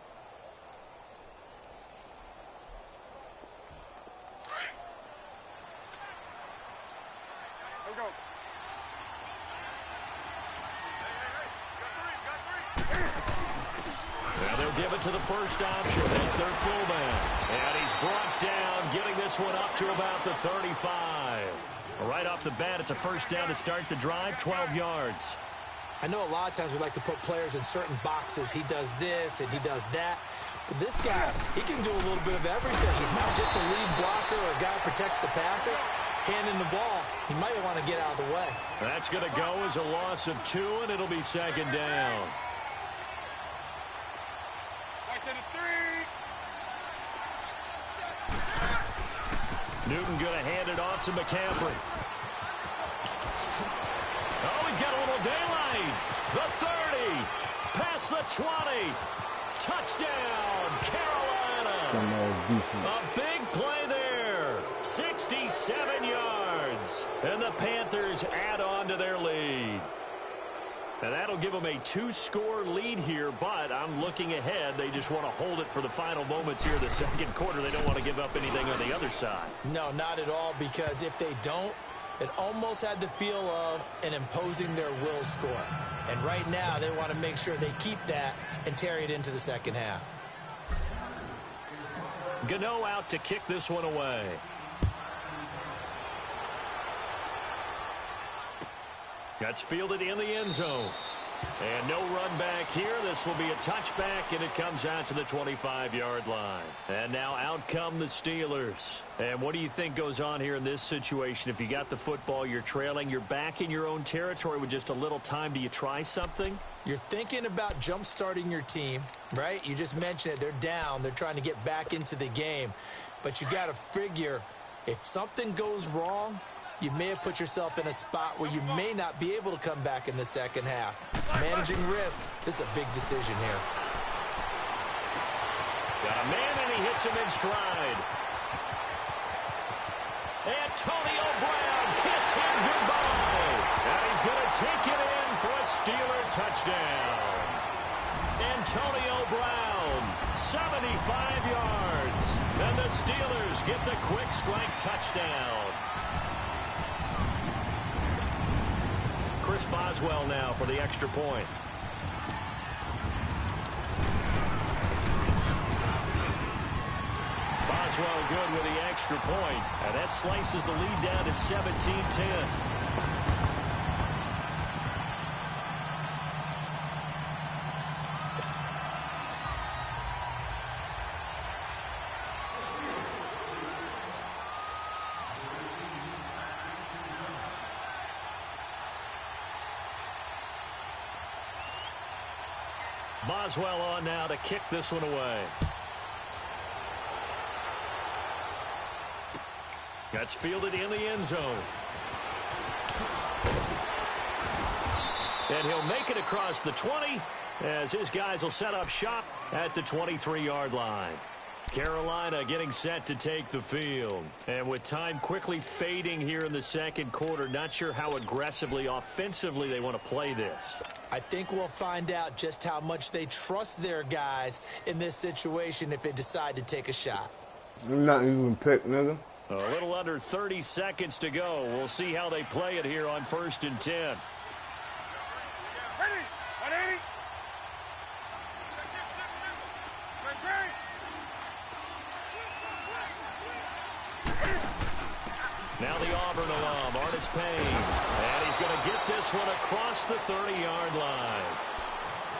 Give it to the first option. It's their fullback. And he's brought down, getting this one up to about the 35. Right off the bat, it's a first down to start the drive, 12 yards. I know a lot of times we like to put players in certain boxes. He does this and he does that. But this guy, he can do a little bit of everything. He's not just a lead blocker or a guy who protects the passer. Handing the ball, he might want to get out of the way. That's going to go as a loss of 2, and it'll be second down. Newton going to hand it off to McCaffrey. Oh, he's got a little daylight. The 30. Past the 20. Touchdown, Carolina. A big play there. 67 yards. And the Panthers add on to their lead. And that'll give them a 2-score lead here, but I'm looking ahead. They just want to hold it for the final moments here in the second quarter. They don't want to give up anything on the other side. No, not at all, because if they don't, it almost had the feel of an imposing their will score. And right now, they want to make sure they keep that and carry it into the second half. Gano out to kick this one away. That's fielded in the end zone. And no run back here. This will be a touchback, and it comes out to the 25-yard line. And now out come the Steelers. And what do you think goes on here in this situation? If you got the football, you're trailing, you're back in your own territory with just a little time. Do you try something? You're thinking about jump-starting your team, right? You just mentioned it. They're down. They're trying to get back into the game. But you got to figure if something goes wrong, you may have put yourself in a spot where you may not be able to come back in the second half. Managing risk, this is a big decision here. Got a man, and he hits him in stride. Antonio Brown, kiss him goodbye. And he's going to take it in for a Steeler touchdown. Antonio Brown, 75 yards. And the Steelers get the quick strike touchdown. Here's Boswell now for the extra point. Boswell good with the extra point, and that slices the lead down to 17-10. Boswell on now to kick this one away. That's fielded in the end zone. And he'll make it across the 20 as his guys will set up shop at the 23-yard line. Carolina getting set to take the field. And with time quickly fading here in the second quarter, not sure how aggressively, offensively they want to play this. I think we'll find out just how much they trust their guys in this situation if they decide to take a shot. I'm not using pick, nigga. A little under 30 seconds to go. We'll see how they play it here on 1st and 10. Ready? 180. Now the Auburn alum, Artis Payne. And he's going to get this one across the 30-yard line.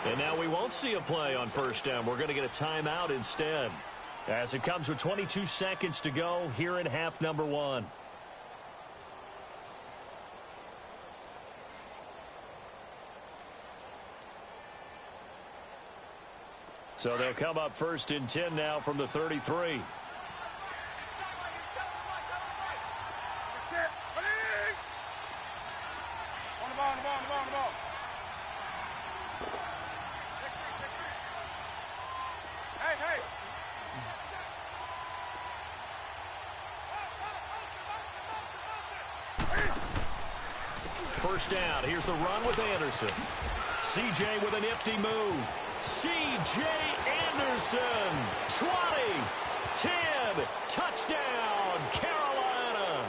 And now we won't see a play on 1st down. We're going to get a timeout instead, as it comes with 22 seconds to go here in half number 1. So they'll come up 1st and 10 now from the 33. First down. Here's the run with Anderson. C.J. with a nifty move. C.J. Anderson. 20, 10, touchdown, Carolina.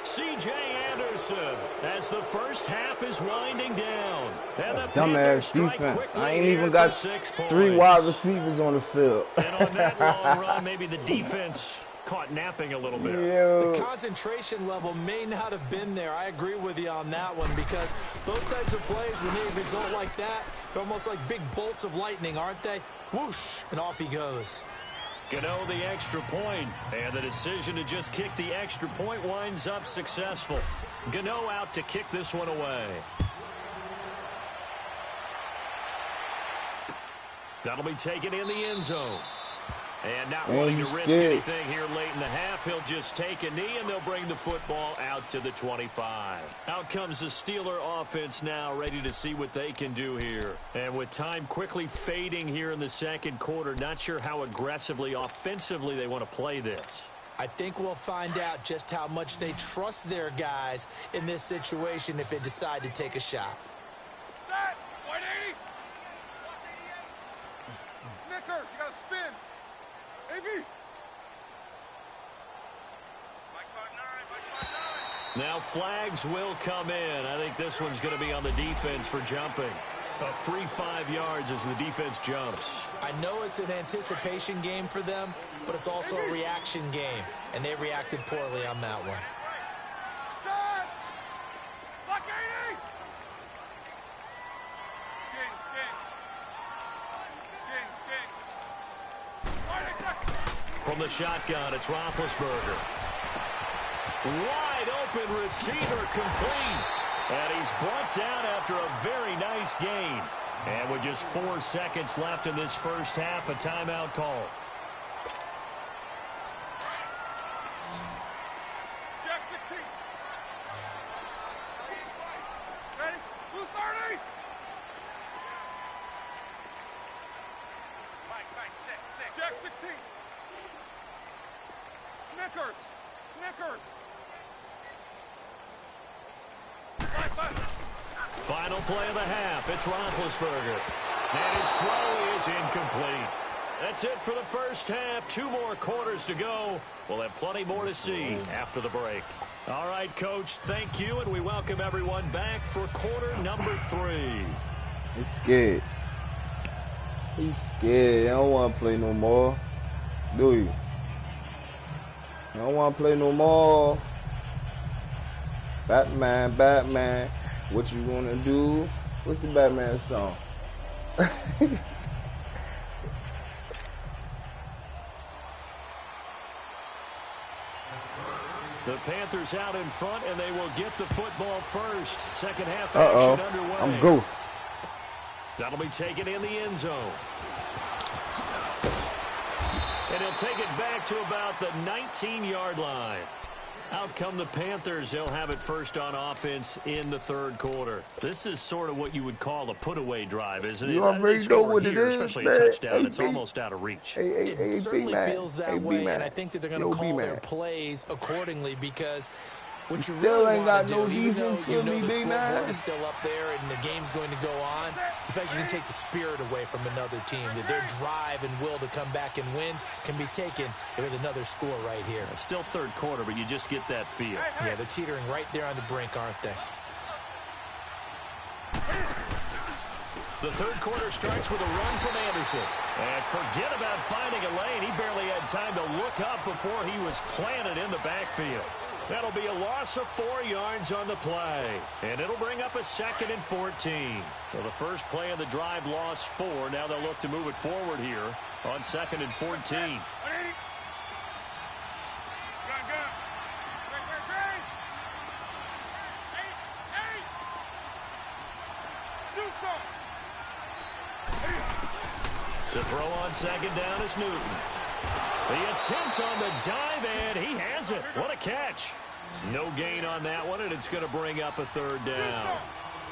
C.J. Anderson as the first half is winding down. And the dumbass defense. I ain't even got 3 wide receivers on the field. And on that long run, maybe the defense caught napping a little bit. The concentration level may not have been there. I agree with you on that one, because those types of plays, when they result like that, they're almost like big bolts of lightning, aren't they? Whoosh, and off he goes. Gano the extra point, and the decision to just kick the extra point winds up successful. Gano out to kick this one away. That'll be taken in the end zone. And not wanting to risk anything here late in the half, he'll just take a knee, and they'll bring the football out to the 25. Out comes the Steeler offense now, ready to see what they can do here. And with time quickly fading here in the second quarter, not sure how aggressively, offensively they want to play this. I think we'll find out just how much they trust their guys in this situation if they decide to take a shot. Set. 180. Snickers, you got to spin. AB. Now flags will come in. I think this one's going to be on the defense for jumping. A free 5 yards as the defense jumps. I know it's an anticipation game for them, but it's also a reaction game, and they reacted poorly on that one. Set. Lock 80. From the shotgun, it's Roethlisberger. Wide open receiver, complete. And he's brought down after a very nice gain. And with just 4 seconds left in this first half, a timeout call. Jack 16. Ready? Blue 30. Mike, check. Jack 16. Snickers. Final play of the half. It's Roethlisberger. And his throw is incomplete. That's it for the first half. 2 more quarters to go. We'll have plenty more to see after the break. All right, Coach, thank you, and we welcome everyone back for quarter number 3. He's scared. He's scared. I don't want to play no more. Do you? I don't want to play no more. Batman, Batman. What you gonna do? What's the Batman song? The Panthers out in front, and they will get the football first. Second half action underway. I'm Ghost. That'll be taken in the end zone. And he'll take it back to about the 19-yard line. Out come the Panthers. They'll have it first on offense in the third quarter. This is sort of what you would call a put-away drive, isn't it? You already know what it is, especially man. a touchdown. Hey, it's almost out of reach. It certainly feels that way, and I think that they're going to call their B-man. plays accordingly because what you Still really ain't want got to no do, even though defense you for know me, the big scoreboard man. is still up there and the game's going to go on, in fact, you can take the spirit away from another team. That their drive and will to come back and win can be taken with another score right here. Still third quarter, but you just get that feel. Yeah, they're teetering right there on the brink, aren't they? The third quarter starts with a run from Anderson. And forget about finding a lane. He barely had time to look up before he was planted in the backfield. That'll be a loss of 4 yards on the play. And it'll bring up a 2nd and 14. So the first play of the drive lost 4. Now they'll look to move it forward here on 2nd and 14. To throw on 2nd down is Newton. The attempt on the dive, and he has it. What a catch. No gain on that one, and it's going to bring up a 3rd down.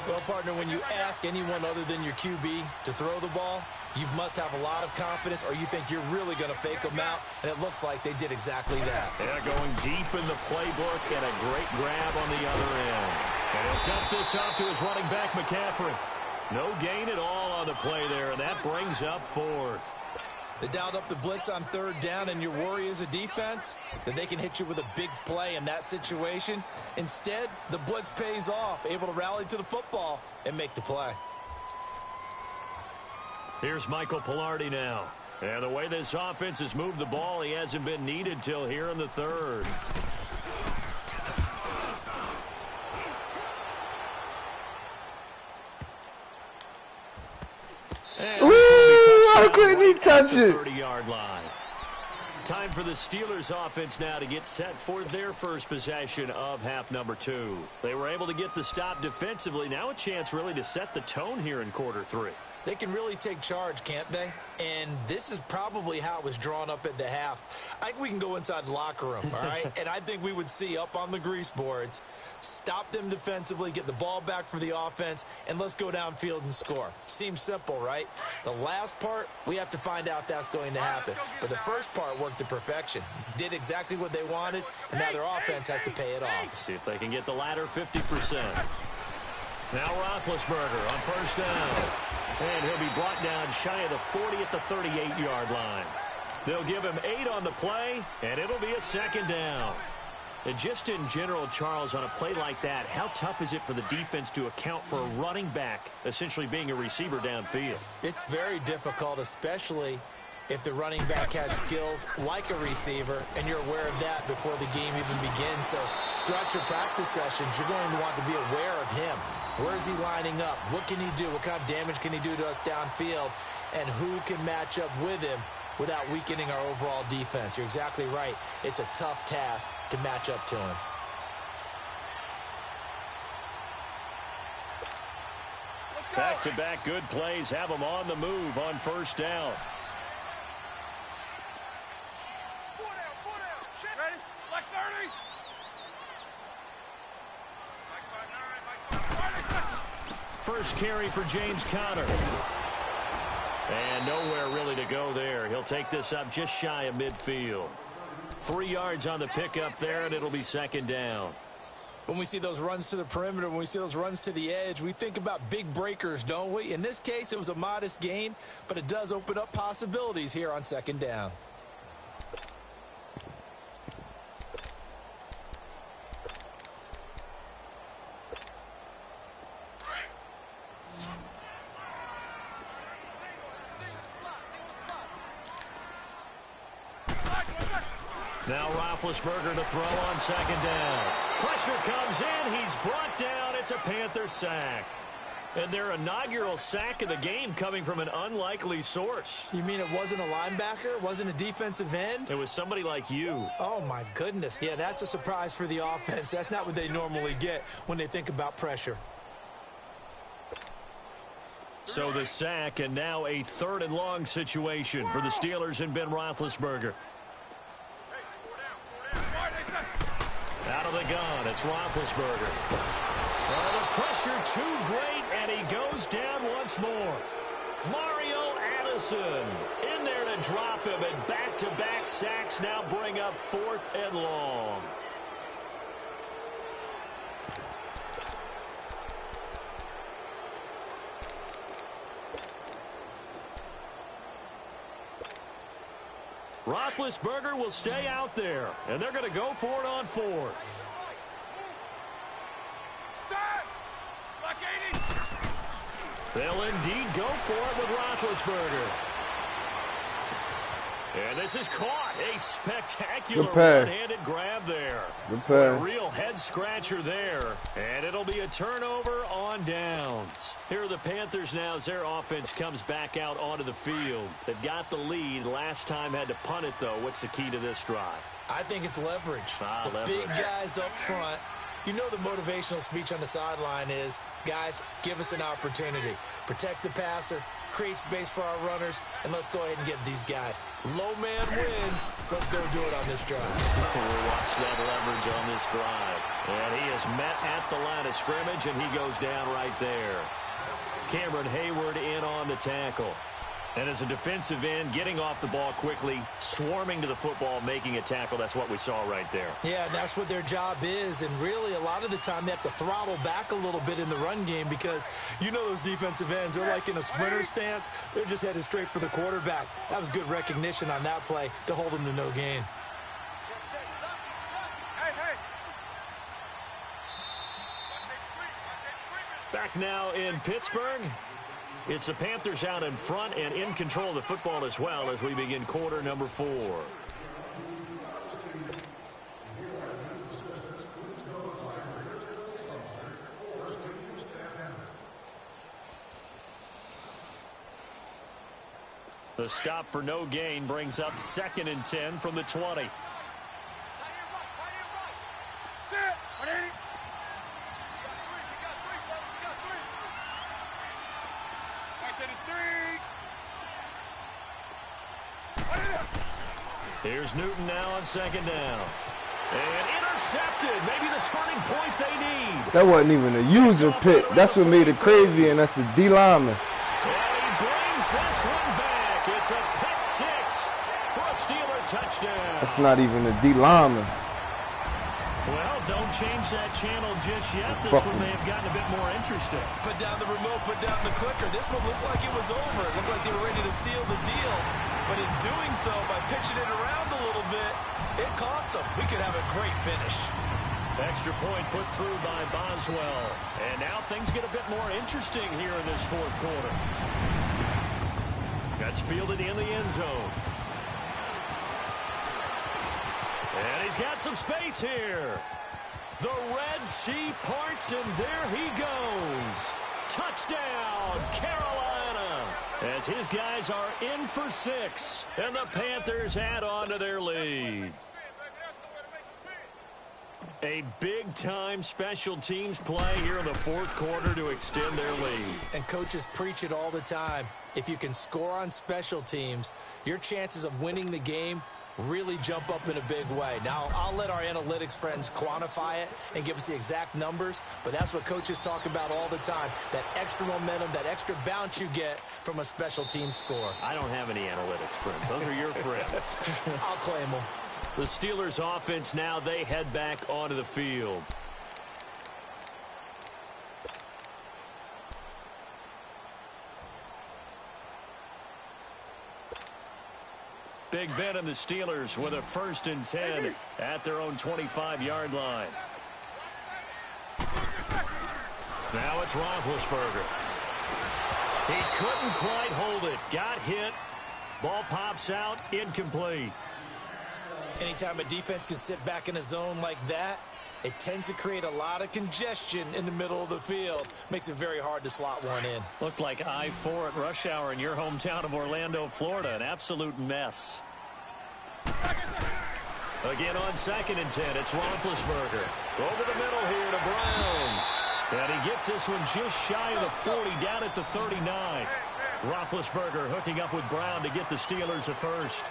Well, partner, when you ask anyone other than your QB to throw the ball, you must have a lot of confidence, or you think you're really going to fake them out, and it looks like they did exactly that. Yeah, going deep in the playbook, and a great grab on the other end. And he'll dump this off to his running back, McCaffrey. No gain at all on the play there, and that brings up 4th. They dialed up the blitz on 3rd down, and your worry as a defense that they can hit you with a big play in that situation. Instead, the blitz pays off, able to rally to the football and make the play. Here's Michael Pilardi now. And the way this offense has moved the ball, he hasn't been needed till here in the 3rd. How couldn't he touch it? 30-yard line. Time for the Steelers offense now to get set for their first possession of half number 2. They were able to get the stop defensively. Now a chance really to set the tone here in quarter 3. They can really take charge, can't they? And this is probably how it was drawn up at the half. I think we can go inside the locker room, all right? And I think we would see up on the grease boards, stop them defensively, get the ball back for the offense, and let's go downfield and score. Seems simple, right? The last part, we have to find out that's going to happen. But the first part worked to perfection. Did exactly what they wanted, and now their offense has to pay it off. See if they can get the latter 50%. Now Roethlisberger on 1st down. And he'll be brought down shy of the 40 at the 38-yard line. They'll give him 8 on the play, and it'll be a 2nd down. And just in general, Charles, on a play like that, how tough is it for the defense to account for a running back essentially being a receiver downfield? It's very difficult, especially if the running back has skills like a receiver, and you're aware of that before the game even begins. So throughout your practice sessions, you're going to want to be aware of him. Where is he lining up? What can he do? What kind of damage can he do to us downfield? And who can match up with him without weakening our overall defense? You're exactly right. It's a tough task to match up to him. Back-to-back good plays have them on the move on 1st down. Ready? Like 30. First carry for James Conner. And nowhere really to go there. He'll take this up just shy of midfield. 3 yards on the pickup there, and it'll be 2nd down. When we see those runs to the perimeter, when we see those runs to the edge, we think about big breakers, don't we? In this case, it was a modest gain, but it does open up possibilities here on second down. Now Roethlisberger to throw on second down. Pressure comes in. He's brought down. It's a Panther sack. And their inaugural sack of the game coming from an unlikely source. You mean it wasn't a linebacker? It wasn't a defensive end? It was somebody like you. Oh, my goodness. Yeah, that's a surprise for the offense. That's not what they normally get when they think about pressure. So the sack, and now a 3rd and long situation for the Steelers and Ben Roethlisberger. Out of the gun, it's Roethlisberger. The pressure too great, and he goes down once more. Mario Addison in there to drop him, and back-to-back sacks now bring up 4th and long. Roethlisberger will stay out there, and they're going to go for it on 4th. They'll indeed go for it with Roethlisberger. And this is caught. A spectacular one-handed grab there. A real head-scratcher there. And it'll be a turnover on downs. Here are the Panthers now as their offense comes back out onto the field. They've got the lead. Last time had to punt it, though. What's the key to this drive? I think it's leverage. Leverage. Big guys up front. You know the motivational speech on the sideline is, guys, give us an opportunity. Protect the passer, create space for our runners, and let's go ahead and get these guys. Low man wins. Let's go do it on this drive. We'll watch that leverage on this drive. And he is met at the line of scrimmage, and he goes down right there. Cameron Hayward in on the tackle. And as a defensive end, getting off the ball quickly, swarming to the football, making a tackle, that's what we saw right there. Yeah, that's what their job is. And really, a lot of the time, they have to throttle back a little bit in the run game because you know those defensive ends, they're like in a sprinter stance. They're just headed straight for the quarterback. That was good recognition on that play to hold them to no gain. Back now in Pittsburgh. It's the Panthers out in front and in control of the football as well as we begin quarter number 4. The stop for no gain brings up 2nd and 10 from the 20. Here's Newton now on 2nd down. And intercepted. Maybe the turning point they need. That wasn't even a user pick. That's what made it crazy, and that's a D lineman. And he brings this one back. It's a pick 6 for a Steeler touchdown. That's not even a D lineman. Well, don't change that channel just yet. This one may have gotten a bit more interesting. Put down the remote, put down the clicker. This one looked like it was over. It looked like they were ready to seal the deal. But in doing so, by pitching it around a little bit, it cost them. We could have a great finish. Extra point put through by Boswell. And now things get a bit more interesting here in this 4th quarter. That's fielded in the end zone. And he's got some space here. The Red Sea parts, and there he goes. Touchdown, Carolina. As his guys are in for 6, and the Panthers add on to their lead. A big-time special teams play here in the 4th quarter to extend their lead. And coaches preach it all the time. If you can score on special teams, your chances of winning the game really jump up in a big way. Now, I'll let our analytics friends quantify it and give us the exact numbers, but that's what coaches talk about all the time, that extra momentum, that extra bounce you get from a special team score. I don't have any analytics friends. Those are your friends. I'll claim them. The Steelers offense now, they head back onto the field. Big Ben and the Steelers with a 1st and 10 at their own 25-yard line. Now it's Roethlisberger. He couldn't quite hold it. Got hit. Ball pops out. Incomplete. Anytime a defense can sit back in a zone like that, it tends to create a lot of congestion in the middle of the field. Makes it very hard to slot one in. Looked like I-4 at rush hour in your hometown of Orlando, Florida. An absolute mess. Again on 2nd and 10, it's Roethlisberger. Over the middle here to Brown. And he gets this one just shy of the 40, down at the 39. Roethlisberger hooking up with Brown to get the Steelers a 1st.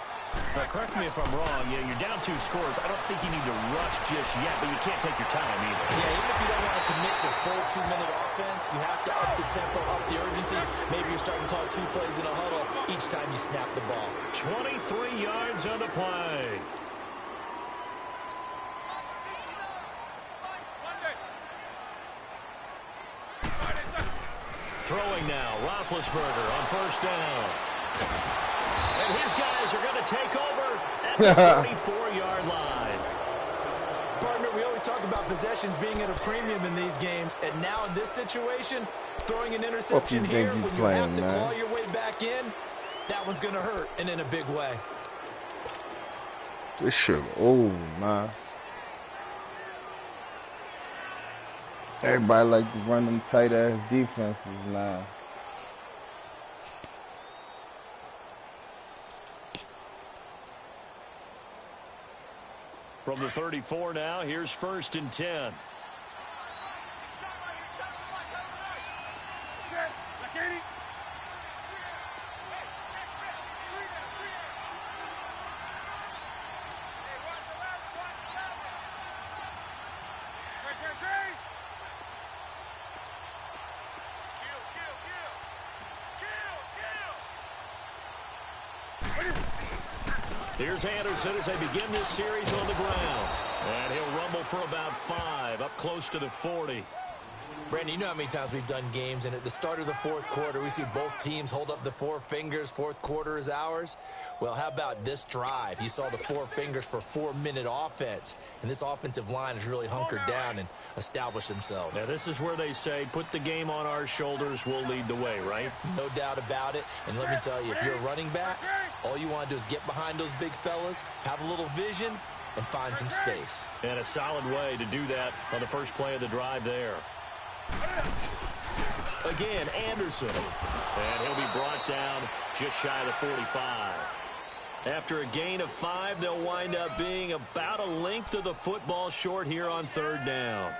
Now, correct me if I'm wrong. Yeah, you're down 2 scores. I don't think you need to rush just yet, but you can't take your time either. Yeah, even if you don't want to commit to full 2-minute offense, you have to up the tempo, up the urgency. Maybe you're starting to call 2 plays in a huddle each time you snap the ball. 23 yards on the play. Throwing now, Roethlisberger on 1st down. And his guys are going to take over at the 44-yard line. Partner, we always talk about possessions being at a premium in these games, and now in this situation, throwing an interception here when you have to claw your way back in, that one's going to hurt, and in a big way. This shit, oh, man. Everybody like to run them tight-ass defenses now. From the 34 now, here's 1st and 10. Here's Anderson as they begin this series on the ground. And he'll rumble for about 5, up close to the 40. Brandon, you know how many times we've done games, and at the start of the 4th quarter, we see both teams hold up the 4 fingers, 4th quarter is ours. Well, how about this drive? You saw the 4 fingers for 4-minute offense, and this offensive line has really hunkered down and established themselves. Now, this is where they say, put the game on our shoulders, we'll lead the way, right? No doubt about it, and let me tell you, if you're a running back, all you want to do is get behind those big fellas, have a little vision, and find some space. And a solid way to do that on the first play of the drive there. Again, Anderson. And he'll be brought down just shy of the 45. After a gain of 5, they'll wind up being about a length of the football short here on 3rd down.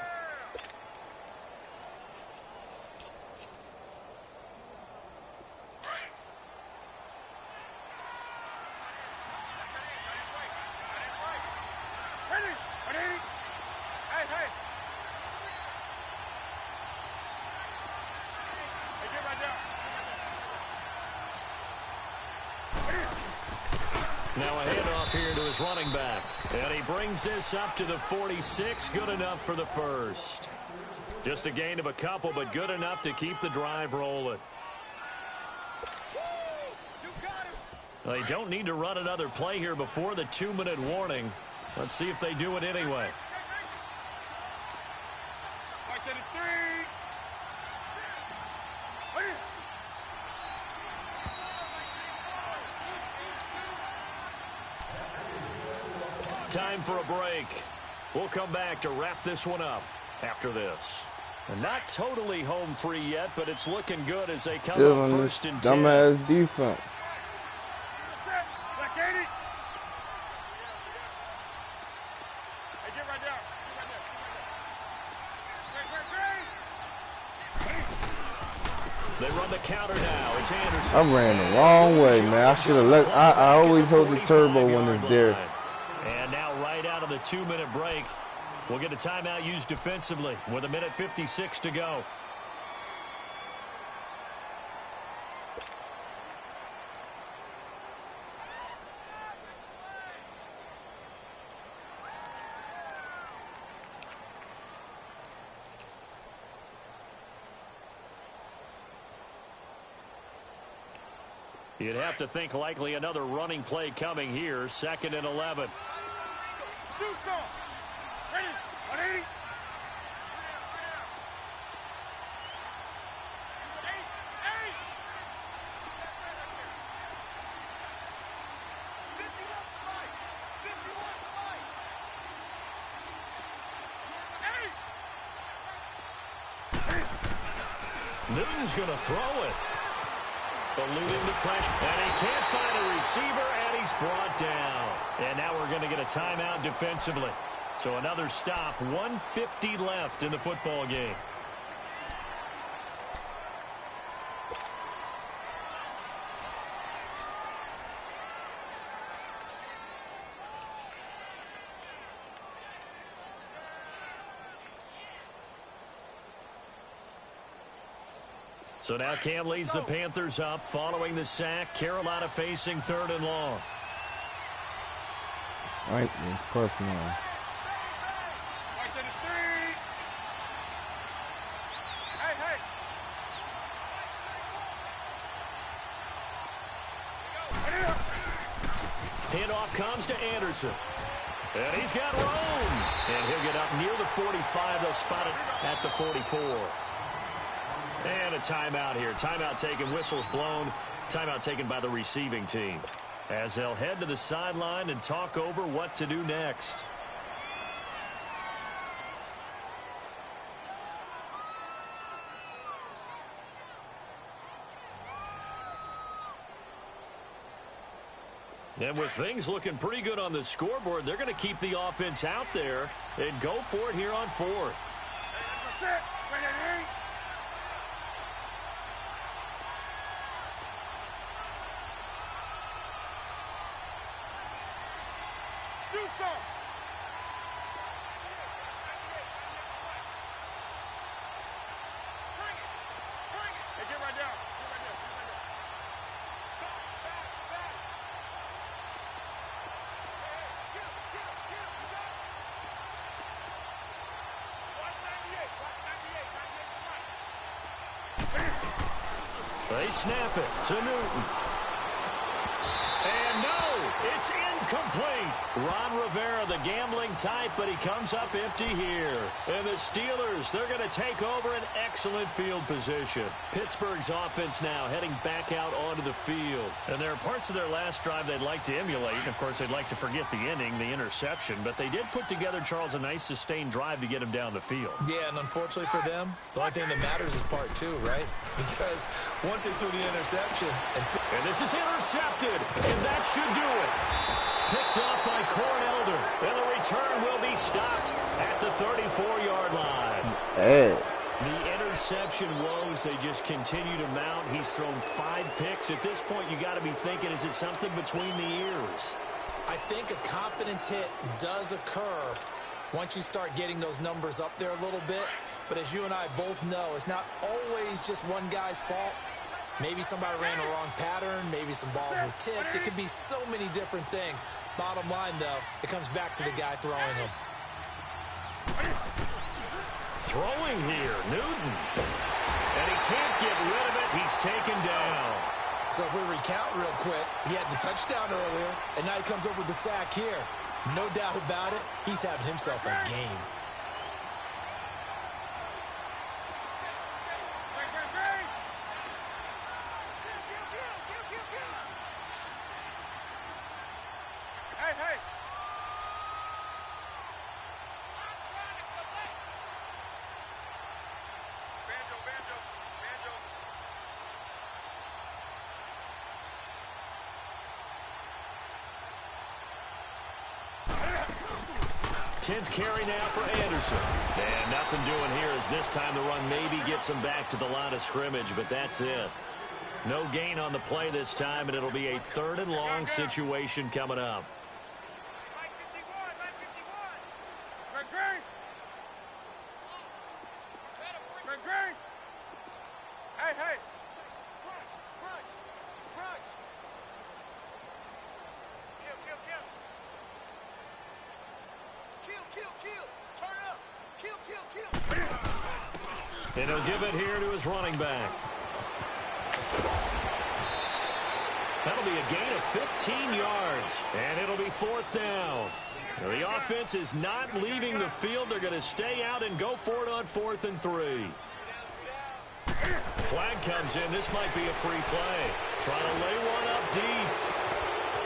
Now a handoff here to his running back. And he brings this up to the 46. Good enough for the 1st. Just a gain of a couple, but good enough to keep the drive rolling. They don't need to run another play here before the 2-minute warning. Let's see if they do it anyway. Time for a break. We'll come back to wrap this one up after this. And not totally home free yet, but it's looking good as they come Still up on 1st this and 10. dumbass defense. They run the counter now. It's Anderson. I ran the wrong way, man. I should have let. I always hold the turbo when it's there. And now right out of the 2-minute break, we'll get a timeout used defensively with 1:56 to go. You'd have to think likely another running play coming here. 2nd and 11. Do some. Ready. 180. Newton's going to throw it. Eluding the pressure. And he can't find a receiver, and he's brought down. And now we're going to get a timeout defensively. So another stop. 1:50 left in the football game. So now Cam leads the Panthers up following the sack. Carolina facing 3rd and long. Right, personal. Handoff comes to Anderson. And he's got room. And he'll get up near the 45. They'll spot it at the 44. And a timeout here. Timeout taken, whistles blown. Timeout taken by the receiving team, as they'll head to the sideline and talk over what to do next. And with things looking pretty good on the scoreboard, they're going to keep the offense out there and go for it here on 4th. They snap it to Newton. And no, it's incomplete. Ron Rivera, the gambling type, but he comes up empty here. And the Steelers, they're going to take over an excellent field position. Pittsburgh's offense now heading back out onto the field. And there are parts of their last drive they'd like to emulate. Of course, they'd like to forget the inning, the interception. But they did put together, Charles, a nice sustained drive to get him down the field. Yeah, and unfortunately for them, the only thing that matters is part 2, right? Because once they threw the interception. And this is intercepted, and that should do it. Picked off by Cornelder, and the return will be stopped at the 34-yard line. Hey. The interception woes, they just continue to mount. He's thrown 5 picks. At this point, you got to be thinking, is it something between the ears? I think a confidence hit does occur once you start getting those numbers up there a little bit. But as you and I both know, it's not always just one guy's fault. Maybe somebody ran a wrong pattern. Maybe some balls were tipped. It could be so many different things. Bottom line, though, it comes back to the guy throwing them. Throwing here, Newton. And he can't get rid of it. He's taken down. So if we recount real quick, he had the touchdown earlier, and now he comes up with the sack here. No doubt about it, he's having himself a game. Tenth carry now for Anderson. And nothing doing here as this time the run maybe gets him back to the line of scrimmage, but that's it. No gain on the play this time, and it'll be a 3rd and long situation coming up. And he'll give it here to his running back. That'll be a gain of 15 yards, and it'll be 4th down. The offense is not leaving the field. They're going to stay out and go for it on 4th and 3. Flag comes in. This might be a free play. Trying to lay one up deep.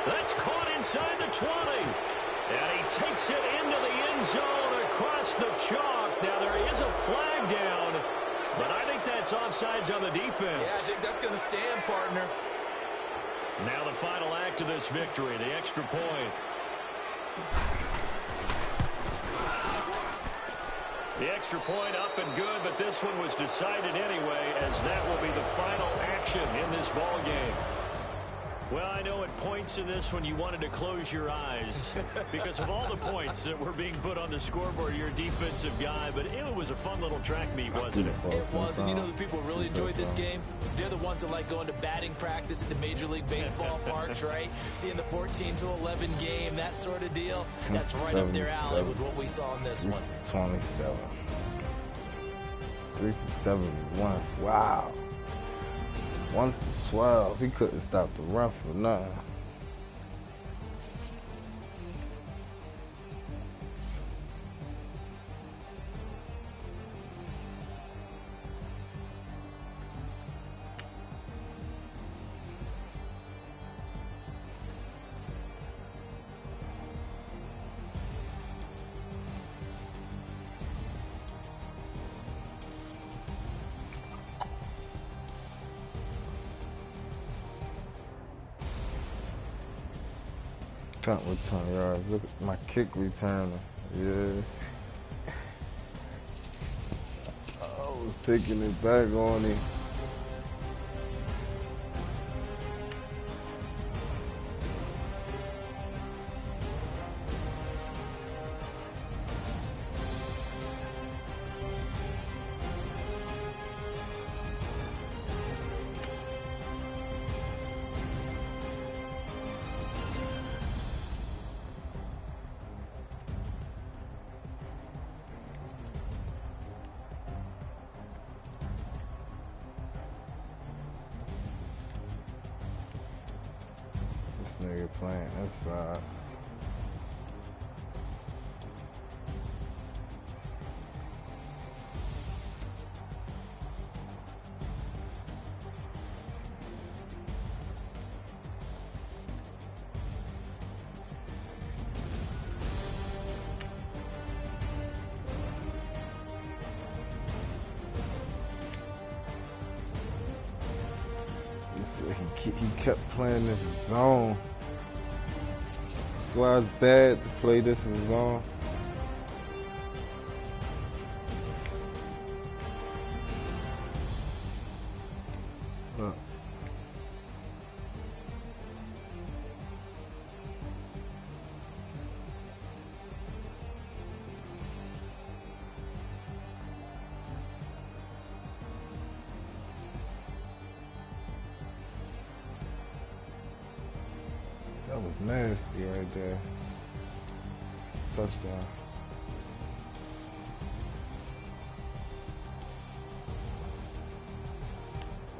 That's caught inside the 20. And he takes it into the end zone across the chalk. Now there is a flag down, but I think that's offsides on the defense. Yeah, I think that's going to stand, partner. Now the final act of this victory, the extra point. The extra point up and good, but this one was decided anyway, as that will be the final action in this ball game. Well, I know at points in this one you wanted to close your eyes because of all the points that were being put on the scoreboard. You're a defensive guy, but it was a fun little track meet, wasn't it? It was, and you know the people who really enjoyed this game? They're the ones that like going to batting practice at the Major League Baseball parks, right? Seeing the 14-11 game, that sort of deal. That's right up their alley with what we saw in this one. 27. 371. Wow. 1 for 12. He couldn't stop the run for nothing. Punt return yards. Look at my kick returner. Yeah. I was taking it back on him. Nigga playing inside. He kept playing this zone. That's why it's bad to play this in zone. Look. That was nasty right there. It's a touchdown.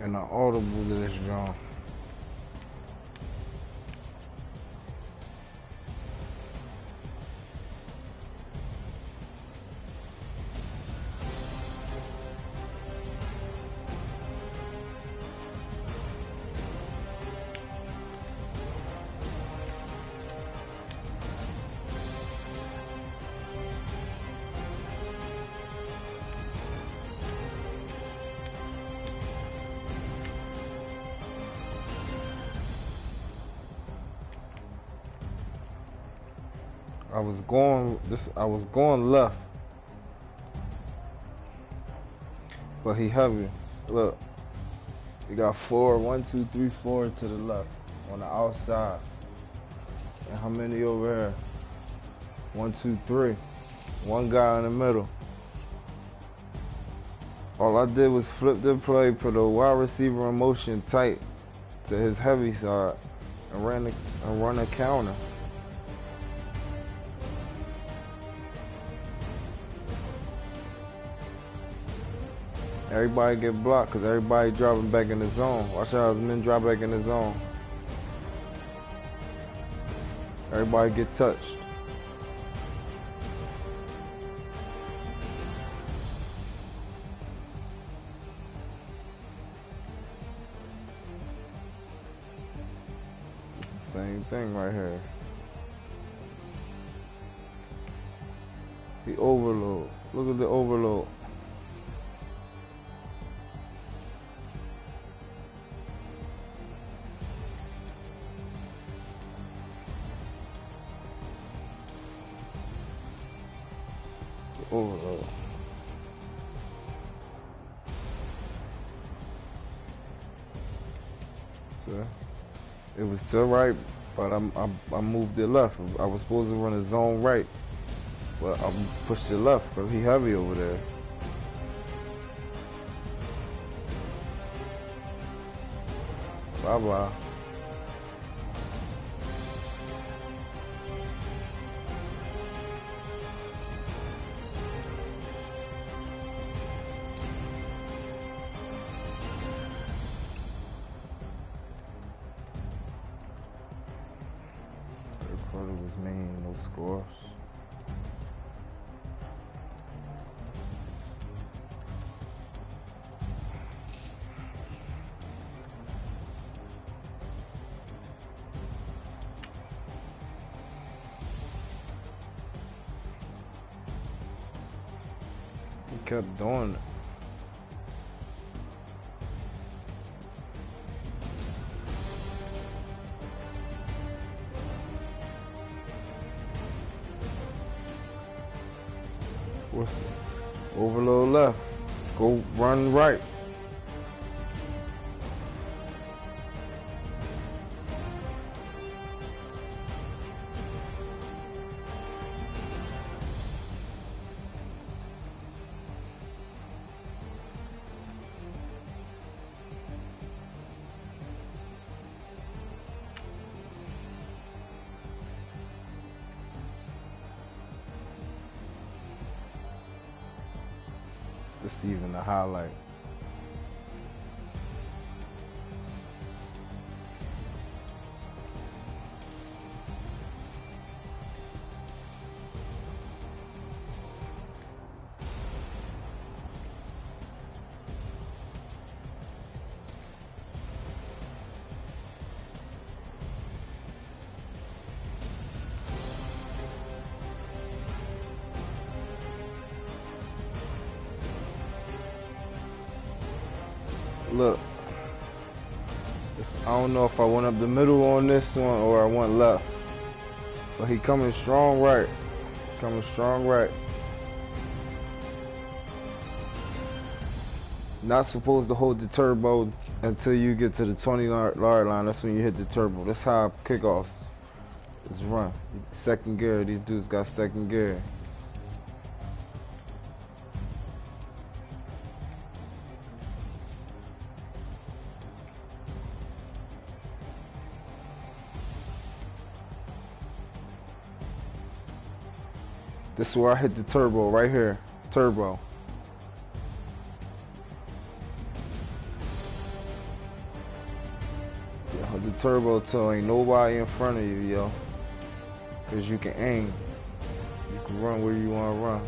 And an audible to this drum. I was going left, but he heavy. Look, we got 4, 1, 2, 3, 4 to the left on the outside. And how many over here? 1, 2, 3. One guy in the middle. All I did was flip the play, put a wide receiver in motion tight to his heavy side, and run a counter. Everybody get blocked because everybody dropping back in the zone. Watch out, as men drop back in the zone. Everybody get touched. It's the same thing right here. The overload. Look at the overload. The overload. So it was to right, but I moved it left. I was supposed to run a zone right. But I pushed it left because he heavy over there. Bye bye. Third quarter was mean, no scores. He kept doing it. What's overload left? Go run right. This is even the highlight. Look, I don't know if I went up the middle on this one or I went left, but he coming strong right, coming strong right. Not supposed to hold the turbo until you get to the 20-yard line. That's when you hit the turbo. That's how kickoffs is run. Second gear. These dudes got second gear. This is where I hit the turbo, right here. Turbo. Yo, the turbo till ain't nobody in front of you, yo. Cause you can aim. You can run where you wanna run.